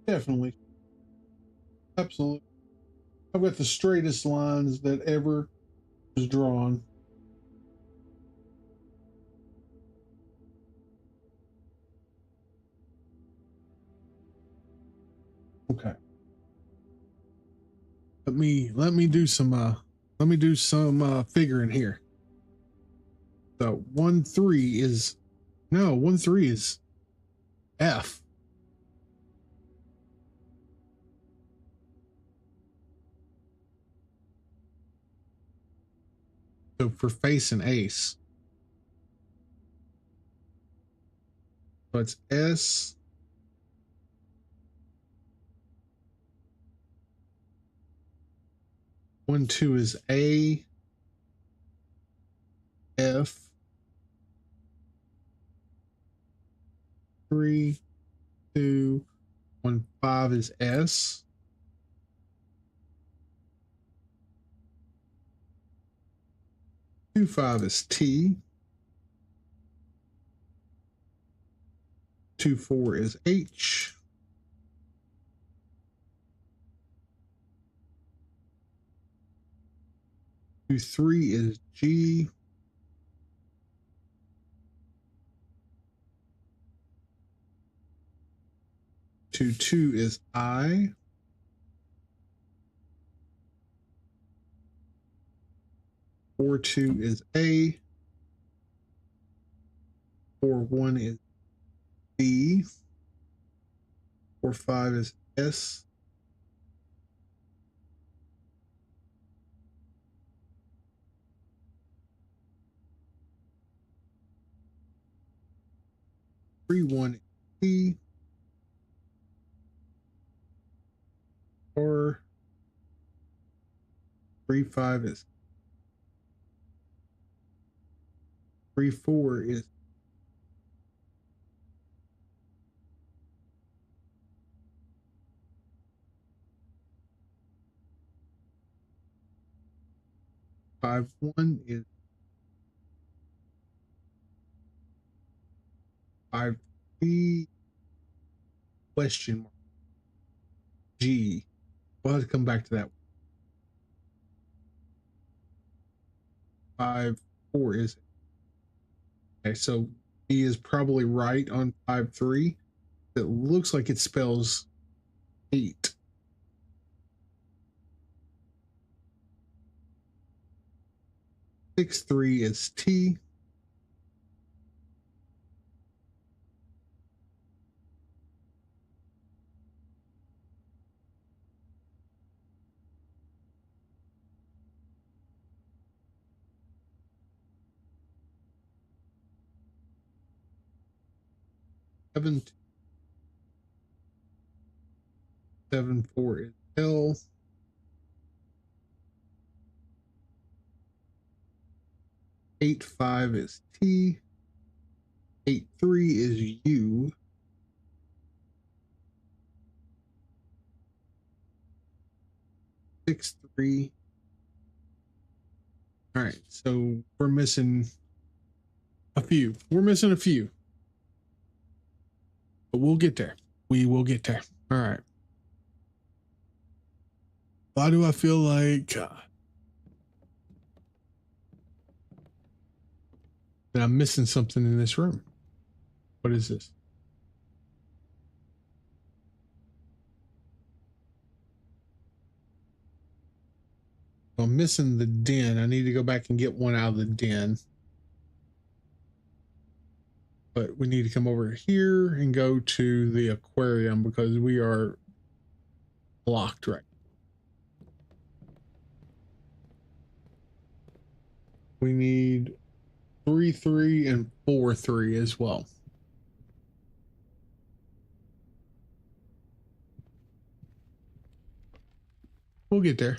definitely, absolutely. I've got the straightest lines that ever was drawn. Okay. Let me do some figuring here. So 1-3 is no 1-3 is F. So for face and ace. So it's S. One, two is A, F, 3, 2, 1, 5 is S. 2, 5 is T. 2, 4 is H. 2, 3 is G. 2, 2 is I. 4, 2 is A. 4, 1 is B. 4, 5 is S. 3, 1 is C. Or 3, 5 is 3, 4 is 5, 1 is 5, 3 question mark G. We'll have to come back to that. 5, 4 is okay. So B is probably right on 5, 3. It looks like it spells 8. 6, 3 is T. Seven, 7, 4 is L. 8, 5 is T. 8, 3 is U. 6, 3. All right, so we're missing a few. But we'll get there. We will get there. All right. Why do I feel like that I'm missing something in this room? What is this? I'm missing the den. I need to go back and get one out of the den. But we need to come over here and go to the aquarium because we are blocked right. We need 3-3 and 4-3 as well. We'll get there.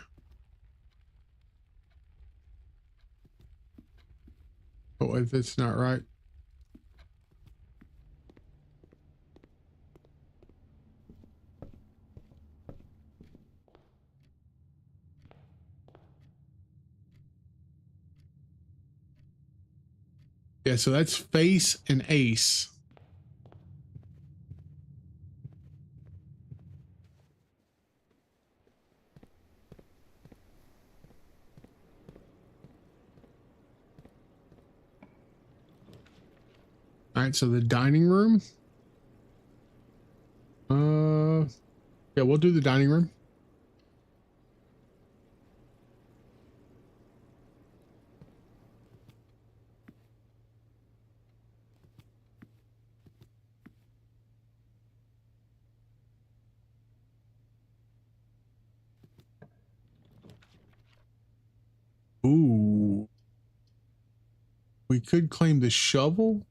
Oh, if it's not right. Yeah, so that's face and ace. All right, so the dining room. Yeah, we'll do the dining room. Ooh. We could claim the shovel.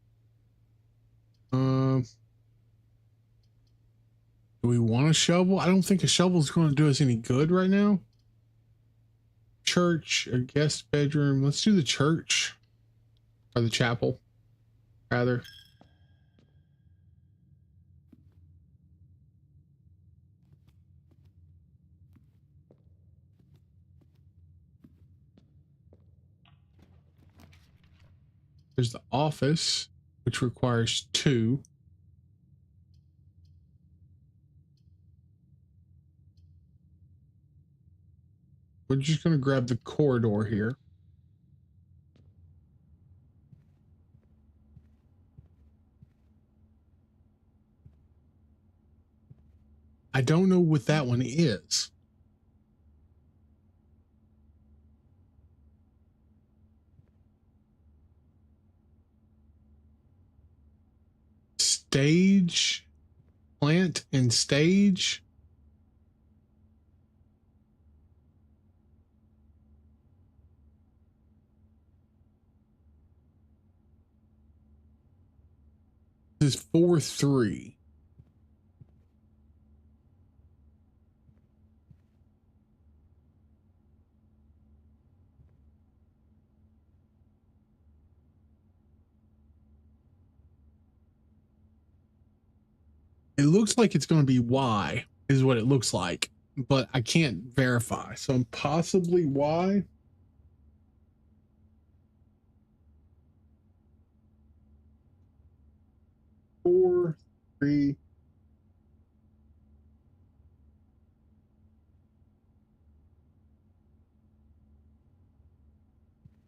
Do we want a shovel? I don't think a shovel is going to do us any good right now. Church, a guest bedroom. Let's do the church or the chapel, rather. There's the office, which requires 2. We're just going to grab the corridor here. I don't know what that one is. Stage, plant and stage. This is 4-3. It looks like it's going to be Y is what it looks like, but I can't verify. So possibly Y. Four, 3.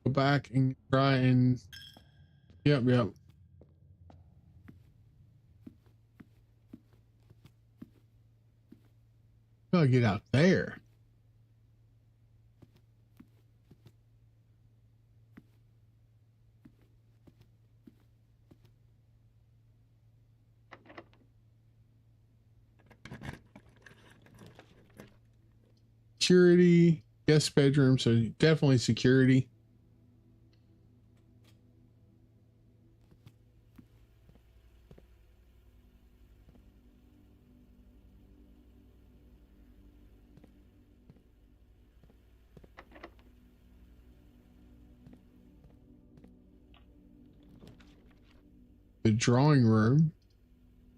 Go back and try and. Yep. Gotta get out there. Security, guest bedroom, so definitely security. The drawing room.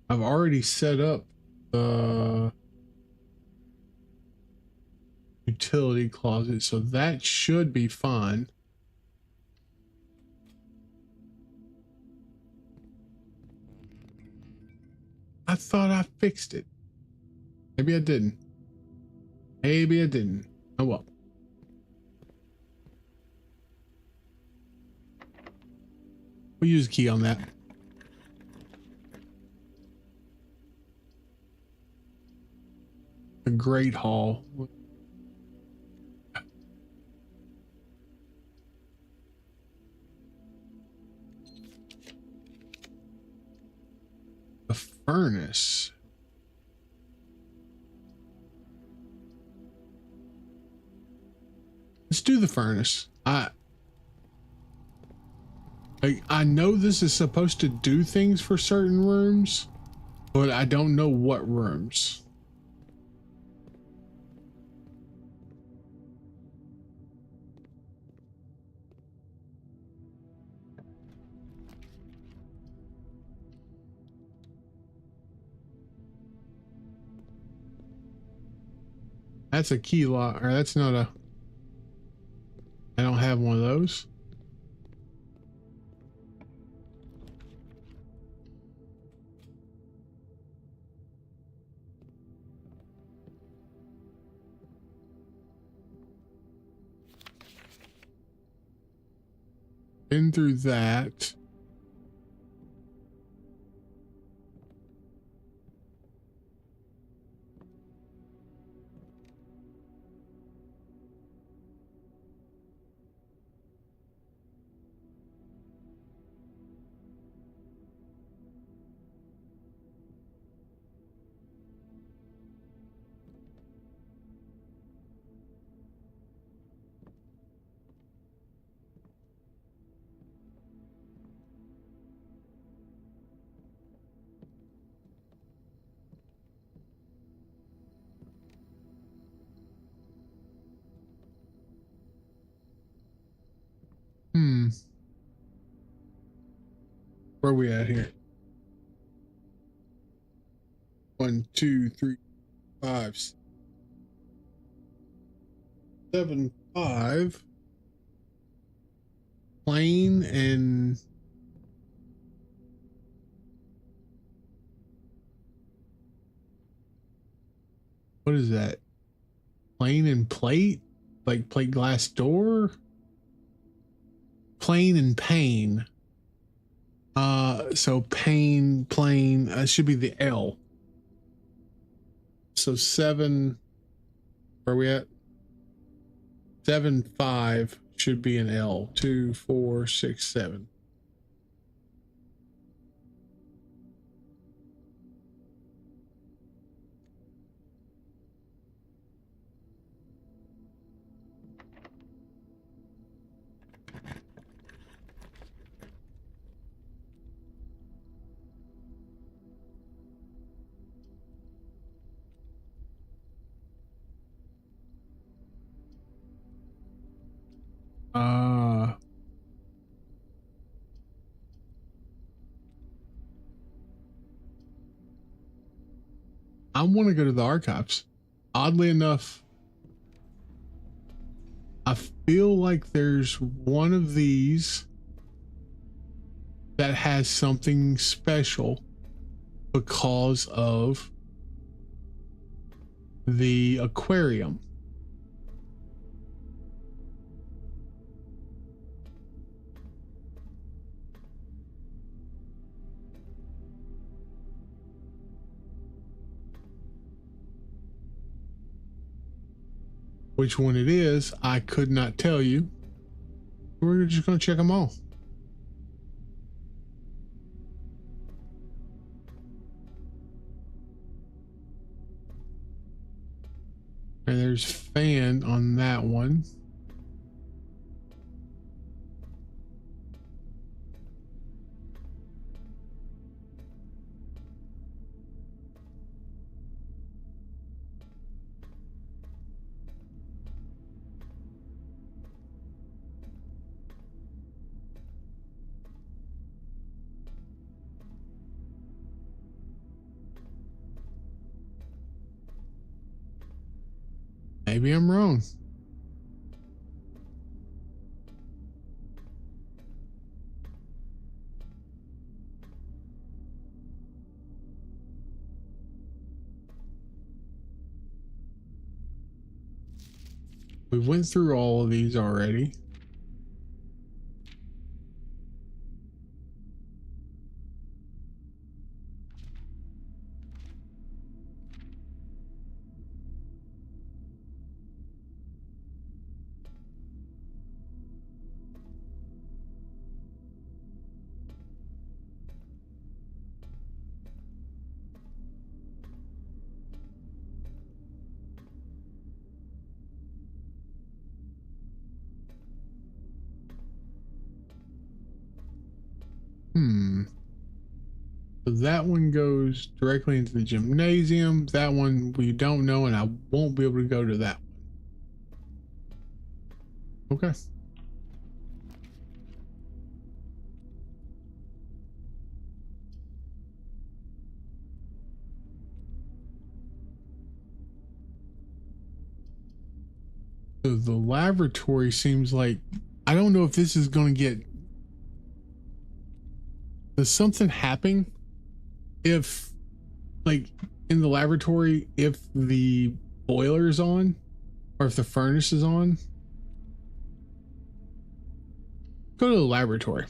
I've already set up the utility closet, so that should be fine. I thought I fixed it. Maybe I didn't. Maybe I didn't. Oh well. We'll use a key on that. The Great Hall. furnace. Let's do the furnace. I know this is supposed to do things for certain rooms, but I don't know what rooms. That's a key lock, or that's not a... I don't have one of those. Been through that. Where are we at here? 1, 2, 3, 5, 7, 5. Plain and what is that? Plain and plate? Like plate glass door? Plain and pane. So pane, plain, should be the L. So 7, where are we at? 7, 5 should be an L. 2, 4, 6, 7. I want to go to the archives. Oddly enough, I feel like there's one of these that has something special because of the aquarium. Which one it is, I could not tell you. We're just going to check them all. And there's fan on that one. Maybe I'm wrong. We went through all of these already. So that one goes directly into the gymnasium. That one we don't know, and I won't be able to go to that one. Okay. So the laboratory seems like, I don't know if this is going to get, does something happen if, like, in the laboratory, if the boiler is on or if the furnace is on? Go to the laboratory.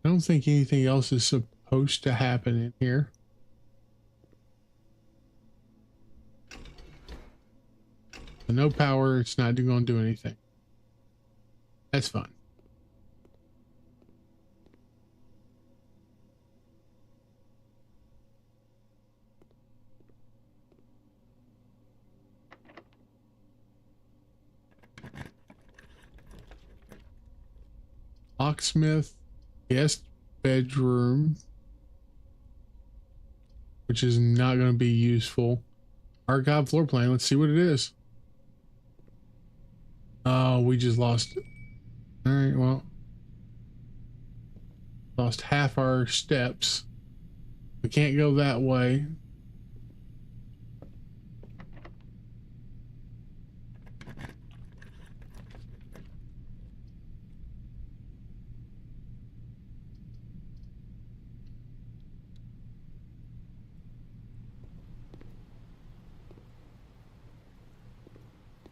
I don't think anything else is supposed to happen in here. But no power, it's not going to do anything. That's fine. Locksmith, guest bedroom, which is not going to be useful. Archive floor plan. Let's see what it is. Oh, we just lost. All right, well, lost half our steps. We can't go that way.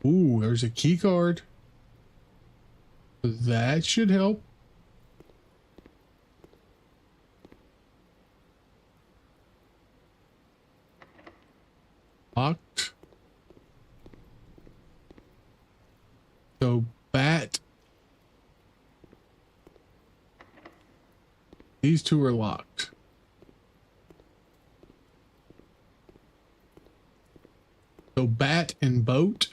Ooh, there's a key card. That should help. Locked. So bat. These two are locked. So bat and boat.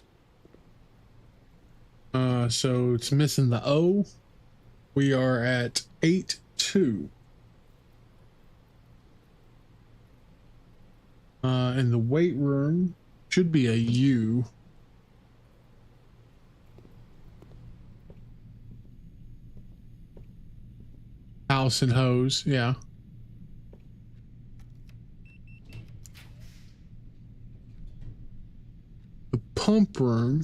So it's missing the O. We are at 8-2. And the weight room should be a U. House and hose, yeah. The pump room.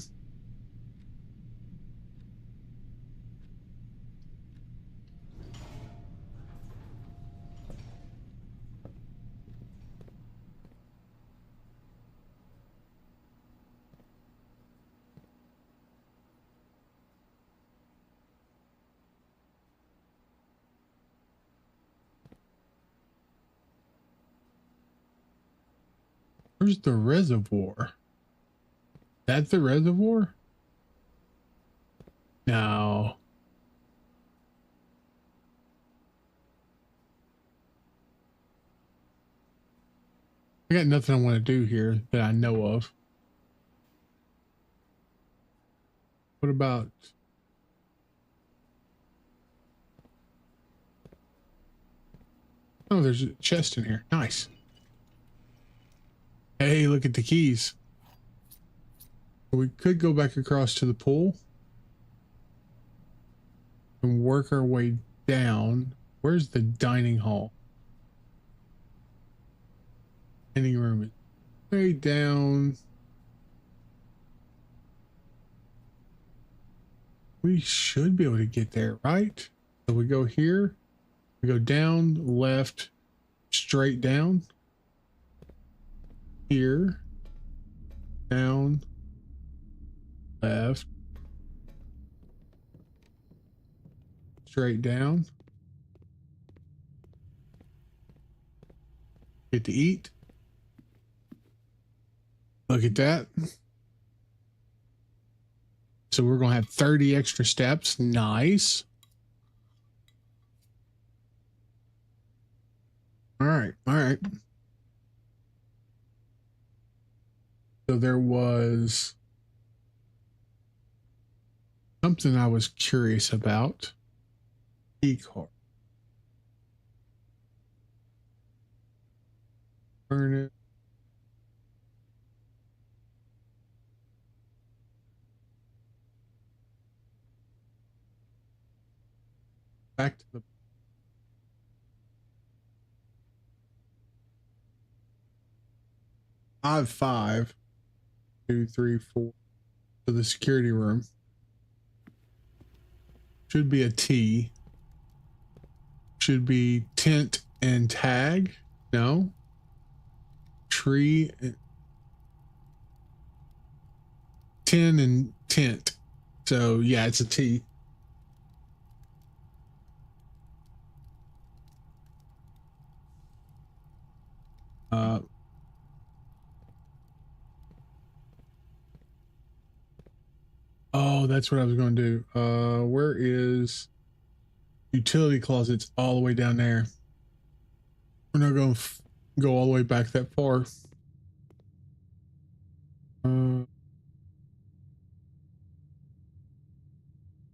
Where's the reservoir? That's the reservoir? No. I got nothing I want to do here that I know of. What about... Oh, there's a chest in here. Nice. Hey, look at the keys. We could go back across to the pool and work our way down. Where's the dining hall? Dining room is way down. We should be able to get there, right? So we go here, we go down, left, straight down. here, down, left, straight down. Get to eat. Look at that. So we're going to have 30 extra steps. Nice. All right. All right. So there was something I was curious about. E-card. Turn it. Back to the I have 5, 2, 3, 4 to the security room. Should be a T. Should be tent and tag. No. Tree. 10 and tent. So yeah, it's a T. Oh, that's what I was going to do. Where is utility closets? All the way down there. We're not going to go all the way back that far.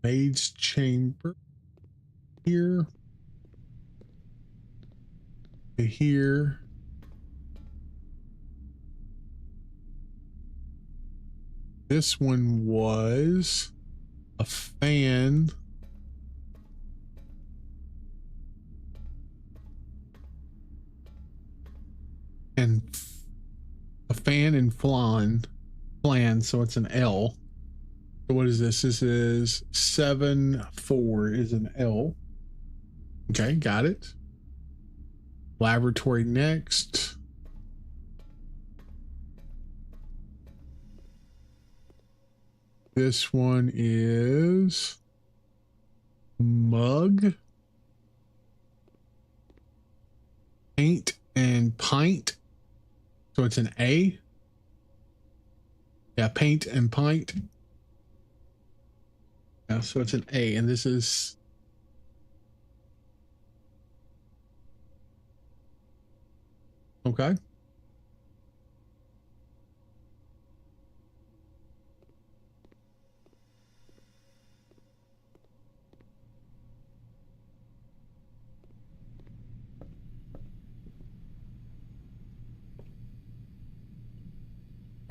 Maid's chamber here. Here. This one was a fan. And a fan and flan, so it's an L. So what is this? This is 7-4 is an L. Okay, got it. Laboratory next. This one is mug, paint and pint. So it's an A. Yeah, paint and pint. Yeah, so it's an A, and this is okay.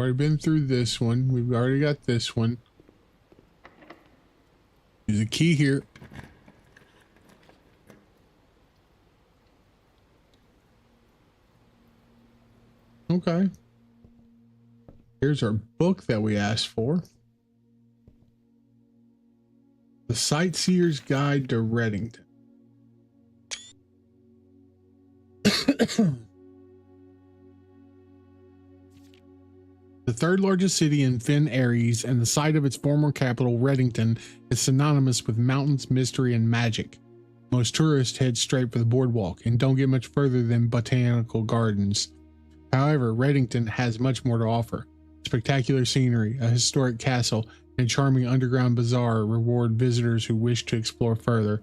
Already been through this one. We've already got this one. There's a key here. Okay. Here's our book that we asked for. The Sightseer's Guide to Reddington. The third largest city in Fen Ares and the site of its former capital, Reddington, is synonymous with mountains, mystery, and magic. Most tourists head straight for the boardwalk and don't get much further than botanical gardens. However, Reddington has much more to offer. Spectacular scenery, a historic castle, and a charming underground bazaar reward visitors who wish to explore further.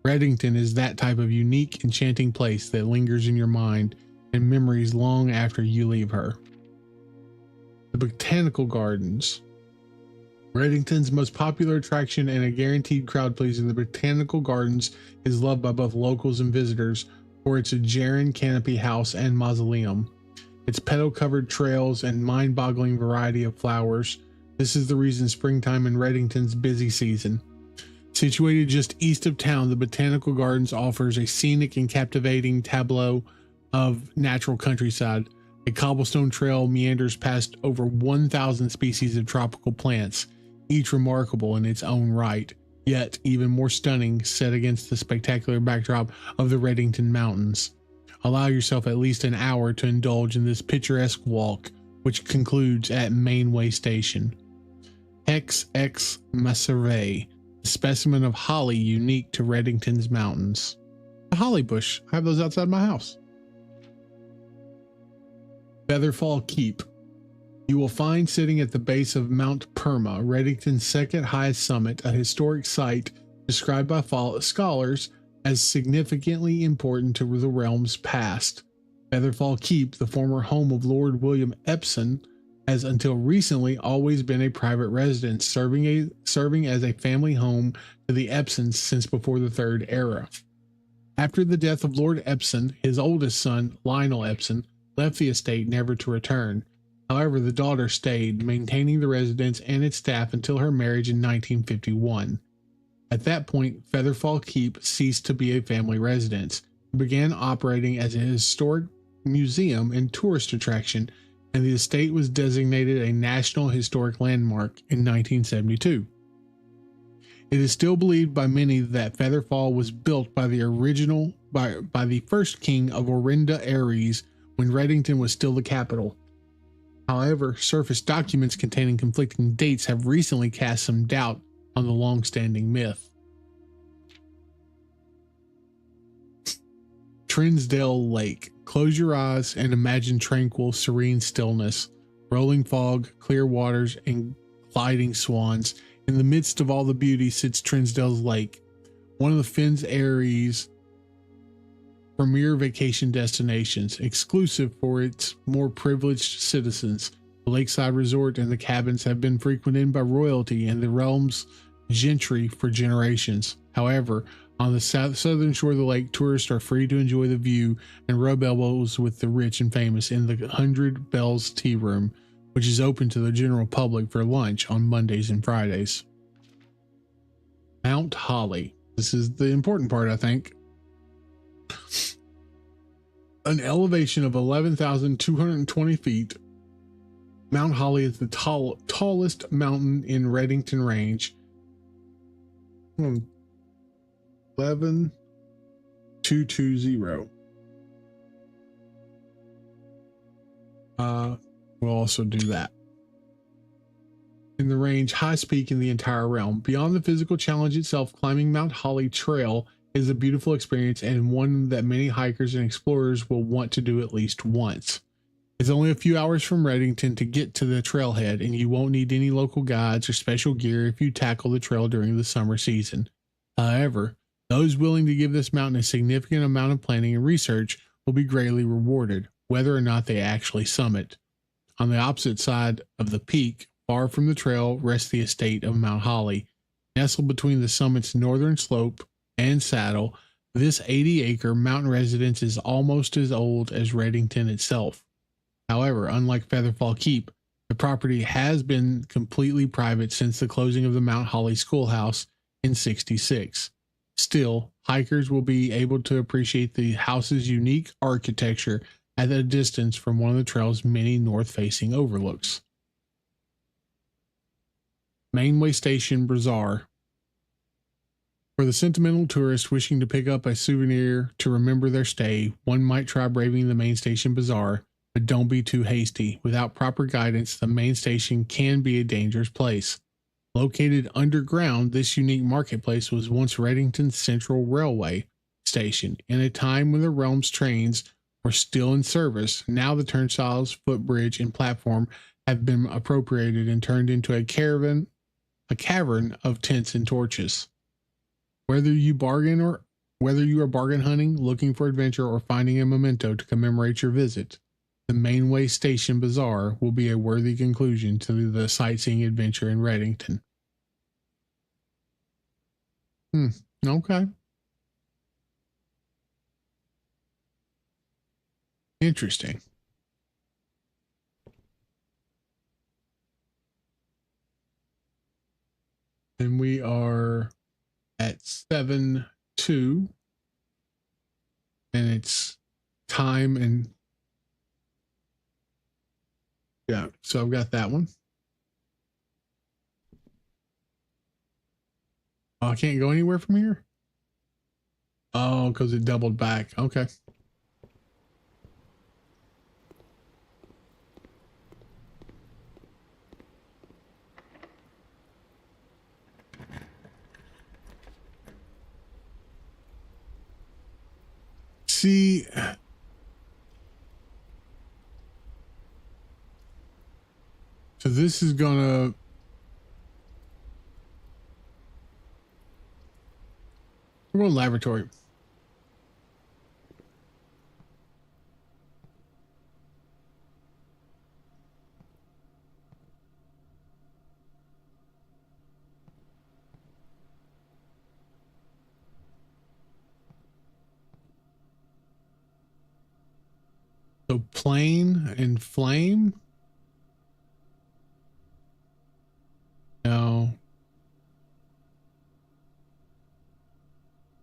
Reddington is that type of unique, enchanting place that lingers in your mind and memories long after you leave her. The Botanical Gardens. Reddington's most popular attraction and a guaranteed crowd pleaser, the Botanical Gardens is loved by both locals and visitors for its Aegean canopy house and mausoleum. Its petal-covered trails and mind-boggling variety of flowers. This is the reason springtime in Reddington's busy season. Situated just east of town, the Botanical Gardens offers a scenic and captivating tableau of natural countryside. A cobblestone trail meanders past over 1,000 species of tropical plants, each remarkable in its own right, yet even more stunning set against the spectacular backdrop of the Reddington Mountains. Allow yourself at least an hour to indulge in this picturesque walk, which concludes at Mainway Station. Hex X Macerve, a specimen of holly unique to Redington's mountains. A holly bush. I have those outside my house. Featherfall Keep. You will find sitting at the base of Mount Perma, Redington's second highest summit, a historic site described by scholars as significantly important to the realm's past. Featherfall Keep, the former home of Lord William Epson, has until recently always been a private residence, serving as a family home to the Epsons since before the Third Era. After the death of Lord Epson, his oldest son, Lionel Epson, left the estate never to return. However, the daughter stayed, maintaining the residence and its staff until her marriage in 1951. At that point, Featherfall Keep ceased to be a family residence. It began operating as a historic museum and tourist attraction, and the estate was designated a National Historic Landmark in 1972. It is still believed by many that Featherfall was built by the first king of Orinda Ares when Redington was still the capital. However, surface documents containing conflicting dates have recently cast some doubt on the long-standing myth. Trinsdale Lake. Close your eyes and imagine tranquil, serene stillness, rolling fog, clear waters, and gliding swans. In the midst of all the beauty sits Trinsdale's Lake, one of the Fens Ares' premier vacation destinations, exclusive for its more privileged citizens. The lakeside resort and the cabins have been frequented by royalty and the realm's gentry for generations. However, on the southern shore of the lake, tourists are free to enjoy the view and rub elbows with the rich and famous in the 100 Bells Tea Room, which is open to the general public for lunch on Mondays and Fridays. Mount Holly. This is the important part, I think. An elevation of 11,220 feet, Mount Holly is the tallest mountain in Redington Range. 11,220. We'll also do that. In the range, highest peak in the entire realm. Beyond the physical challenge itself, climbing Mount Holly Trail is a beautiful experience and one that many hikers and explorers will want to do at least once. It's only a few hours from Redington to get to the trailhead, and you won't need any local guides or special gear if you tackle the trail during the summer season. However, those willing to give this mountain a significant amount of planning and research will be greatly rewarded, whether or not they actually summit. On the opposite side of the peak, far from the trail, rests the estate of Mount Holly. Nestled between the summit's northern slope and saddle, this 80-acre mountain residence is almost as old as Redington itself. However, unlike Featherfall Keep, the property has been completely private since the closing of the Mount Holly Schoolhouse in '66. Still, hikers will be able to appreciate the house's unique architecture at a distance from one of the trail's many north-facing overlooks. Mainway Station Bazaar. For the sentimental tourist wishing to pick up a souvenir to remember their stay, one might try braving the main station bazaar, but don't be too hasty. Without proper guidance, the main station can be a dangerous place. Located underground, this unique marketplace was once Redington's Central Railway station. In a time when the realm's trains were still in service, now the turnstiles, footbridge, and platform have been appropriated and turned into a cavern of tents and torches. Whether you are bargain hunting, looking for adventure, or finding a memento to commemorate your visit, the Mainway Station Bazaar will be a worthy conclusion to the sightseeing adventure in Redington. Okay. Interesting. And we are at 7:02, and it's time and yeah, so I've got that one. Oh, I can't go anywhere from here? Oh, because it doubled back. Okay. see. So this is gonna. We're going laboratory. So plane and flame. No.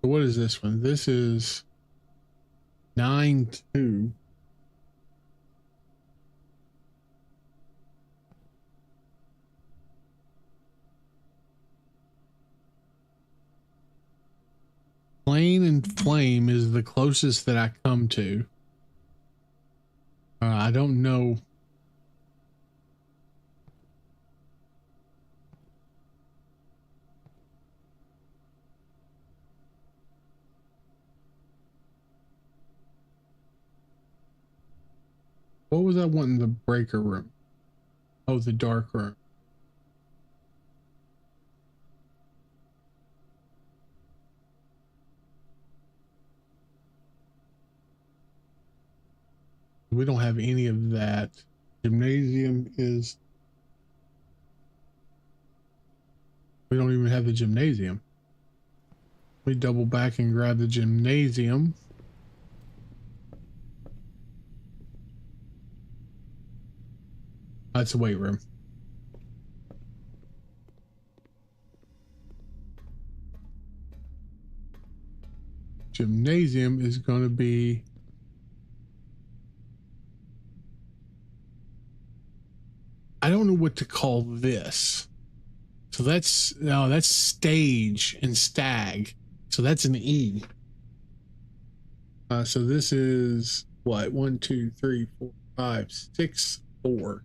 What is this one? This is 9-2. Plane and flame is the closest that I come to. I don't know. What was I wanting the breaker room? Oh, the dark room. We don't have any of that. Gymnasium is. We don't even have the gymnasium. We double back and grab the gymnasium. That's a weight room. Gymnasium is going to be. I don't know what to call this. So that's no, that's stage and stag. So that's an E. So this is what? 1, 2, 3, 4, 5, 6, 4.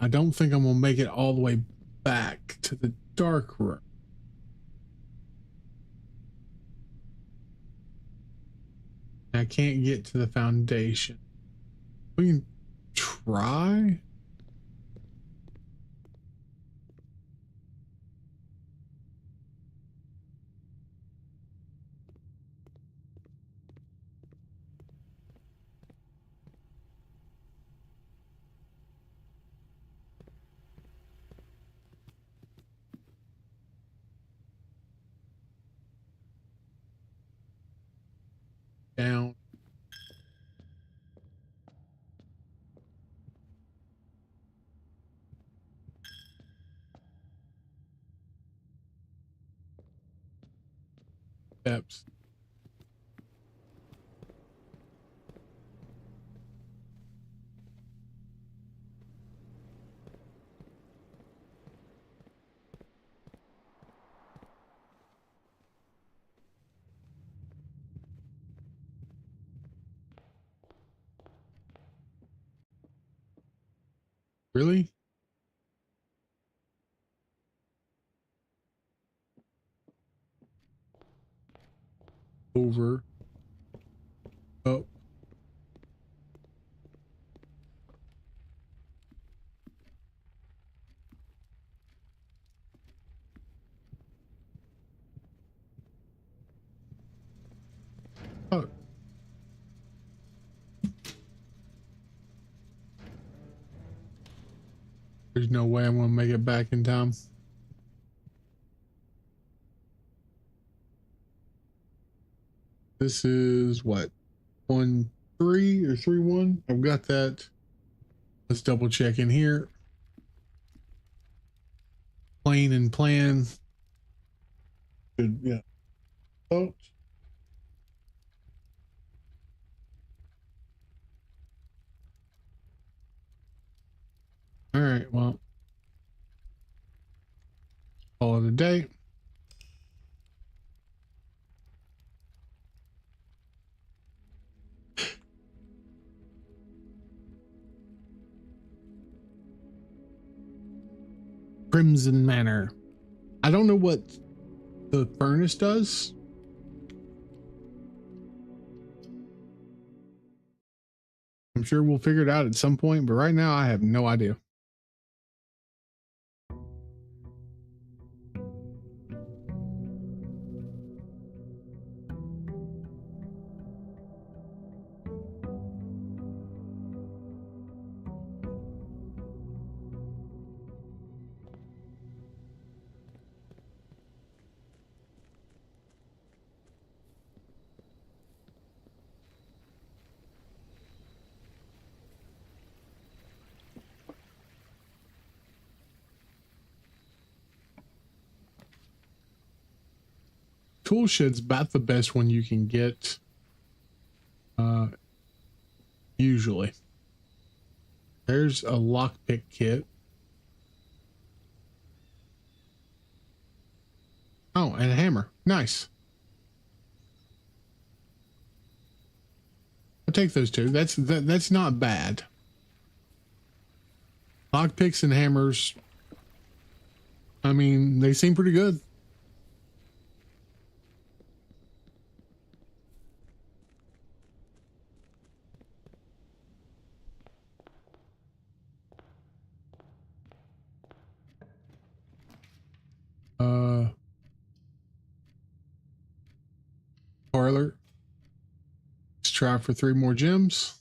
I don't think I'm gonna make it all the way back to the dark room. I can't get to the foundation. We can try. Down. Steps. Really? Over. Up. Oh. There's no way I'm gonna make it back in time. This is what? 1-3 or 3-1? I've got that. Let's double check in here. Plane and plan. Good, yeah. Oh. All right, well. Call it a day. Crimson Manor. I don't know what the furnace does. I'm sure we'll figure it out at some point, but right now I have no idea. Tool shed's about the best one you can get. Usually. There's a lockpick kit. Oh, and a hammer. Nice. I'll take those two. That's not bad. Lockpicks and hammers. I mean, they seem pretty good. Parlor. Let's try for 3 more gems.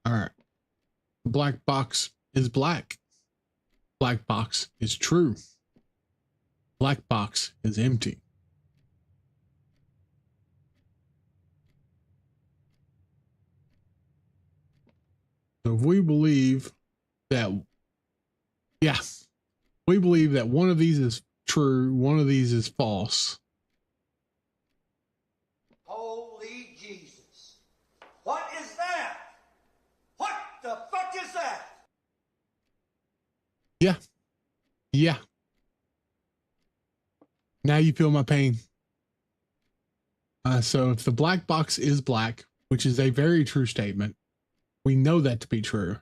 All right. Black box is black. Black box is true. Black box is empty. So if we believe that, yeah, we believe that one of these is true, one of these is false.
Holy Jesus. What is that? What the fuck is that?
Yeah. Yeah. Now you feel my pain. So if the black box is black, which is a very true statement, we know that to be true.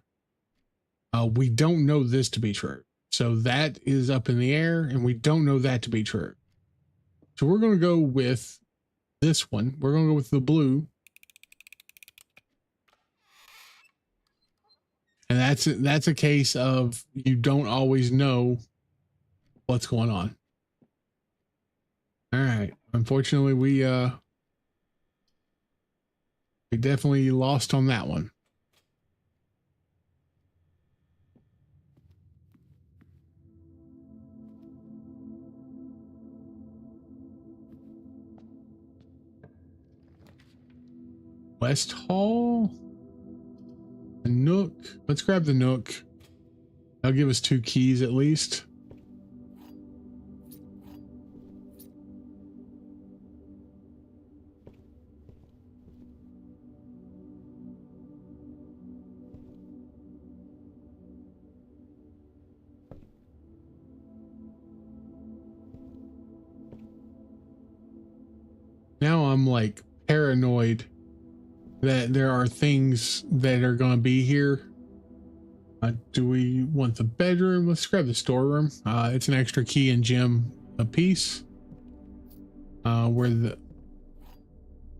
We don't know this to be true. So that is up in the air, and we don't know that to be true. So we're going to go with this one. We're going to go with the blue. And that's a case of you don't always know what's going on. All right. Unfortunately, we definitely lost on that one. West Hall, a Nook. Let's grab the Nook. That'll give us 2 keys at least. Now I'm like paranoid that there are things that are going to be here. Do we want the bedroom? Let's grab the storeroom. It's an extra key and gem a piece. Where it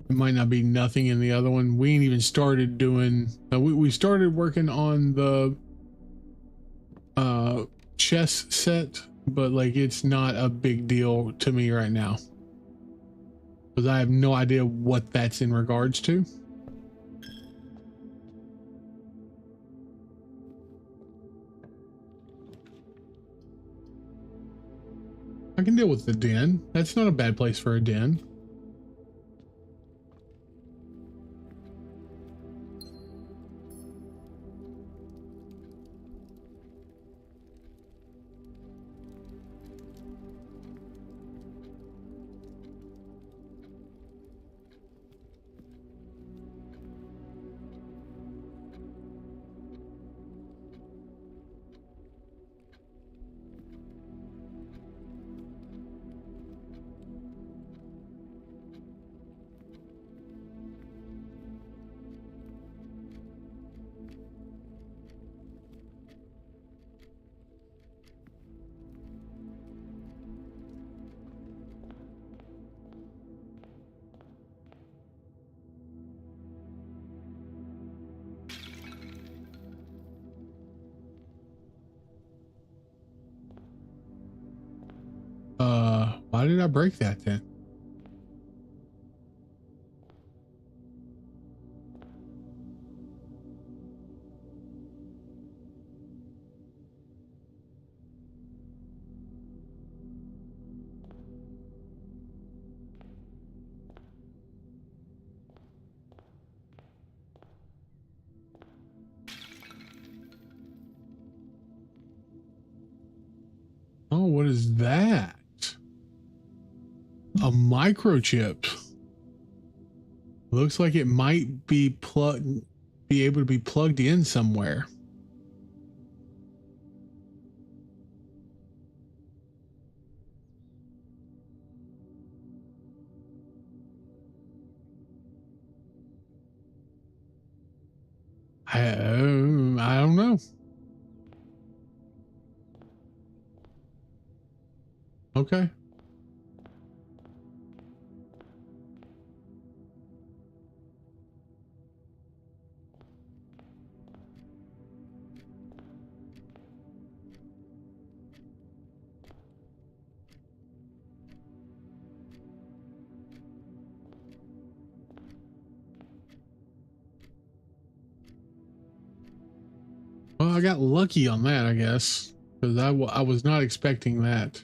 might not be nothing in the other one. We ain't even started doing. We started working on the chess set, but like it's not a big deal to me right now because I have no idea what that's in regards to. I can deal with the den. That's not a bad place for a den. Why did I break that then? Oh, what is that? A microchip. Looks like it might be able to be plugged in somewhere. I don't know. Okay. Well, I got lucky on that, I guess, because I was not expecting that.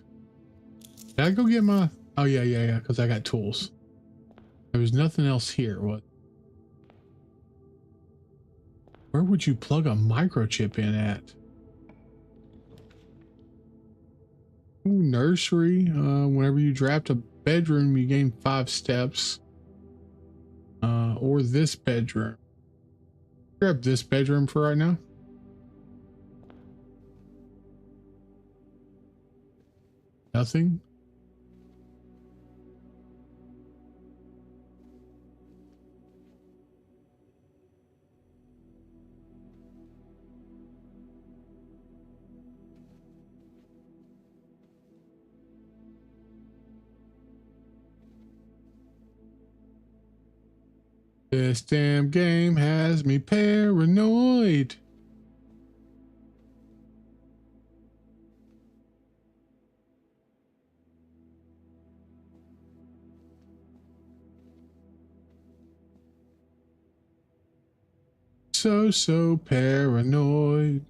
Did I go get my? Oh yeah, because I got tools. There was nothing else here. What? Where would you plug a microchip in at? Ooh, nursery. Whenever you draft a bedroom, you gain 5 steps. Or this bedroom. Grab this bedroom for right now. Nothing. This damn game has me paranoid. So paranoid.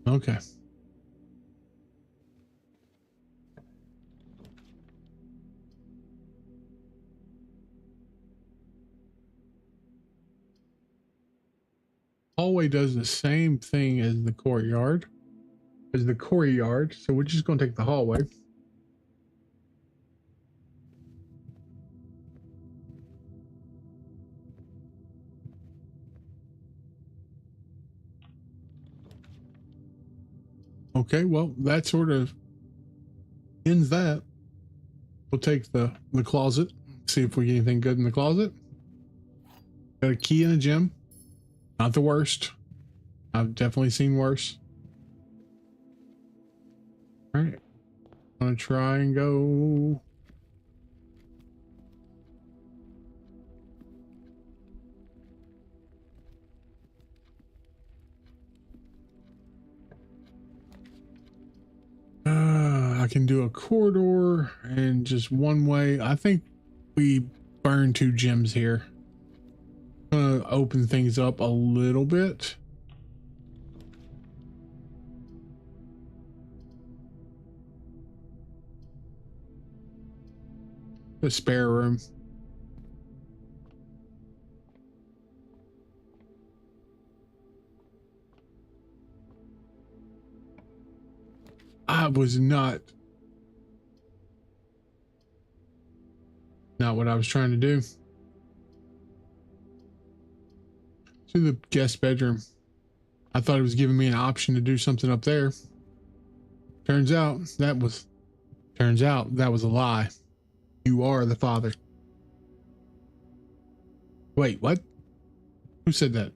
Okay. Hallway does the same thing as the courtyard. So we're just gonna take the hallway. Okay, well, that sort of ends that. We'll take the closet, see if we get anything good in the closet. Got a key in a gym. Not the worst. I've definitely seen worse. All right. I'm gonna try and go. I can do a corridor and just one way. I think we burn 2 gyms here. I'm gonna open things up a little bit. The spare room. I was not what I was trying to do. To the guest bedroom. I thought it was giving me an option to do something up there. Turns out that was a lie. You are the father. Wait, what? Who said that?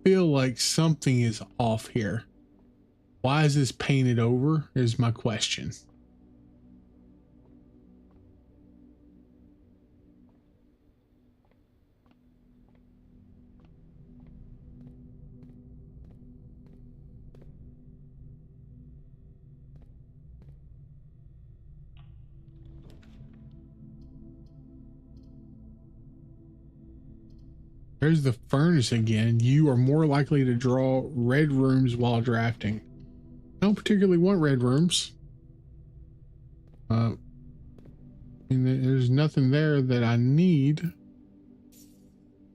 feel like something is off here. Why is this painted over is my question. There's the furnace again. You are more likely to draw red rooms while drafting. I don't particularly want red rooms. I mean, there's nothing there that I need.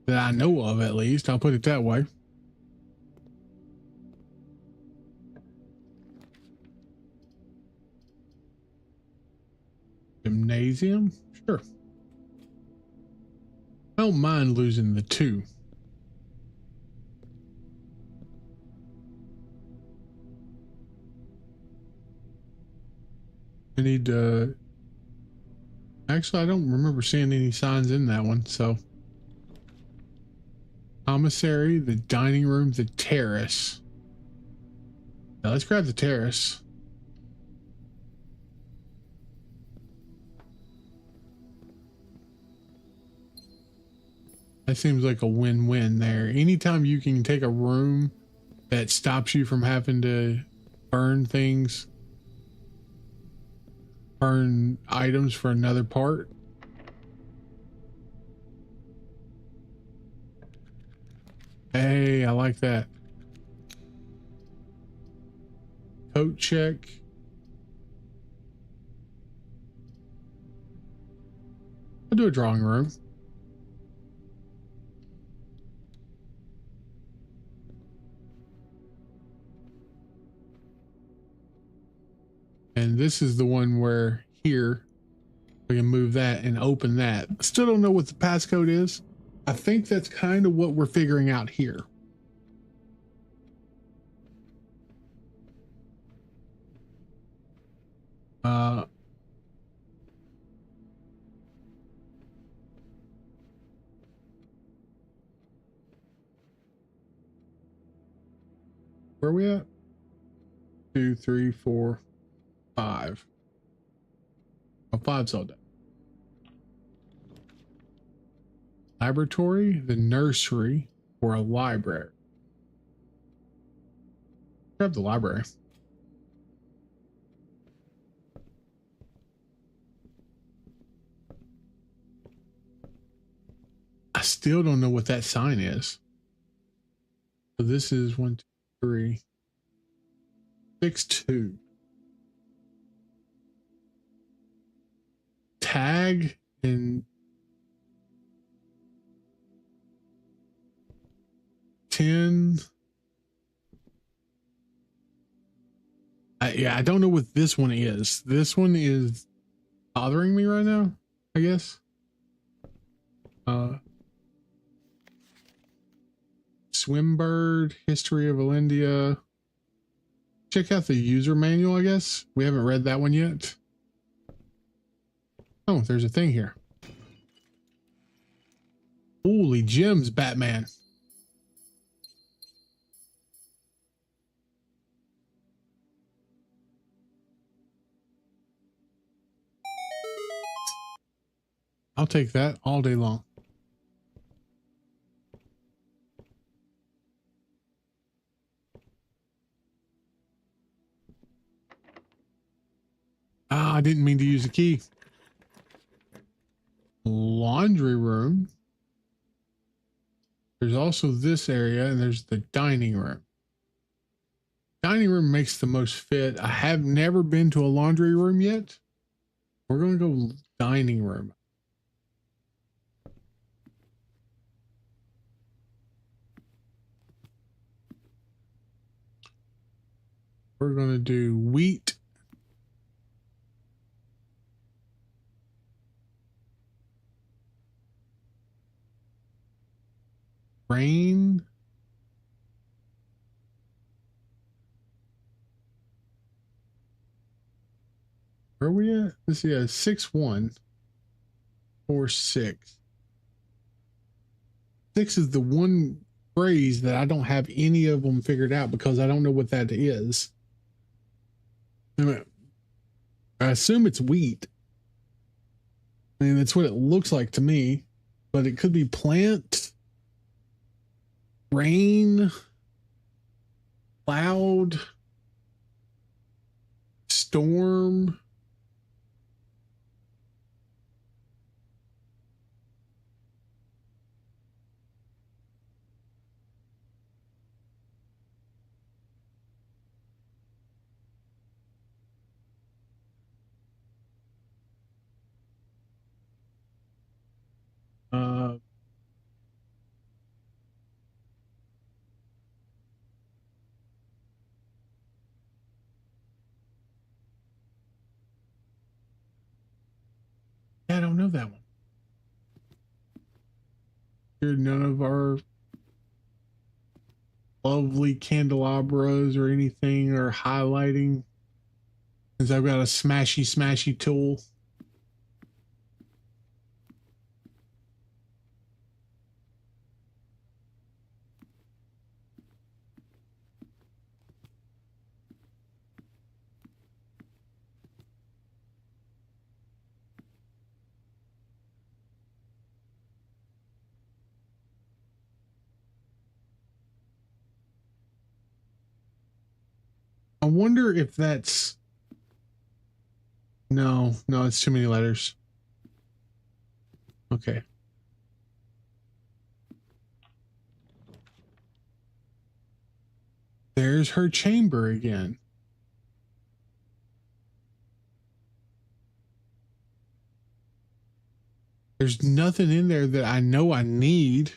That I know of, at least. I'll put it that way. Gymnasium? Sure. I don't mind losing the 2. I need to... Actually, I don't remember seeing any signs in that one, so... Commissary, the dining room, the terrace. Now let's grab the terrace. That seems like a win-win there. Anytime you can take a room that stops you from having to burn things, burn items for another part. Hey, I like that. Coat check. I'll do a drawing room. And this is the one where here we can move that and open that. Still don't know what the passcode is. I think that's kind of what we're figuring out here. Where are we at? 2, 3, 4, 5. Oh, 5's all done. Laboratory, the nursery, or a library. Grab the library. I still don't know what that sign is. So this is 1, 2, 3, 6, 2. Tag and 10. Yeah, I don't know what this one is. This one is bothering me right now, I guess. Swimbird, History of Valendia. Check out the user manual, I guess. We haven't read that one yet. Oh, there's a thing here. Holy gems, Batman. I'll take that all day long. Ah, I didn't mean to use the key. Laundry room. There's also this area, and there's the dining room. Dining room makes the most fit. I have never been to a laundry room yet. We're going to go dining room. We're going to do wheat. Grain. Where are we at? Let's see, 6-1. 4-6. 6 is the one phrase that I don't have any of them figured out because I don't know what that is. I assume it's wheat. I mean, that's what it looks like to me, but it could be plant, rain, cloud, storm. Uh, I don't know that one. Here, none of our lovely candelabras or anything are highlighting, since I've got a smashy tool. I wonder if that's... No, it's too many letters. Okay. There's her chamber again. There's nothing in there that I know I need.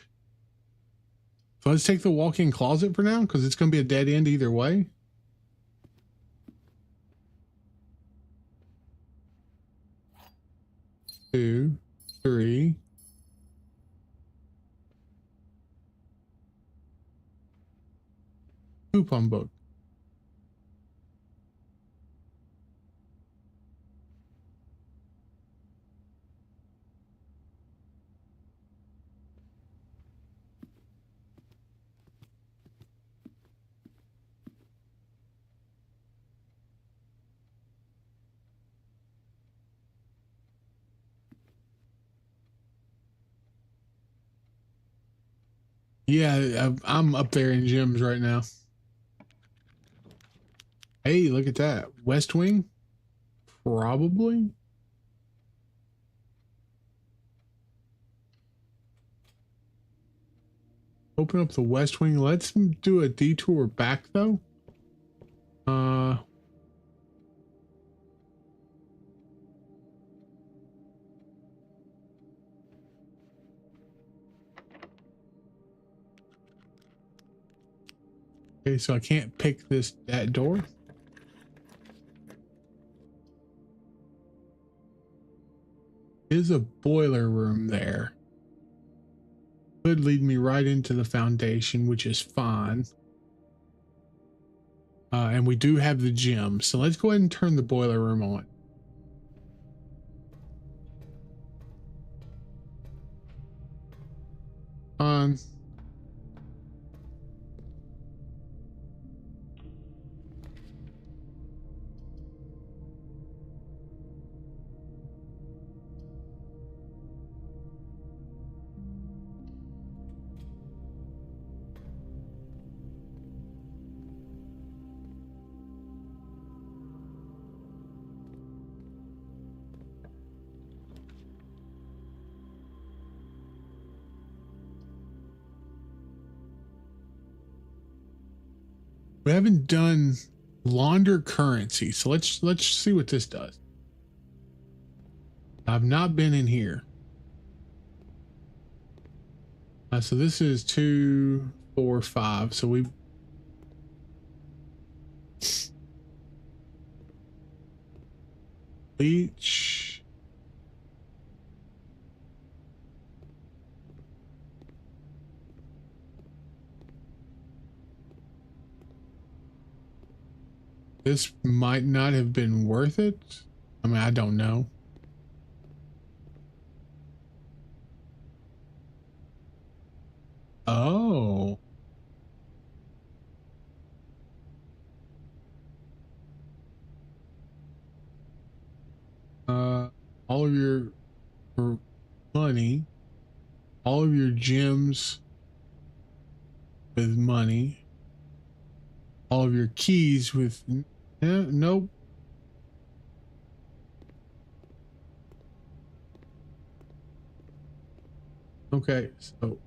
So let's take the walk-in closet for now, because it's going to be a dead end either way. Two, three. Coupon book. Yeah, I'm up there in gyms right now. Hey, look at that. West Wing? Probably. Open up the West Wing. Let's do a detour back though. Okay, so I can't pick that door. Is a boiler room there. Could lead me right into the foundation, which is fine. And we do have the gym, so let's go ahead and turn the boiler room on. We haven't done launder currency, so let's see what this does. I've not been in here. So this is 2, 4, 5. So we bleach. This might not have been worth it. I mean, I don't know. Oh, all of your money, all of your gems with money, all of your keys with nope. Okay, so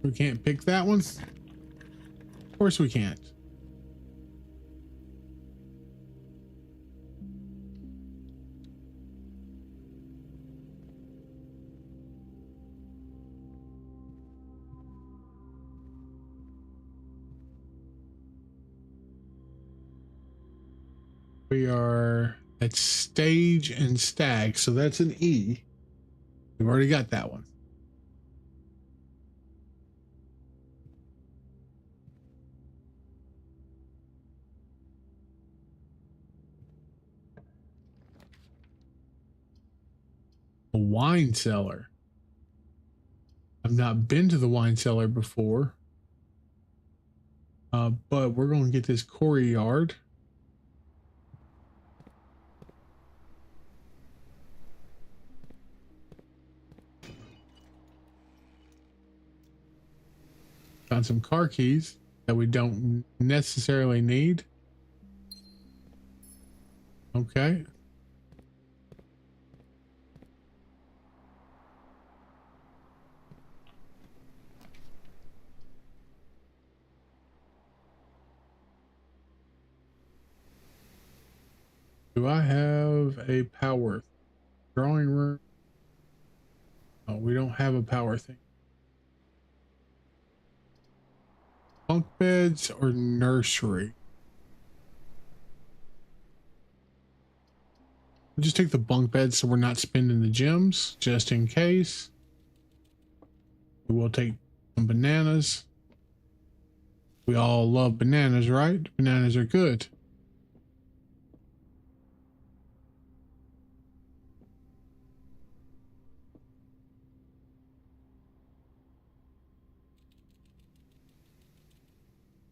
we can't pick that one. Of course we can't. We are at stage and stag, so that's an E. We've already got that one. A wine cellar. I've not been to the wine cellar before. But we're going to get this quarry yard. Found some car keys that we don't necessarily need. Okay. Do I have a power drawing room? Oh, we don't have a power thing. Bunk beds or nursery? We'll just take the bunk beds so we're not spending the gems just in case. We will take some bananas. We all love bananas, right? Bananas are good.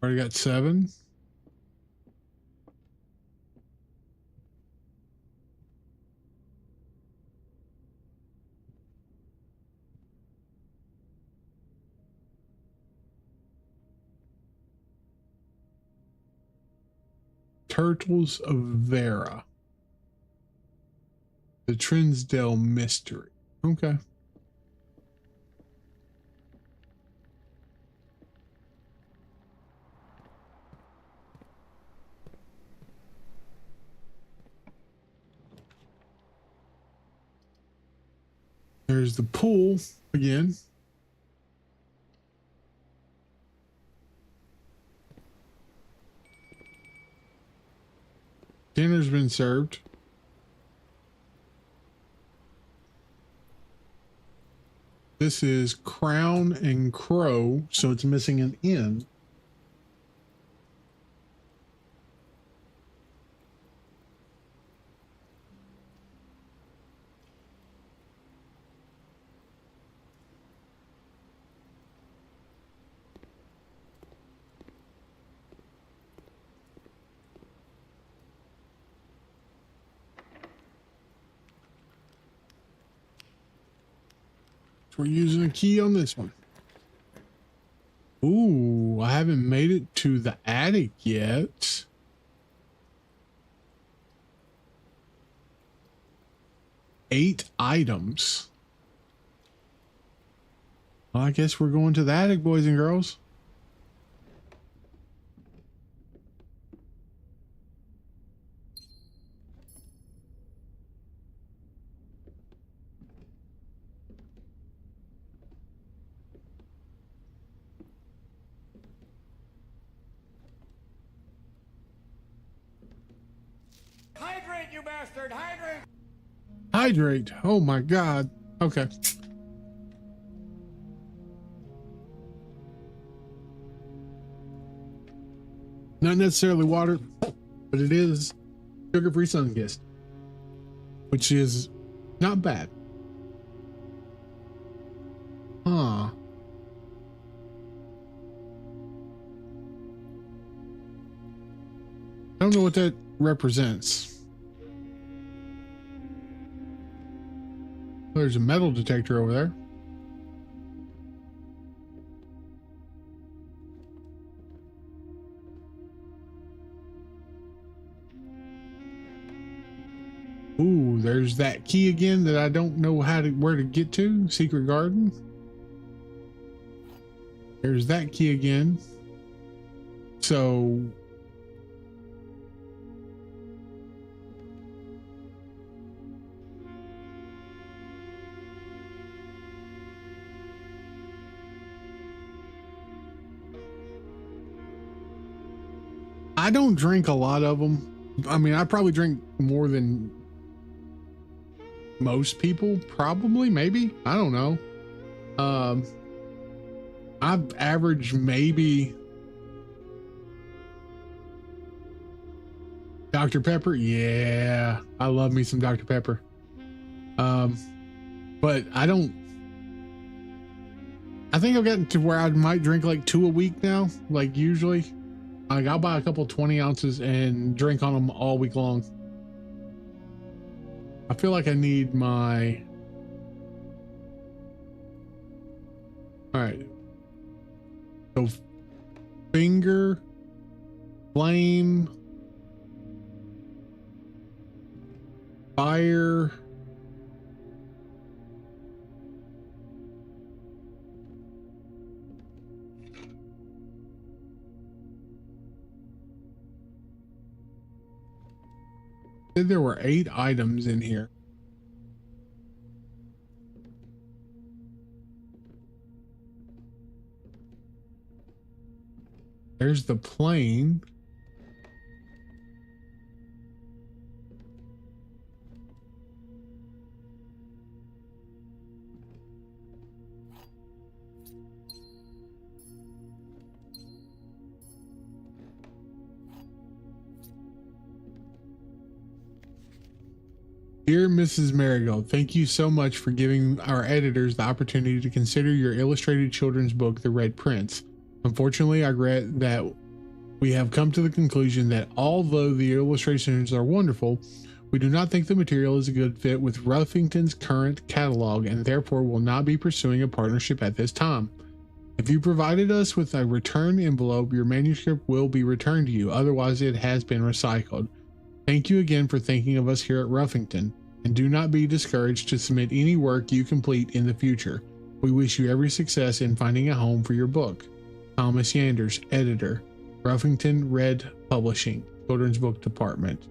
Already got 7. Turtles of Vera. The Trinsdale Mystery. Okay. There's the pool again. Dinner's been served. This is Crown and Crow, so it's missing an N. We're using a key on this one. Ooh, I haven't made it to the attic yet. Eight items. Well, I guess we're going to the attic, boys and girls.
Hydrate, you bastard! Hydrate!
Hydrate. Oh my God. Okay. Not necessarily water, but it is sugar-free Sunkist, which is not bad. Huh. I don't know what that represents. There's a metal detector over there. Ooh, there's that key again that I don't know where to get to. Secret garden. There's that key again. So I don't drink a lot of them. I mean, I probably drink more than most people, probably, maybe. I don't know. I've averaged maybe Dr. Pepper. Yeah, I love me some Dr. Pepper. But I think I've gotten to where I might drink like 2 a week now. Like usually, like I'll buy a couple 20 ounces and drink on them all week long. I feel like I need my, all right. So finger, flame, fire, said there were 8 items in here. There's the plane. Dear Mrs. Marigold, thank you so much for giving our editors the opportunity to consider your illustrated children's book, The Red Prince. Unfortunately, I regret that we have come to the conclusion that although the illustrations are wonderful, we do not think the material is a good fit with Ruffington's current catalog and therefore will not be pursuing a partnership at this time. If you provided us with a return envelope, your manuscript will be returned to you. Otherwise, it has been recycled. Thank you again for thinking of us here at Ruffington, and do not be discouraged to submit any work you complete in the future. We wish you every success in finding a home for your book. Thomas Yanders, Editor, Ruffington Red Publishing, Children's Book Department.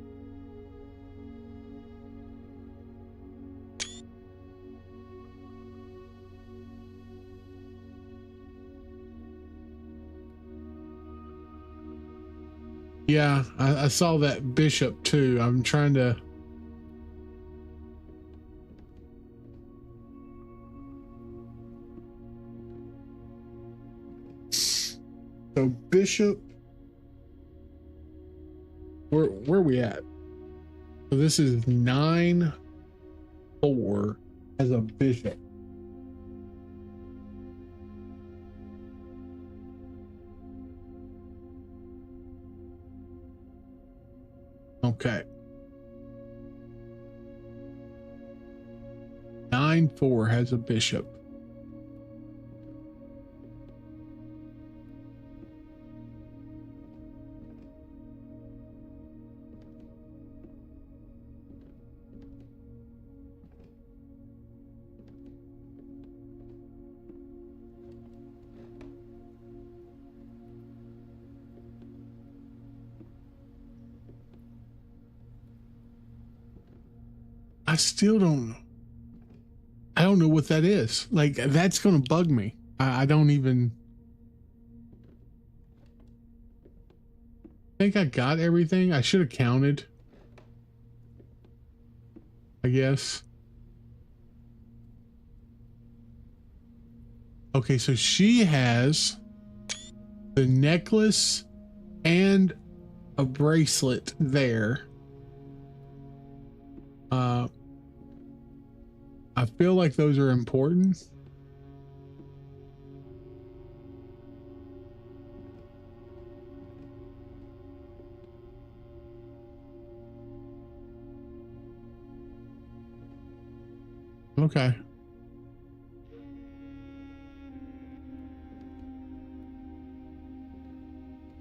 Yeah, I saw that bishop too. I'm trying to. So bishop, where are we at? So this is 9-4 as a bishop. Okay. 9-4 has a bishop. I still don't know. I don't know what that is. Like, that's going to bug me. I don't even think I got everything. I should have counted, I guess. Okay, so she has the necklace and a bracelet there. I feel like those are important. Okay.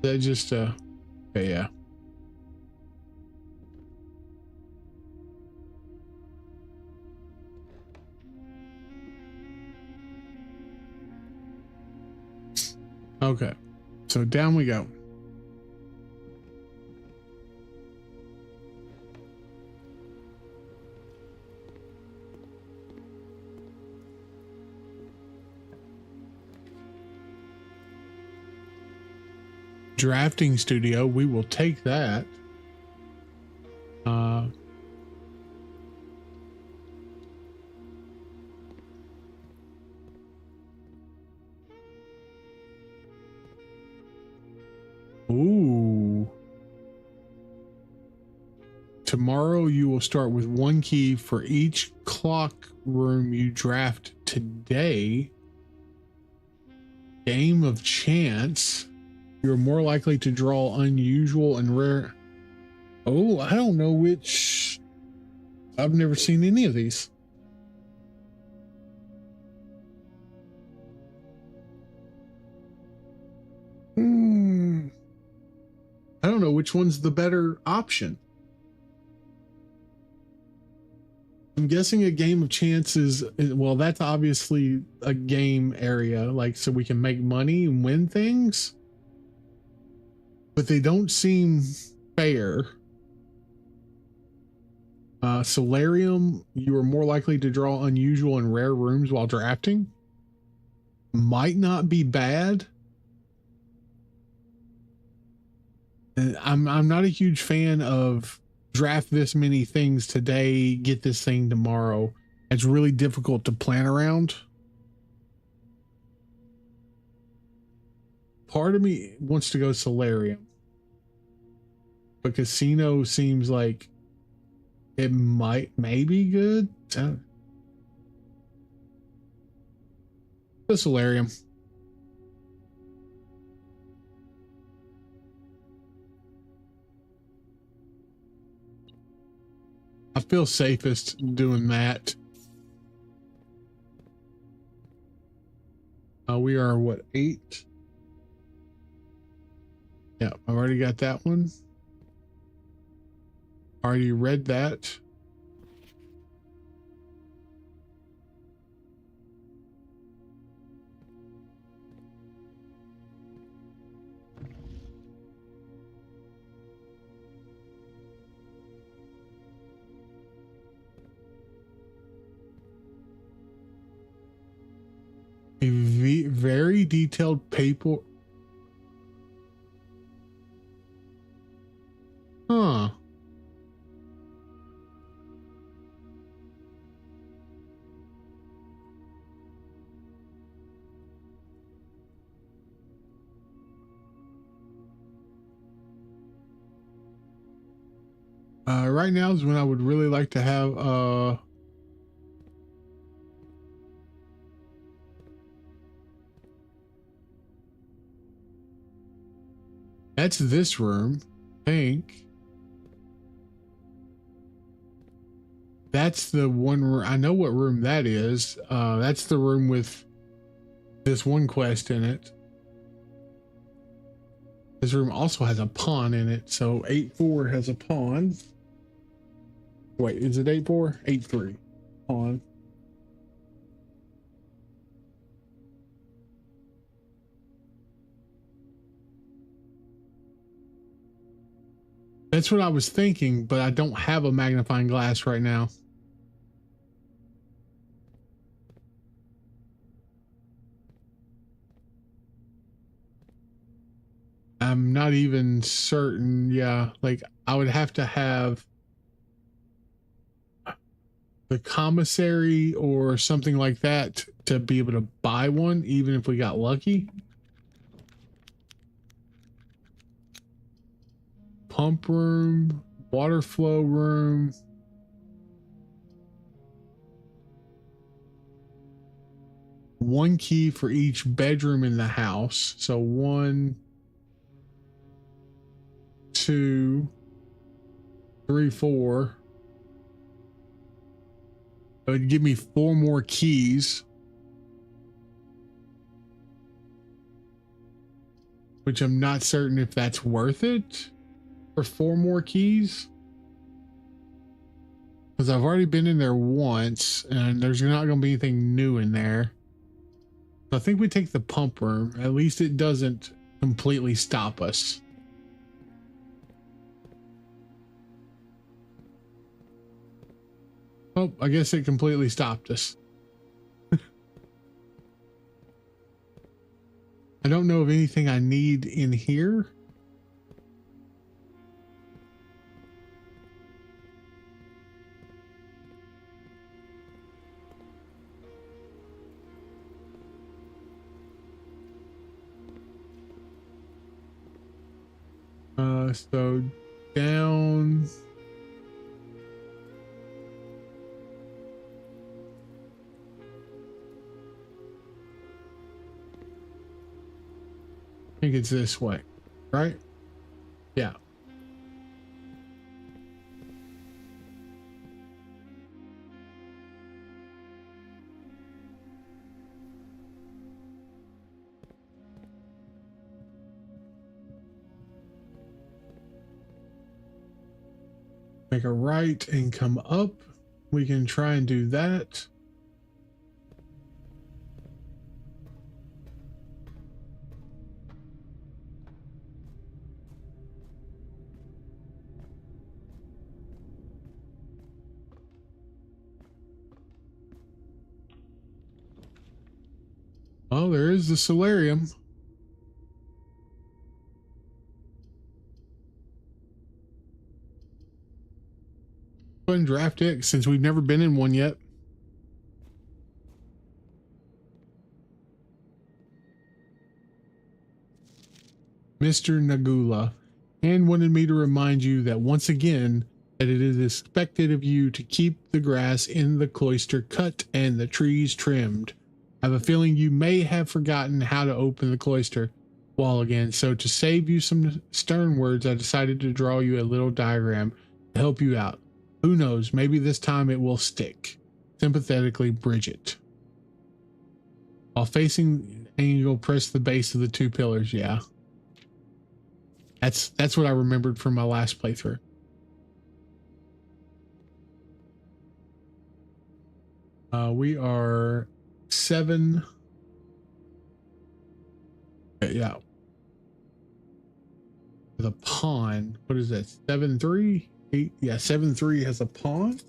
That just okay, yeah. Okay. So down we go. Drafting studio, we will take that. Ooh. Tomorrow you will start with 1 key for each clock room you draft today. Game of chance. You're more likely to draw unusual and rare. Oh, I don't know which. I've never seen any of these. I don't know which one's the better option. I'm guessing a game of chance is, well, that's obviously a game area, like, so we can make money and win things. But they don't seem fair. Solarium, you are more likely to draw unusual and rare rooms while drafting. Might not be bad. And I'm not a huge fan of draft this many things today, get this thing tomorrow. It's really difficult to plan around. Part of me wants to go Solarium. But Casino seems like it may be good. The Solarium. I feel safest doing that. We are what, 8? Yeah, I've already got that one. Already read that. A very detailed paper. Huh. Right now is when I would really like to have that's this room, I think. That's the one room. I know what room that is. That's the room with this one quest in it. This room also has a pawn in it. So 8-4 has a pawn. Wait, is it 8-4? 8-3. Pawn. That's what I was thinking, but I don't have a magnifying glass right now. I'm not even certain. Yeah, like I would have to have the commissary or something like that to be able to buy one, even if we got lucky. pump room, water flow room. One key for each bedroom in the house. So 1, 2, 3, 4. It would give me 4 more keys, which I'm not certain if that's worth it for 4 more keys, because I've already been in there once and there's not going to be anything new in there. So I think we take the pump room. At least it doesn't completely stop us. Oh, I guess it completely stopped us. I don't know of anything I need in here. So down. I think it's this way, right? Yeah. Make a right and come up. We can try and do that. Oh, there is the solarium. Go ahead and draft it since we've never been in one yet. Mr. Nagula, and wanted me to remind you that once again that it is expected of you to keep the grass in the cloister cut and the trees trimmed. I have a feeling you may have forgotten how to open the cloister wall again, so to save you some stern words, I decided to draw you a little diagram to help you out. Who knows, maybe this time it will stick. Sympathetically, Bridget. While facing angle, press the base of the 2 pillars. Yeah. That's what I remembered from my last playthrough. We are 7. Yeah. The pawn. What is that? 7-3? 8. Yeah, 7-3 has a pawn.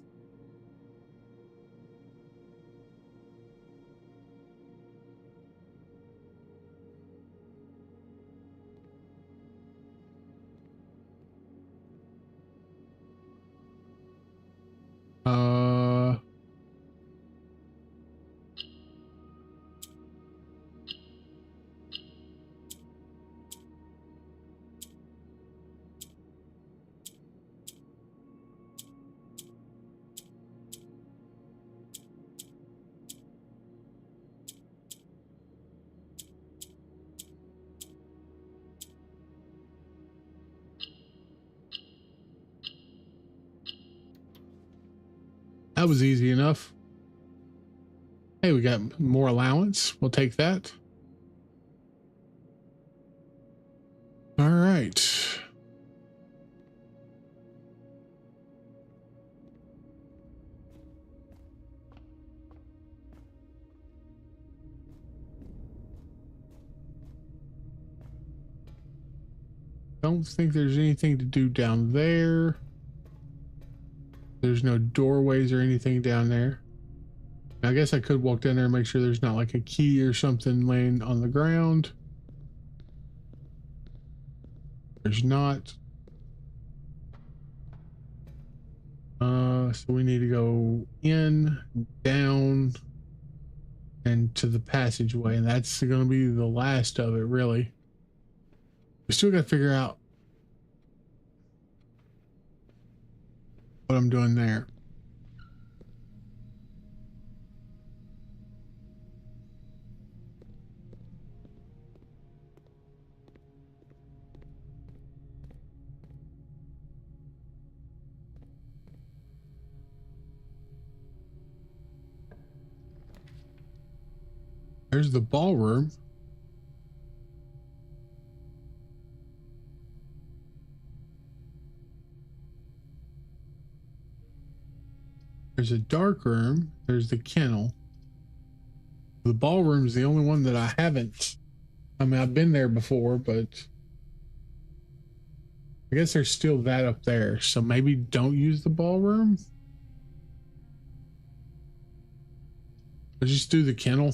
That was easy enough. Hey, we got more allowance. We'll take that. All right. Don't think there's anything to do down there. There's no doorways or anything down there. I guess I could walk down there and make sure there's not like a key or something laying on the ground. There's not. So we need to go in, down, and to the passageway, and that's going to be the last of it, really. We still got to figure out what I'm doing there. There's the ballroom. There's a dark room. There's the kennel. The ballroom is the only one that I haven't. I mean, I've been there before, but I guess there's still that up there. So maybe don't use the ballroom. Let's just do the kennel.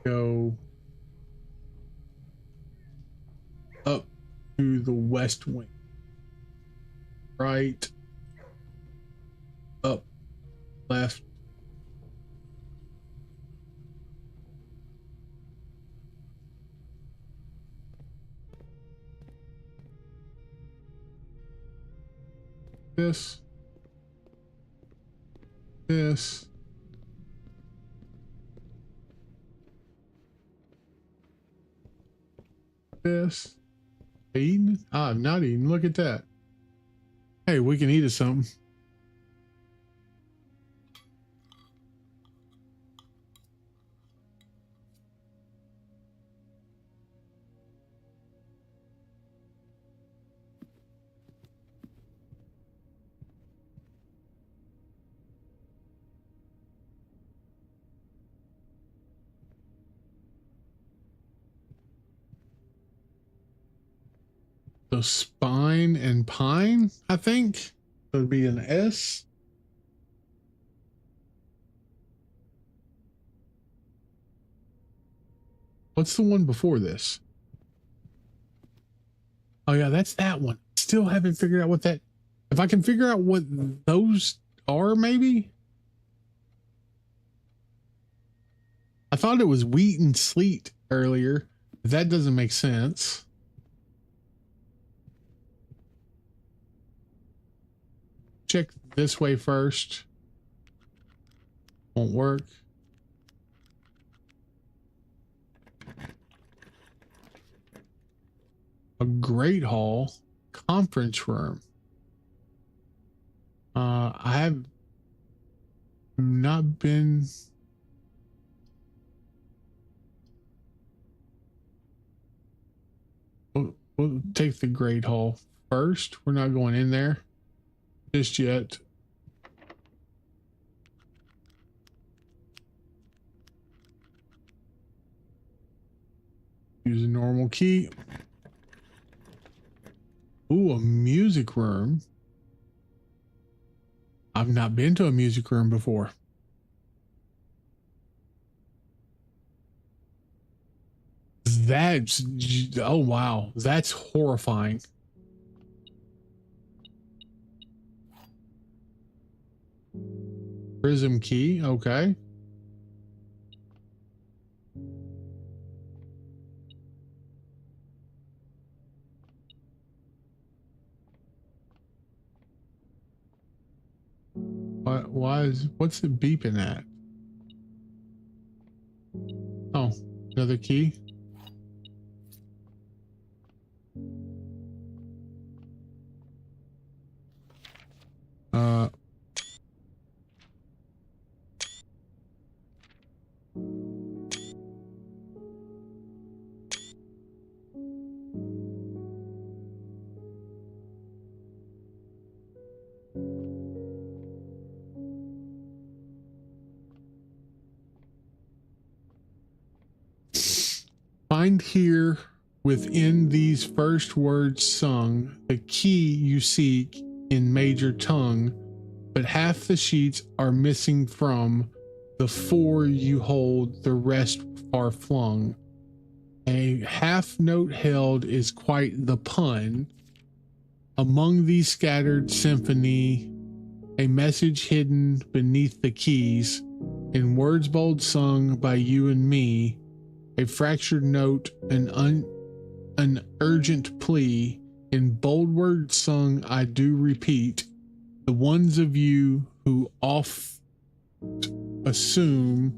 Go up to the west wing. Right. Up. Left. This. Eating? Ah, I'm not eating. Look at that. Hey, we can eat it something. So spine and pine, I think. So it'd be an S. What's the one before this? Oh yeah, that's that one. Still haven't figured out what that. If I can figure out what those are, maybe. I thought it was wheat and sleet earlier. That doesn't make sense. Check this way first. Won't work. A great hall, conference room. I have not been. We'll take the great hall first. We're not going in there just yet. Use a normal key. Ooh, a music room. I've not been to a music room before. That's, oh wow, that's horrifying. Prism key, okay. What's it beeping at? Oh, another key. Find here within these first words sung the key you seek in major tongue, but half the sheets are missing from the four you hold, the rest far flung. A half note held is quite the pun. Among these scattered symphony, a message hidden beneath the keys, in words bold sung by you and me. a fractured note, an urgent plea. In bold words sung, I do repeat, the ones of you who oft assume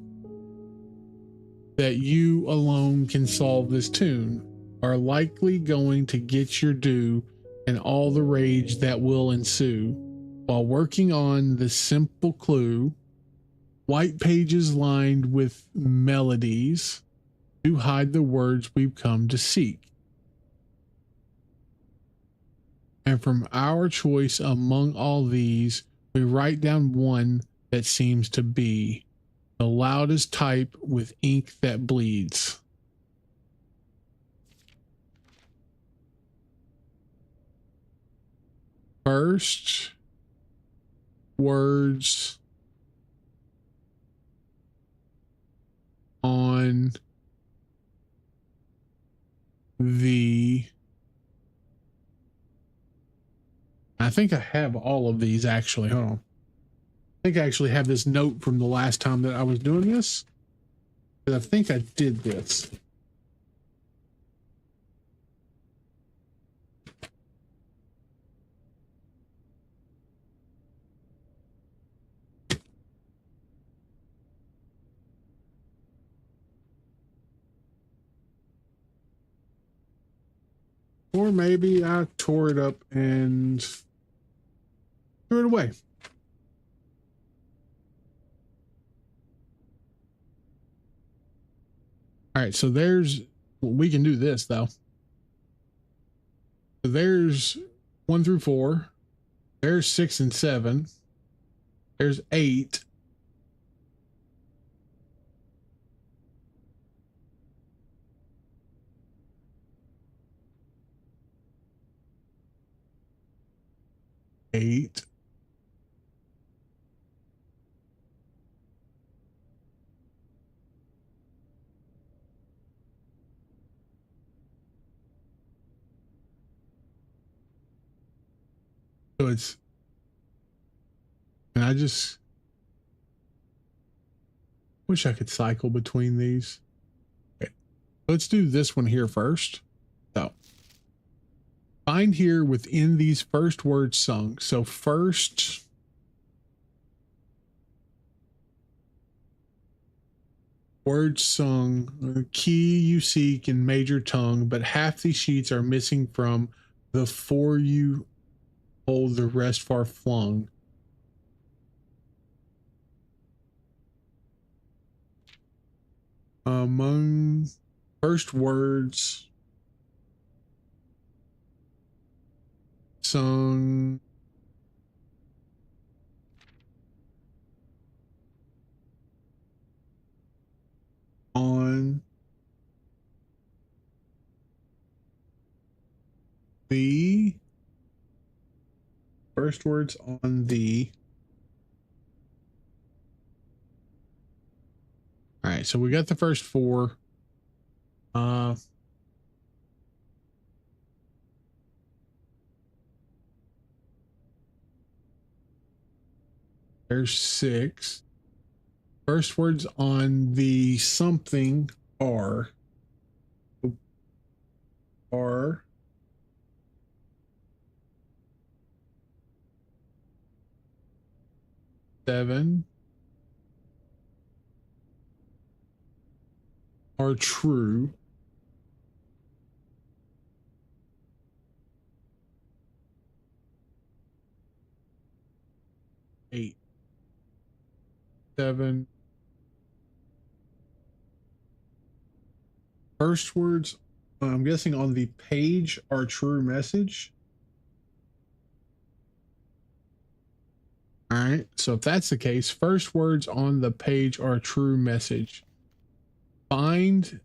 that you alone can solve this tune are likely going to get your due and all the rage that will ensue while working on the simple clue. White pages lined with melodies do hide the words we've come to seek. And from our choice among all these, we write down one that seems to be the loudest type with ink that bleeds. First words on the, I think I have all of these actually. Hold on. I think I actually have this note from the last time that I was doing this. Because I think I did this. Or maybe I tore it up and threw it away. All right, so there's, well, we can do this though. So there's 1 through 4. There's 6 and 7. There's 8. Eight. So it's, and I just wish I could cycle between these. Okay. Let's do this one here first. So find here within these first words sung. So first words sung, key you seek in major tongue, but half these sheets are missing from the four you hold, the rest far flung. Among first words sung on the first words on the. All right, so we got the first 4. There's 6. First words on the something are 7 are true. Eight, 7. First words, I'm guessing on the page are true message. All right, so if that's the case, first words on the page are true message. Find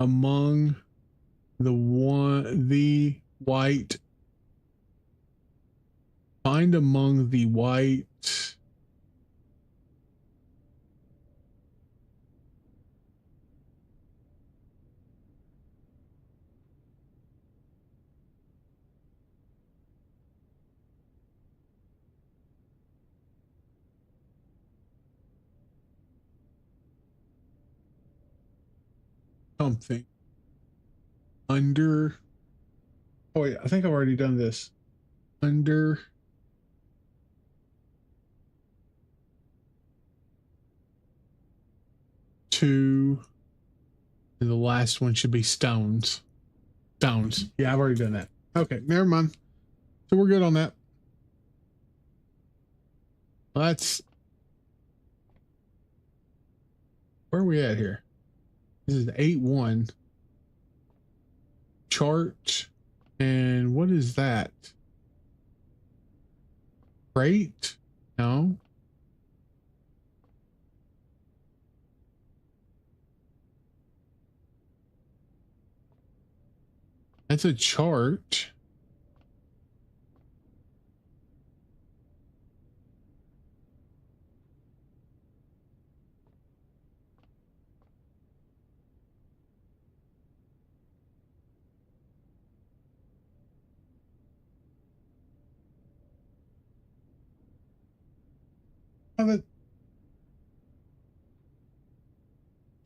among the white. Find among the white something under. Oh wait, I think I've already done this. Under. Two. And the last one should be stones. Stones. Yeah, I've already done that. Okay, never mind. So we're good on that. Let's. Where are we at here? This is 8-1. Chart. And what is that? Crate? No. That's a chart. Oh, that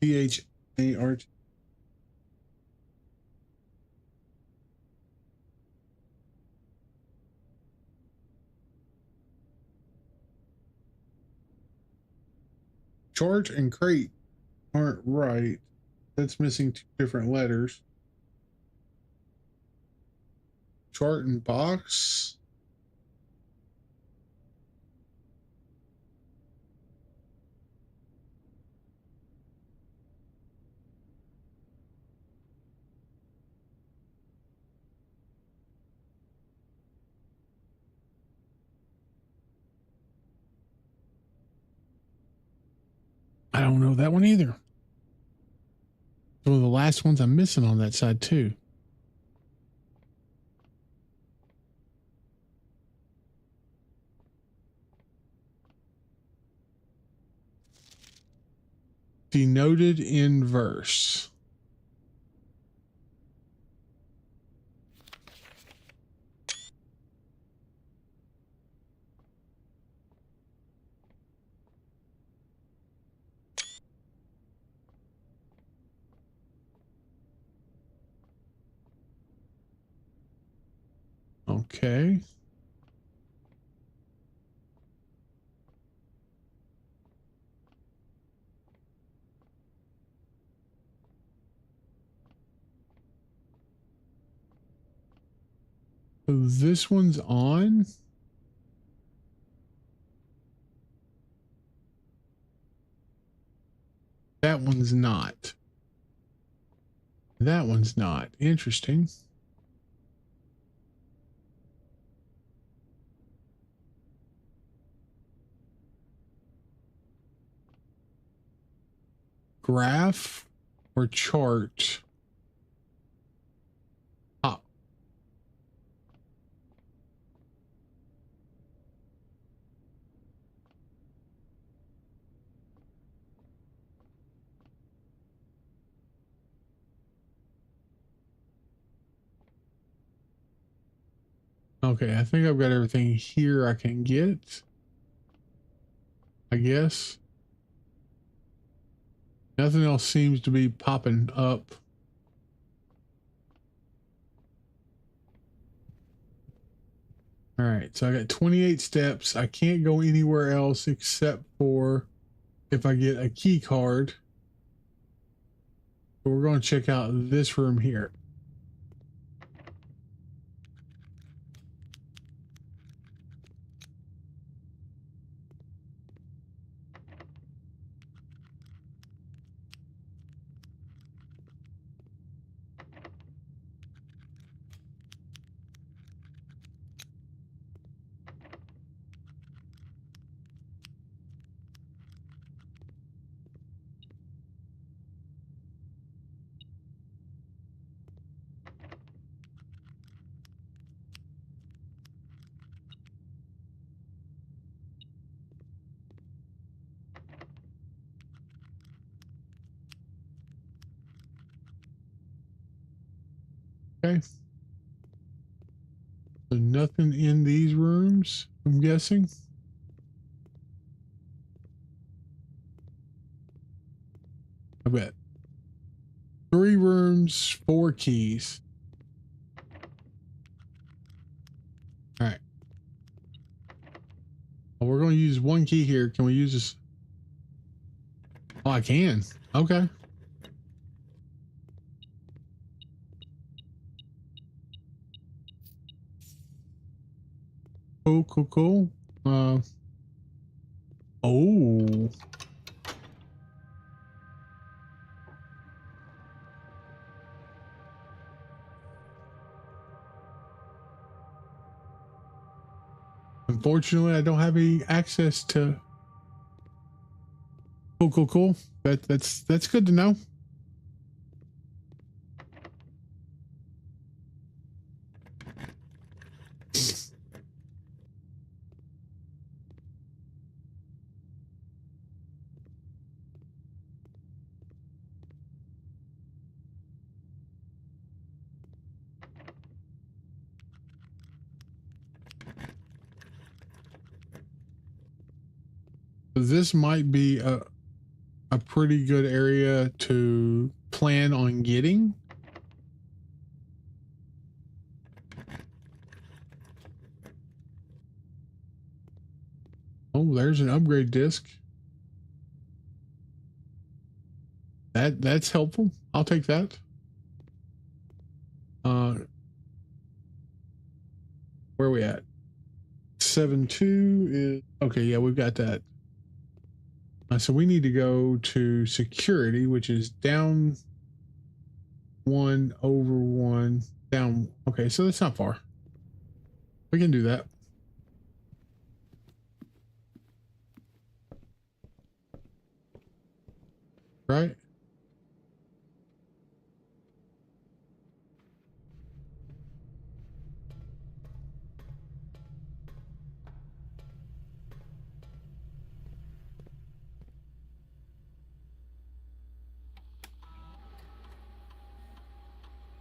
PHART. Chart and crate aren't right. That's missing two different letters. Chart and box. I don't know that one either. One of the last ones I'm missing on that side too. Denoted in verse. Okay. So this one's on. That one's not. That one's not. Interesting. Graph or chart? Ah. Okay, I think I've got everything here I can get. I guess. Nothing else seems to be popping up. All right, so I got 28 steps. I can't go anywhere else except for if I get a key card. So we're going to check out this room here. Okay. So nothing in these rooms, I'm guessing. I bet. 3 rooms, 4 keys. All right. Well, we're going to use 1 key here. Can we use this? Oh, I can. Okay. Cool, cool, cool. Oh. Unfortunately, I don't have any access to. Cool, cool, cool. That's good to know. This might be a pretty good area to plan on getting. Oh, there's an upgrade disc. That's helpful. I'll take that. Where are we at? 7.2 is okay. Yeah, we've got that. So we need to go to security, which is down 1 over 1 down. Okay, so that's not far. We can do that. Right?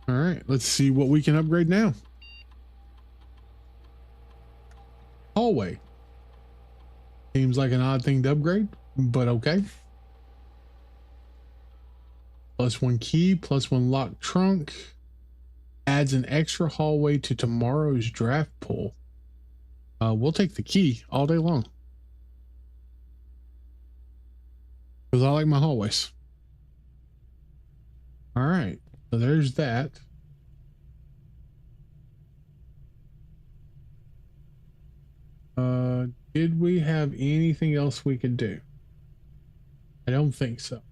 All right, let's see what we can upgrade now. Hallway. Seems like an odd thing to upgrade, but okay. +1 key, +1 locked trunk. Adds an extra hallway to tomorrow's draft pool. We'll take the key all day long. Because I like my hallways. All right, so there's that. Did we have anything else we could do? I don't think so.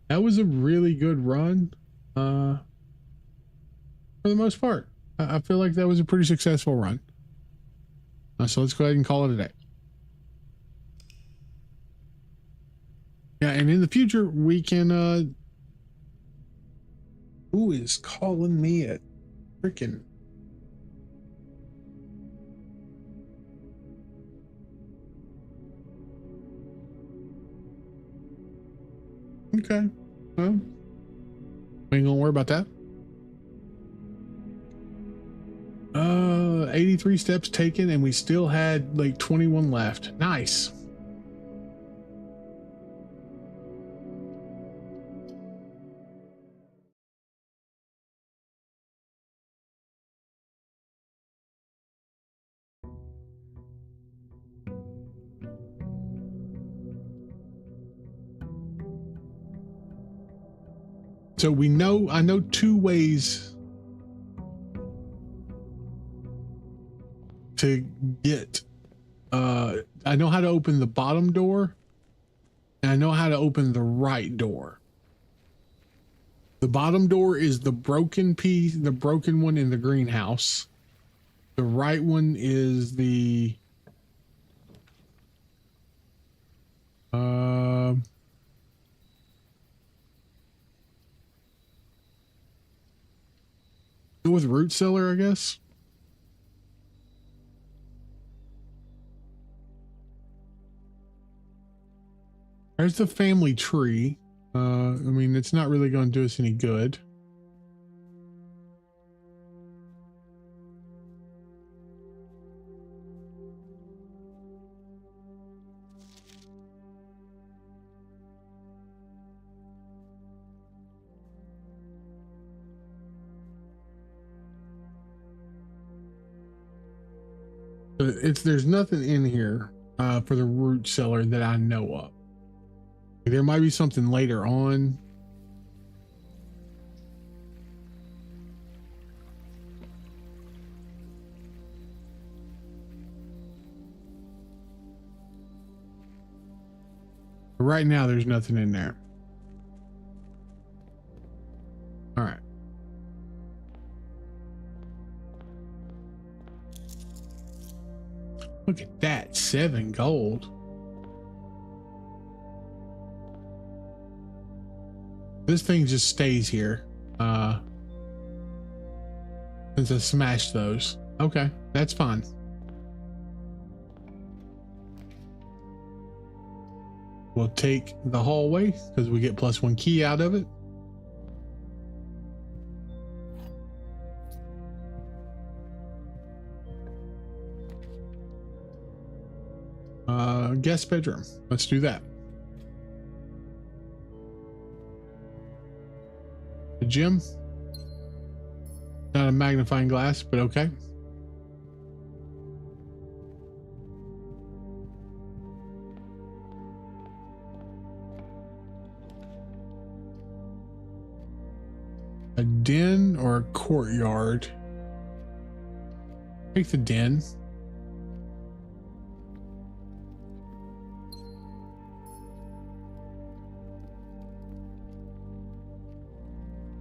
That was a really good run. For the most part, I feel like that was a pretty successful run. So let's go ahead and call it a day. Yeah, and in the future we can who is calling me a freaking okay. Well, we ain't gonna worry about that. 83 steps taken and we still had like 21 left. Nice. So I know 2 ways to get, I know how to open the bottom door and I know how to open the right door. The bottom door is the broken piece, the broken one in the greenhouse. The right one is the, go with root cellar, I guess. There's the family tree. I mean, it's not really going to do us any good. There's nothing in here for the root cellar that I know of. There might be something later on. But right now, there's nothing in there. All right. Look at that, 7 gold. This thing just stays here. Since I smashed those. Okay, that's fine. We'll take the hallway because we get +1 key out of it. Guest bedroom. Let's do that. The gym. Not a magnifying glass, but okay. A den or a courtyard? Take the den.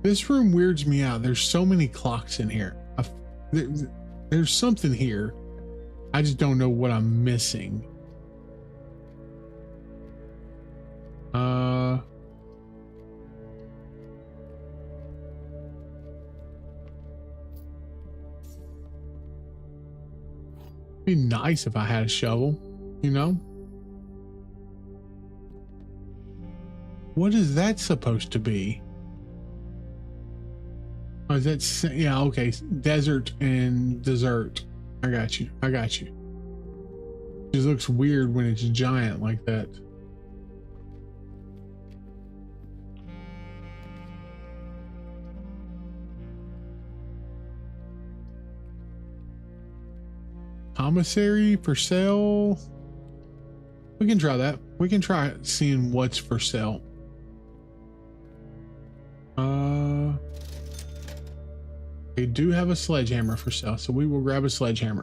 This room weirds me out. There's so many clocks in here. There's something here. I just don't know what I'm missing. Be nice if I had a shovel, you know? What is that supposed to be? Oh, is that, yeah, okay. Desert and dessert. I got you. I got you. It just looks weird when it's giant like that. Commissary for sale. We can try that. We can try seeing what's for sale. They do have a sledgehammer for sale, so we will grab a sledgehammer.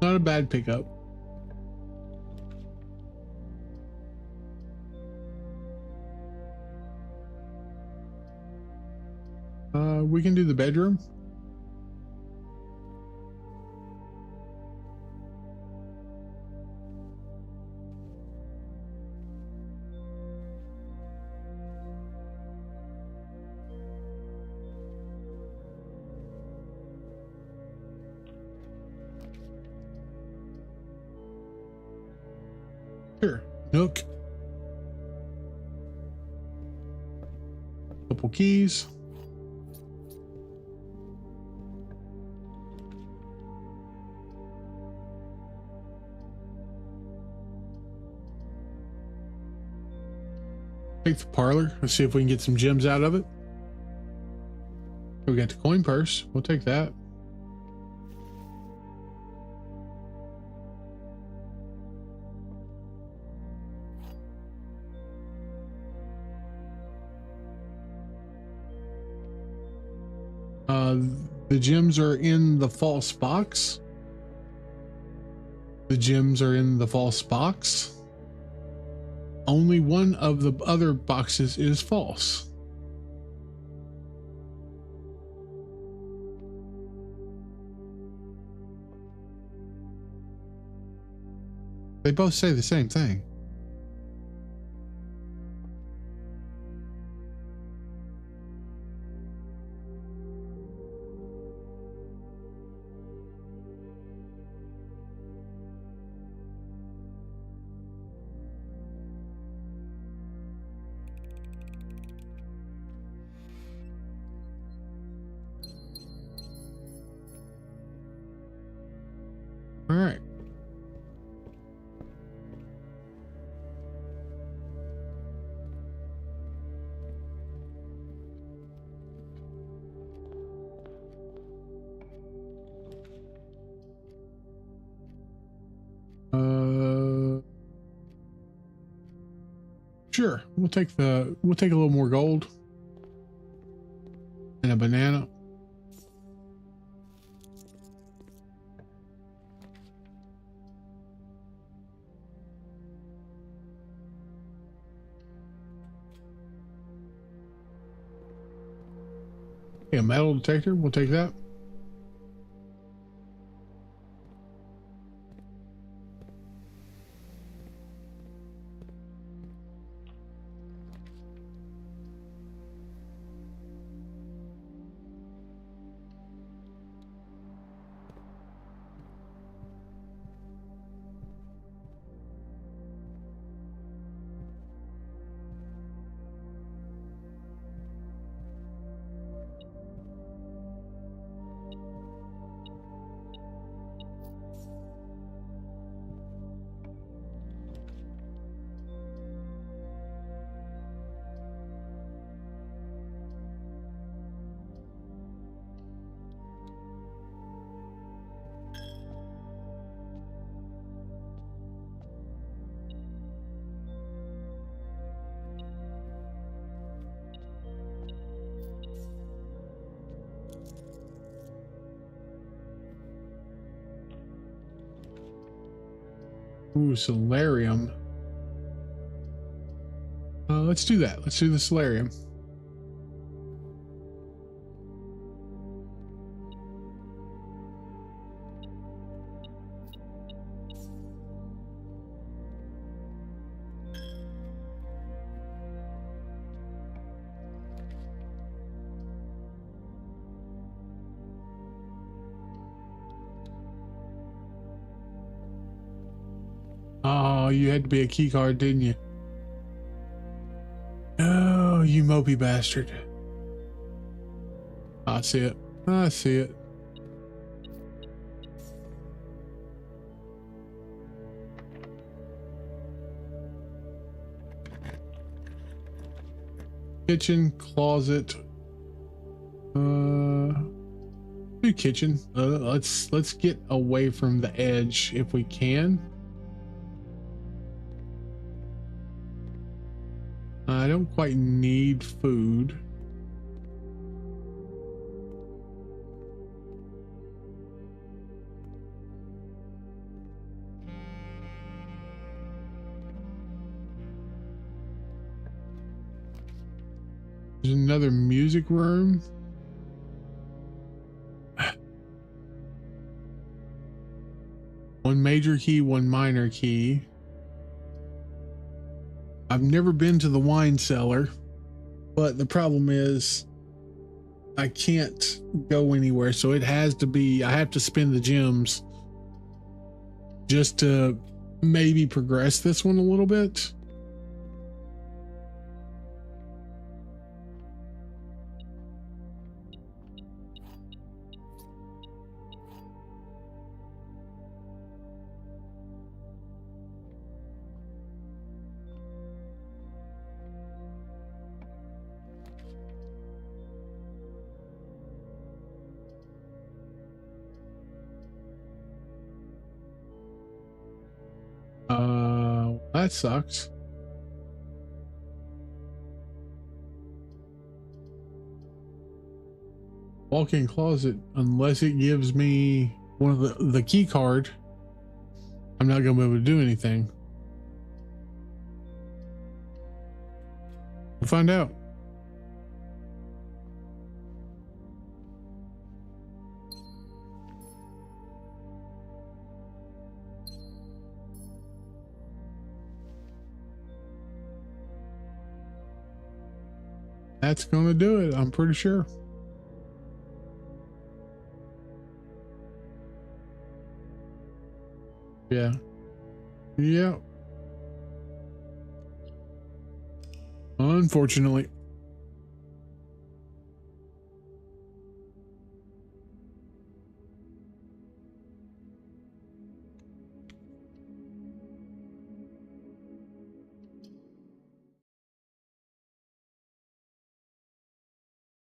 Not a bad pickup. We can do the bedroom. Sure. Nook. Couple keys. Take the parlor. Let's see if we can get some gems out of it. We got the coin purse. We'll take that. The gems are in the false box. The gems are in the false box. Only one of the other boxes is false. They both say the same thing. All right. Sure, we'll take a little more gold and a banana. A metal detector, we'll take that. Ooh, solarium. Let's do that. Let's do the solarium. Oh, you had to be a key card, didn't you? Oh, you mopey bastard. I see it. I see it. Kitchen, closet. Do kitchen. Let's get away from the edge if we can. I don't quite need food. There's another music room. One major key, one minor key. I've never been to the wine cellar, but the problem is I can't go anywhere. So it has to be, I have to spend the gems just to maybe progress this one a little bit. That sucks. Walk-in closet, unless it gives me one of the key card, I'm not gonna be able to do anything. We'll find out. That's gonna do it, I'm pretty sure. Yeah. Yeah. Unfortunately.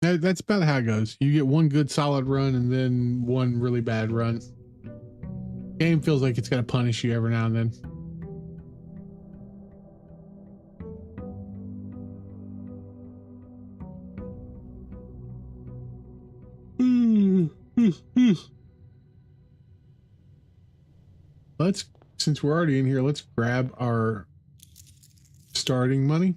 That's about how it goes. You get one good solid run and then one really bad run. Game feels like it's gonna punish you every now and then. Let's, since we're already in here, let's grab our starting money.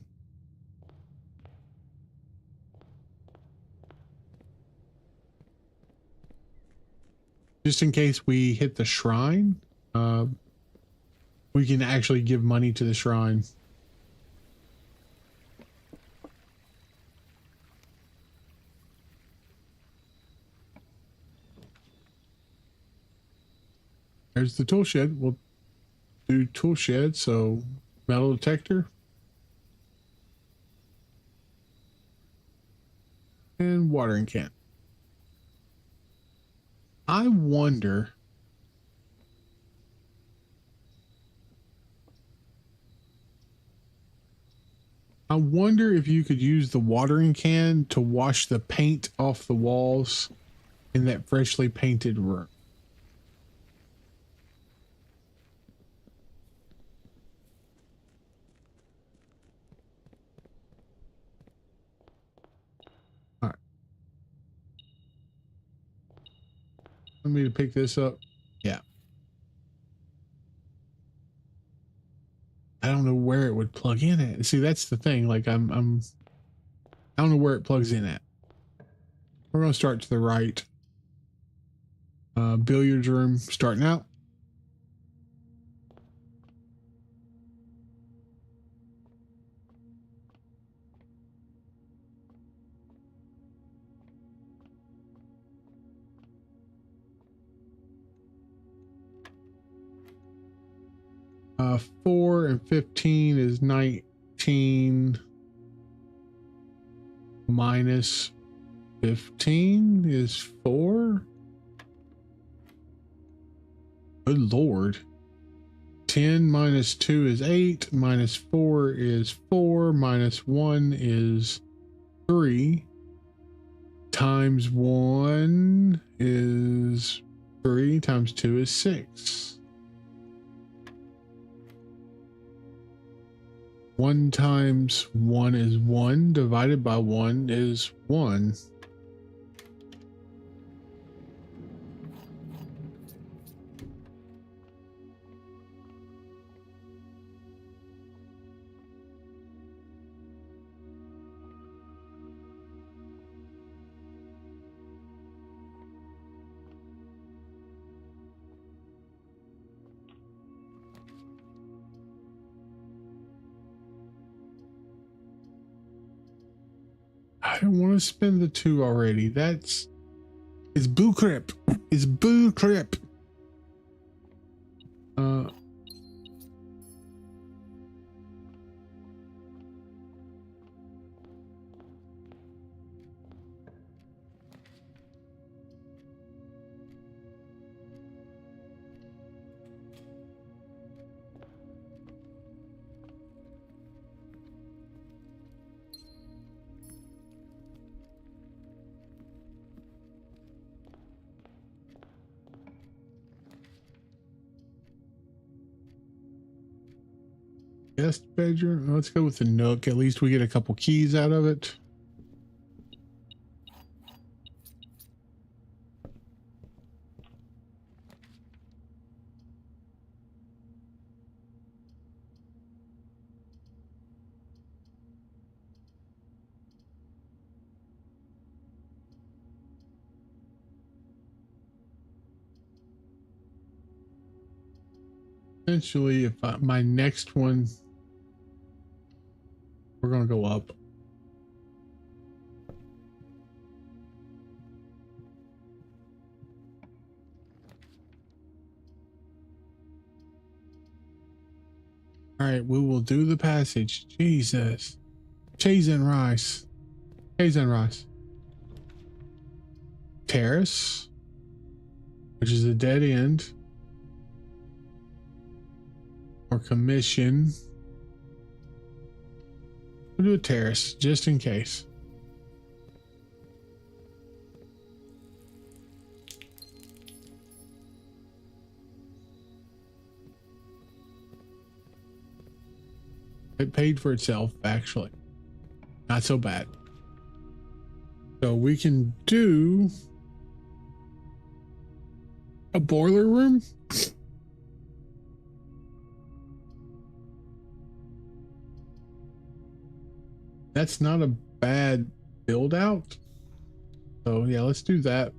Just in case we hit the shrine, we can actually give money to the shrine. There's the tool shed. We'll do tool shed. So metal detector. And watering can. I wonder if you could use the watering can to wash the paint off the walls in that freshly painted room. All right. Want me to pick this up? Yeah. I don't know where it would plug in at. See, that's the thing. Like I don't know where it plugs in at. We're going to start to the right. Billiards room starting out. Uh, 4 and 15 is 19 minus 15 is 4. Good Lord. 10 minus 2 is 8, minus 4 is 4, minus 1 is 3, times 1 is 3, times 2 is 6. 1 times 1 is 1, divided by 1 is 1. I don't want to spend the 2 already. It's boo crap. It's boo crap. Guest bedroom. Let's go with the nook. At least we get a couple keys out of it. Essentially, my next one, we're going to go up. All right, we will do the passage. Jesus. Cheese and rice. Cheese and rice. Terrace, which is a dead end. Or commission. We'll do a terrace just in case. It paid for itself, actually. Not so bad. So we can do A boiler room? That's not a bad build out. So yeah, let's do that.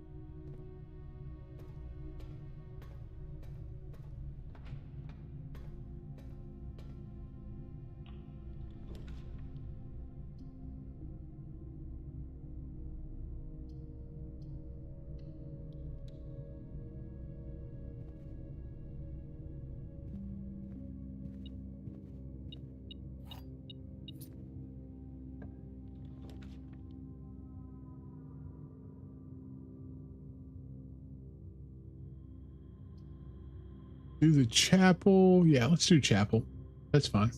Do the chapel. Yeah, let's do chapel. That's fine.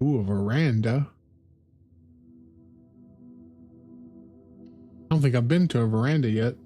Ooh, a veranda. I don't think I've been to a veranda yet.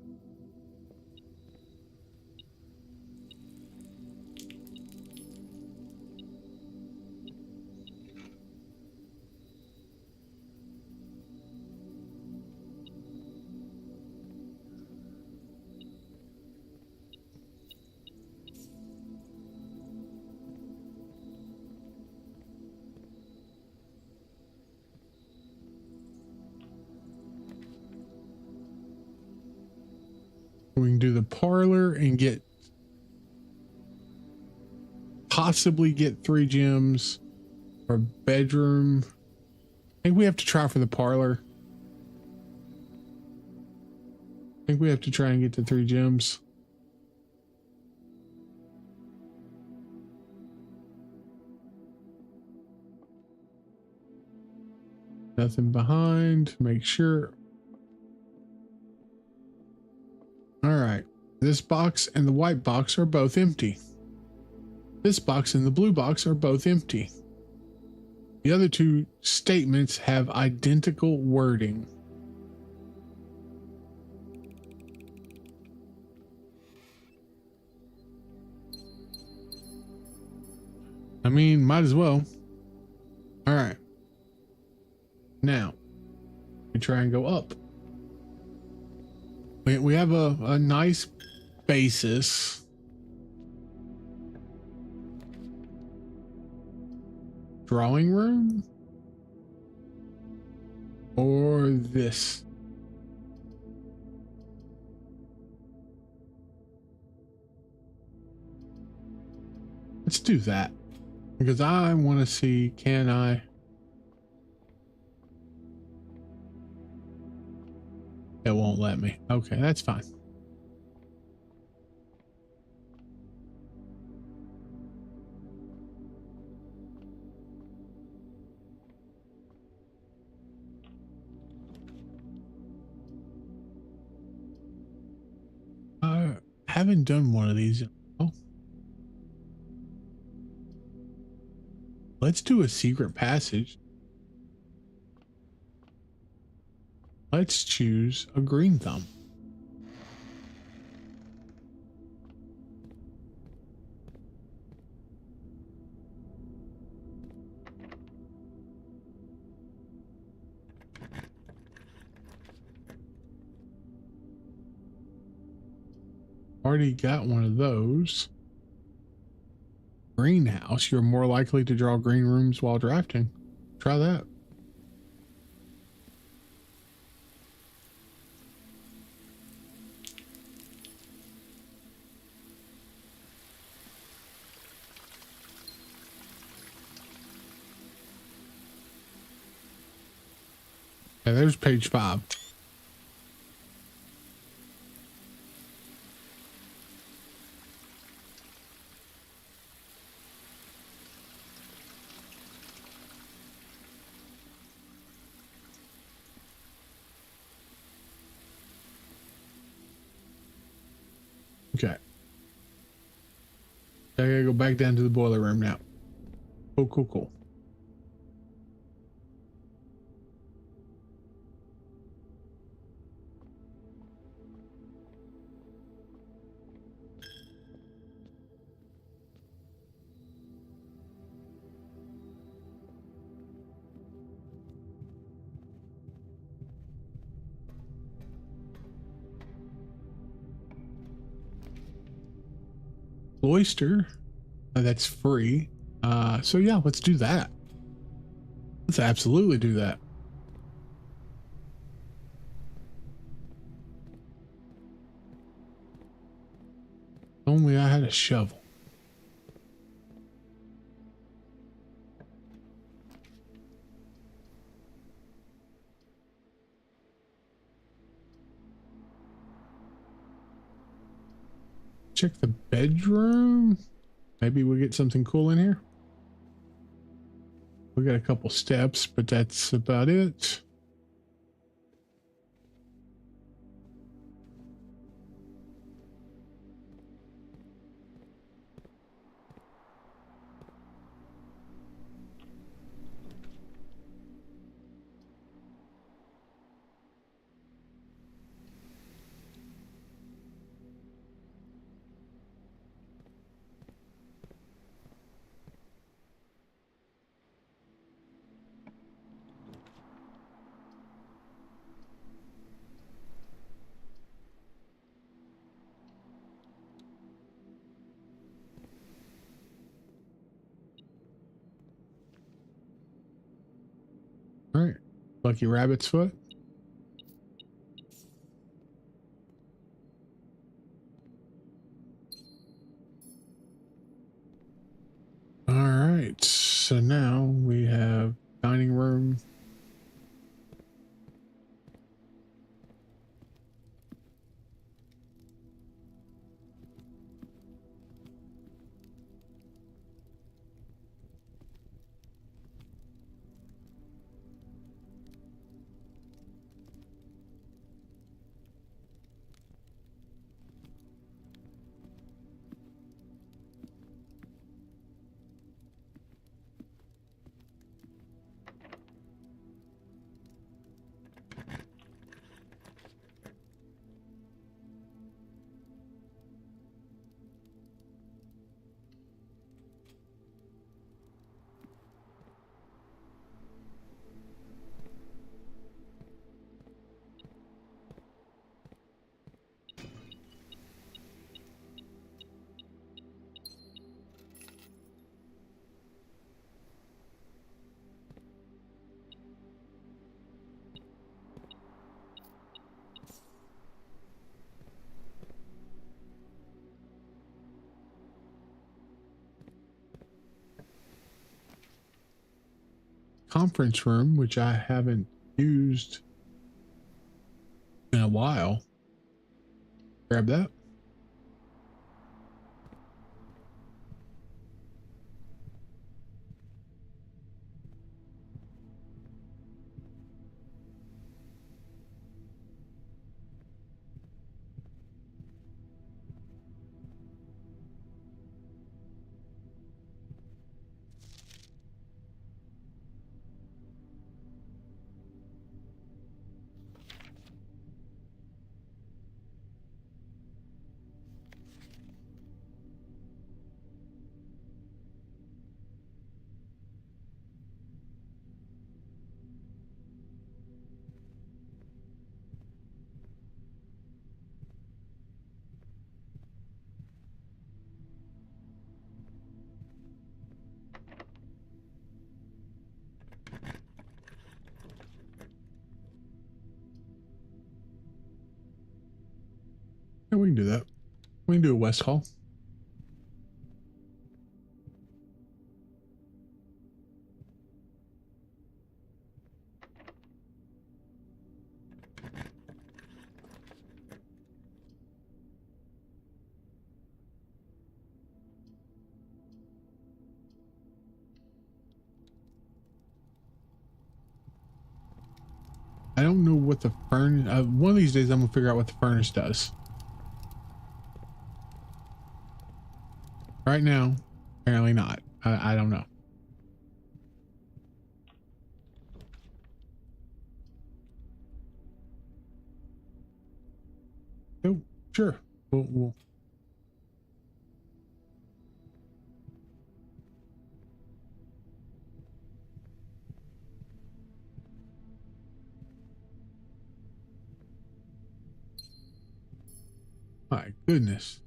We can do the parlor and possibly get 3 gems or bedroom. I think we have to try for the parlor. I think we have to try and get to 3 gems. Nothing behind. Make sure. All right. This box and the white box are both empty. This box and the blue box are both empty. The other 2 statements have identical wording. I mean, might as well. All right. Now, we try and go up. We have a nice basis. Drawing room? Or this? Let's do that. Because I want to see, can I? It won't let me. Okay, that's fine. I haven't done one of these. Oh. Let's do a secret passage. Let's choose a green thumb. Already got one of those. Greenhouse. You're more likely to draw green rooms while drafting. Try that. Yeah, there's page 5. Okay. I gotta go back down to the boiler room now. Cool, cool, cool. oyster. That's free. So yeah, let's do that. Let's absolutely do that. Only I had a shovel. Check the bedroom. Maybe we'll get something cool in here. We got a couple steps, but that's about it. All right. Lucky rabbit's foot. All right. So now we have dining room. Conference room, which I haven't used in a while. Grab that. Yeah, we can do that. We can do a West Hall. I don't know what the furnace. One of these days, I'm gonna figure out what the furnace does. Right now, apparently not. I don't know. Oh, sure. We'll My goodness.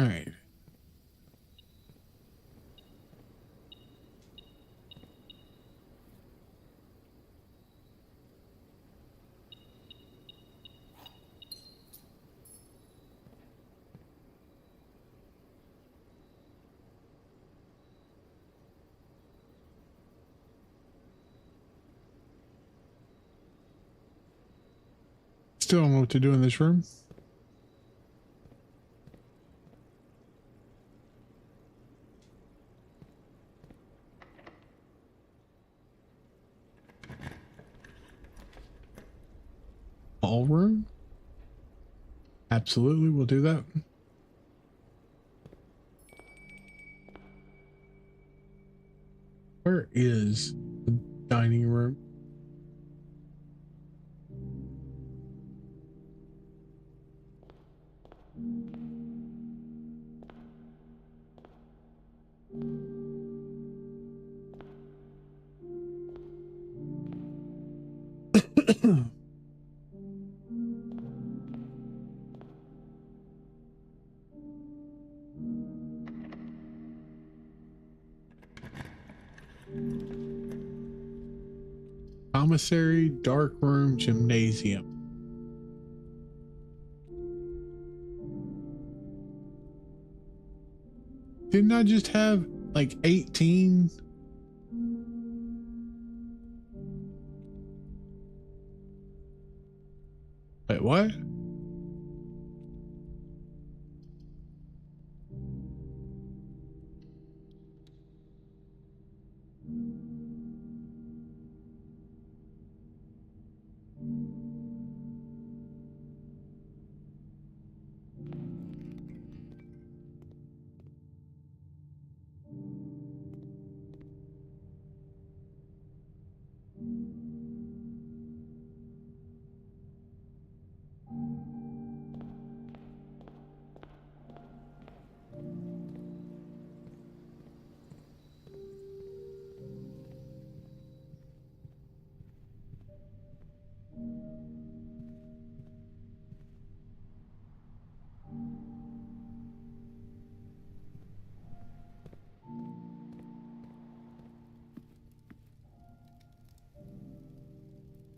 right. Still don't know what to do in this room. Ballroom? Absolutely, we'll do that. Where is the dining room? Commissary, dark room, gymnasium. Didn't I just have like 18? Wait, what?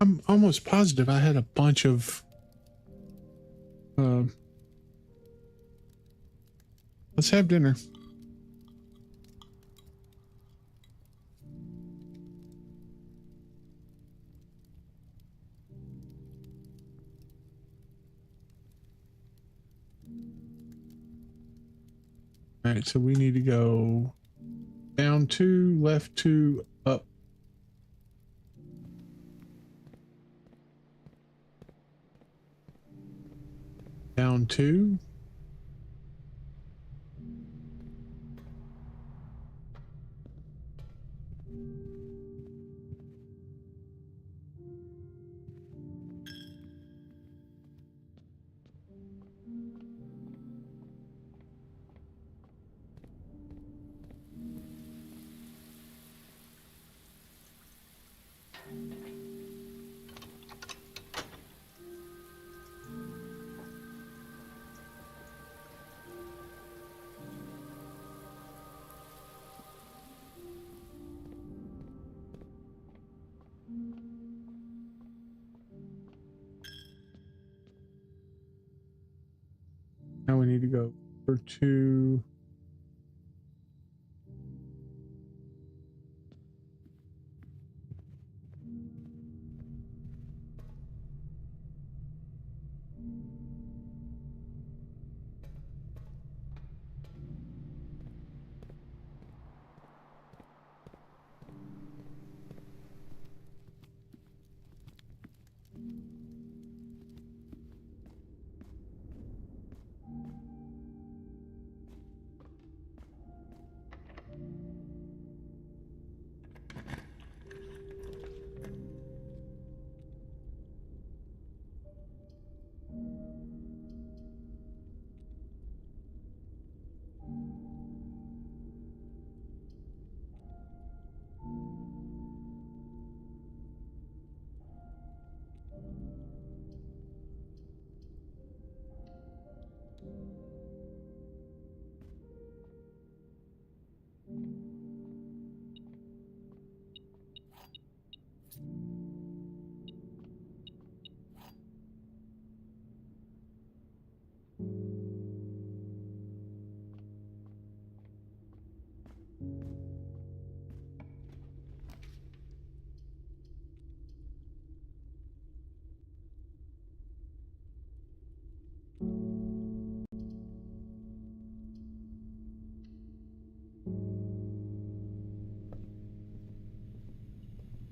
I'm almost positive I had a bunch of let's have dinner. All right, so we need to go down 2, left 2, up. Down 2. Now we need to go for 2.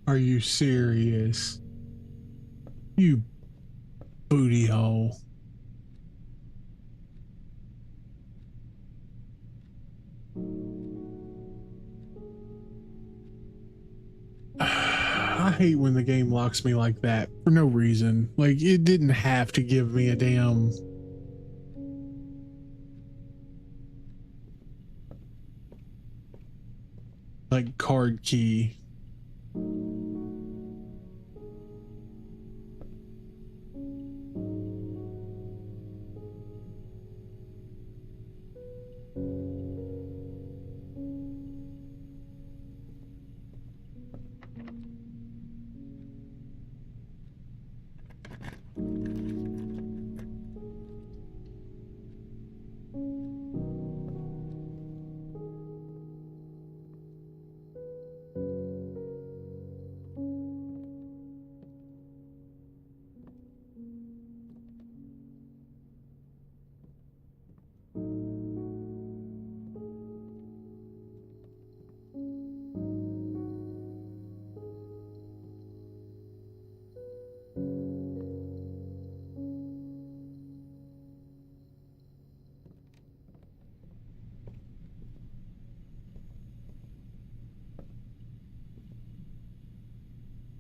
Are you serious? You booty hole. I hate when the game locks me like that for no reason. Like, it didn't have to give me a damn... like, card key.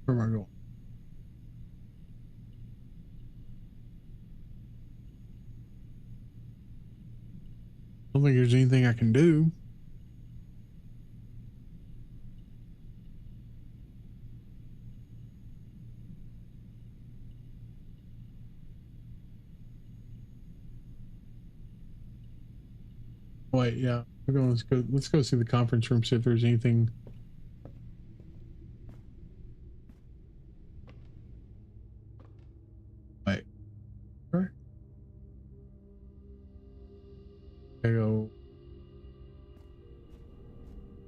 Where am I going? I don't think there's anything I can do. Wait, yeah. We're going, let's go see the conference room, see if there's anything. Wait. Where? I go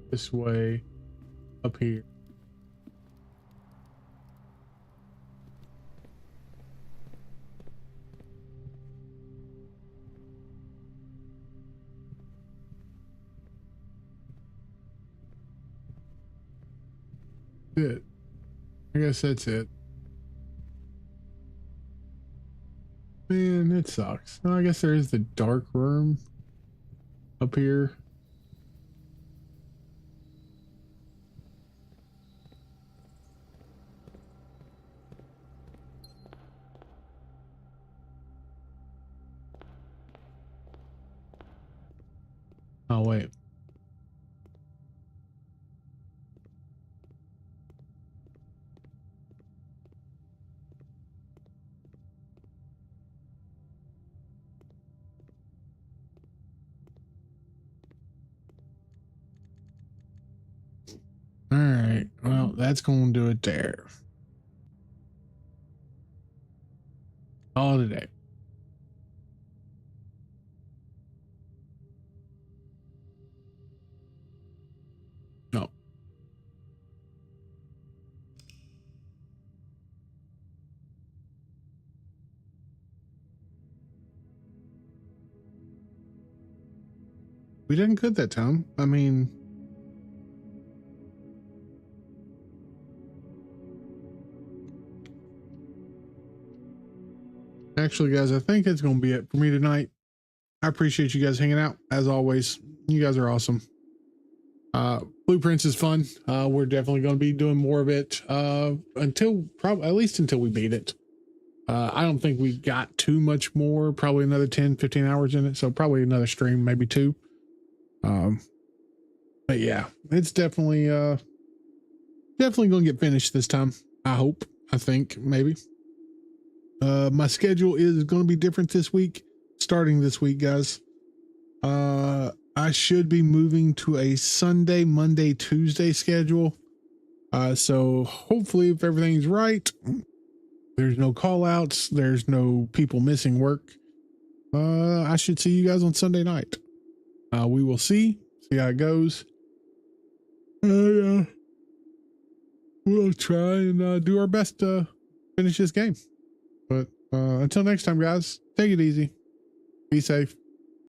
this way up here. It. I guess that's it. Man, it sucks. Oh, I guess there is the dark room up here. Oh, wait. All right. Well, that's going to do it there. All today. No. We didn't good that time. I mean, actually, guys, I think it's going to be it for me tonight. I appreciate you guys hanging out. As always, you guys are awesome. Blueprints is fun. We're definitely going to be doing more of it until probably at least until we beat it. I don't think we got too much more, probably another 10-15 hours in it. So probably another stream, maybe 2. But yeah, it's definitely going to get finished this time. I hope, I think, maybe. My schedule is going to be different this week, starting this week, guys. I should be moving to a Sunday, Monday, Tuesday schedule. So hopefully if everything's right, there's no call outs, there's no people missing work. I should see you guys on Sunday night. We will see how it goes. We'll try and do our best to finish this game. But until next time, guys, take it easy. Be safe.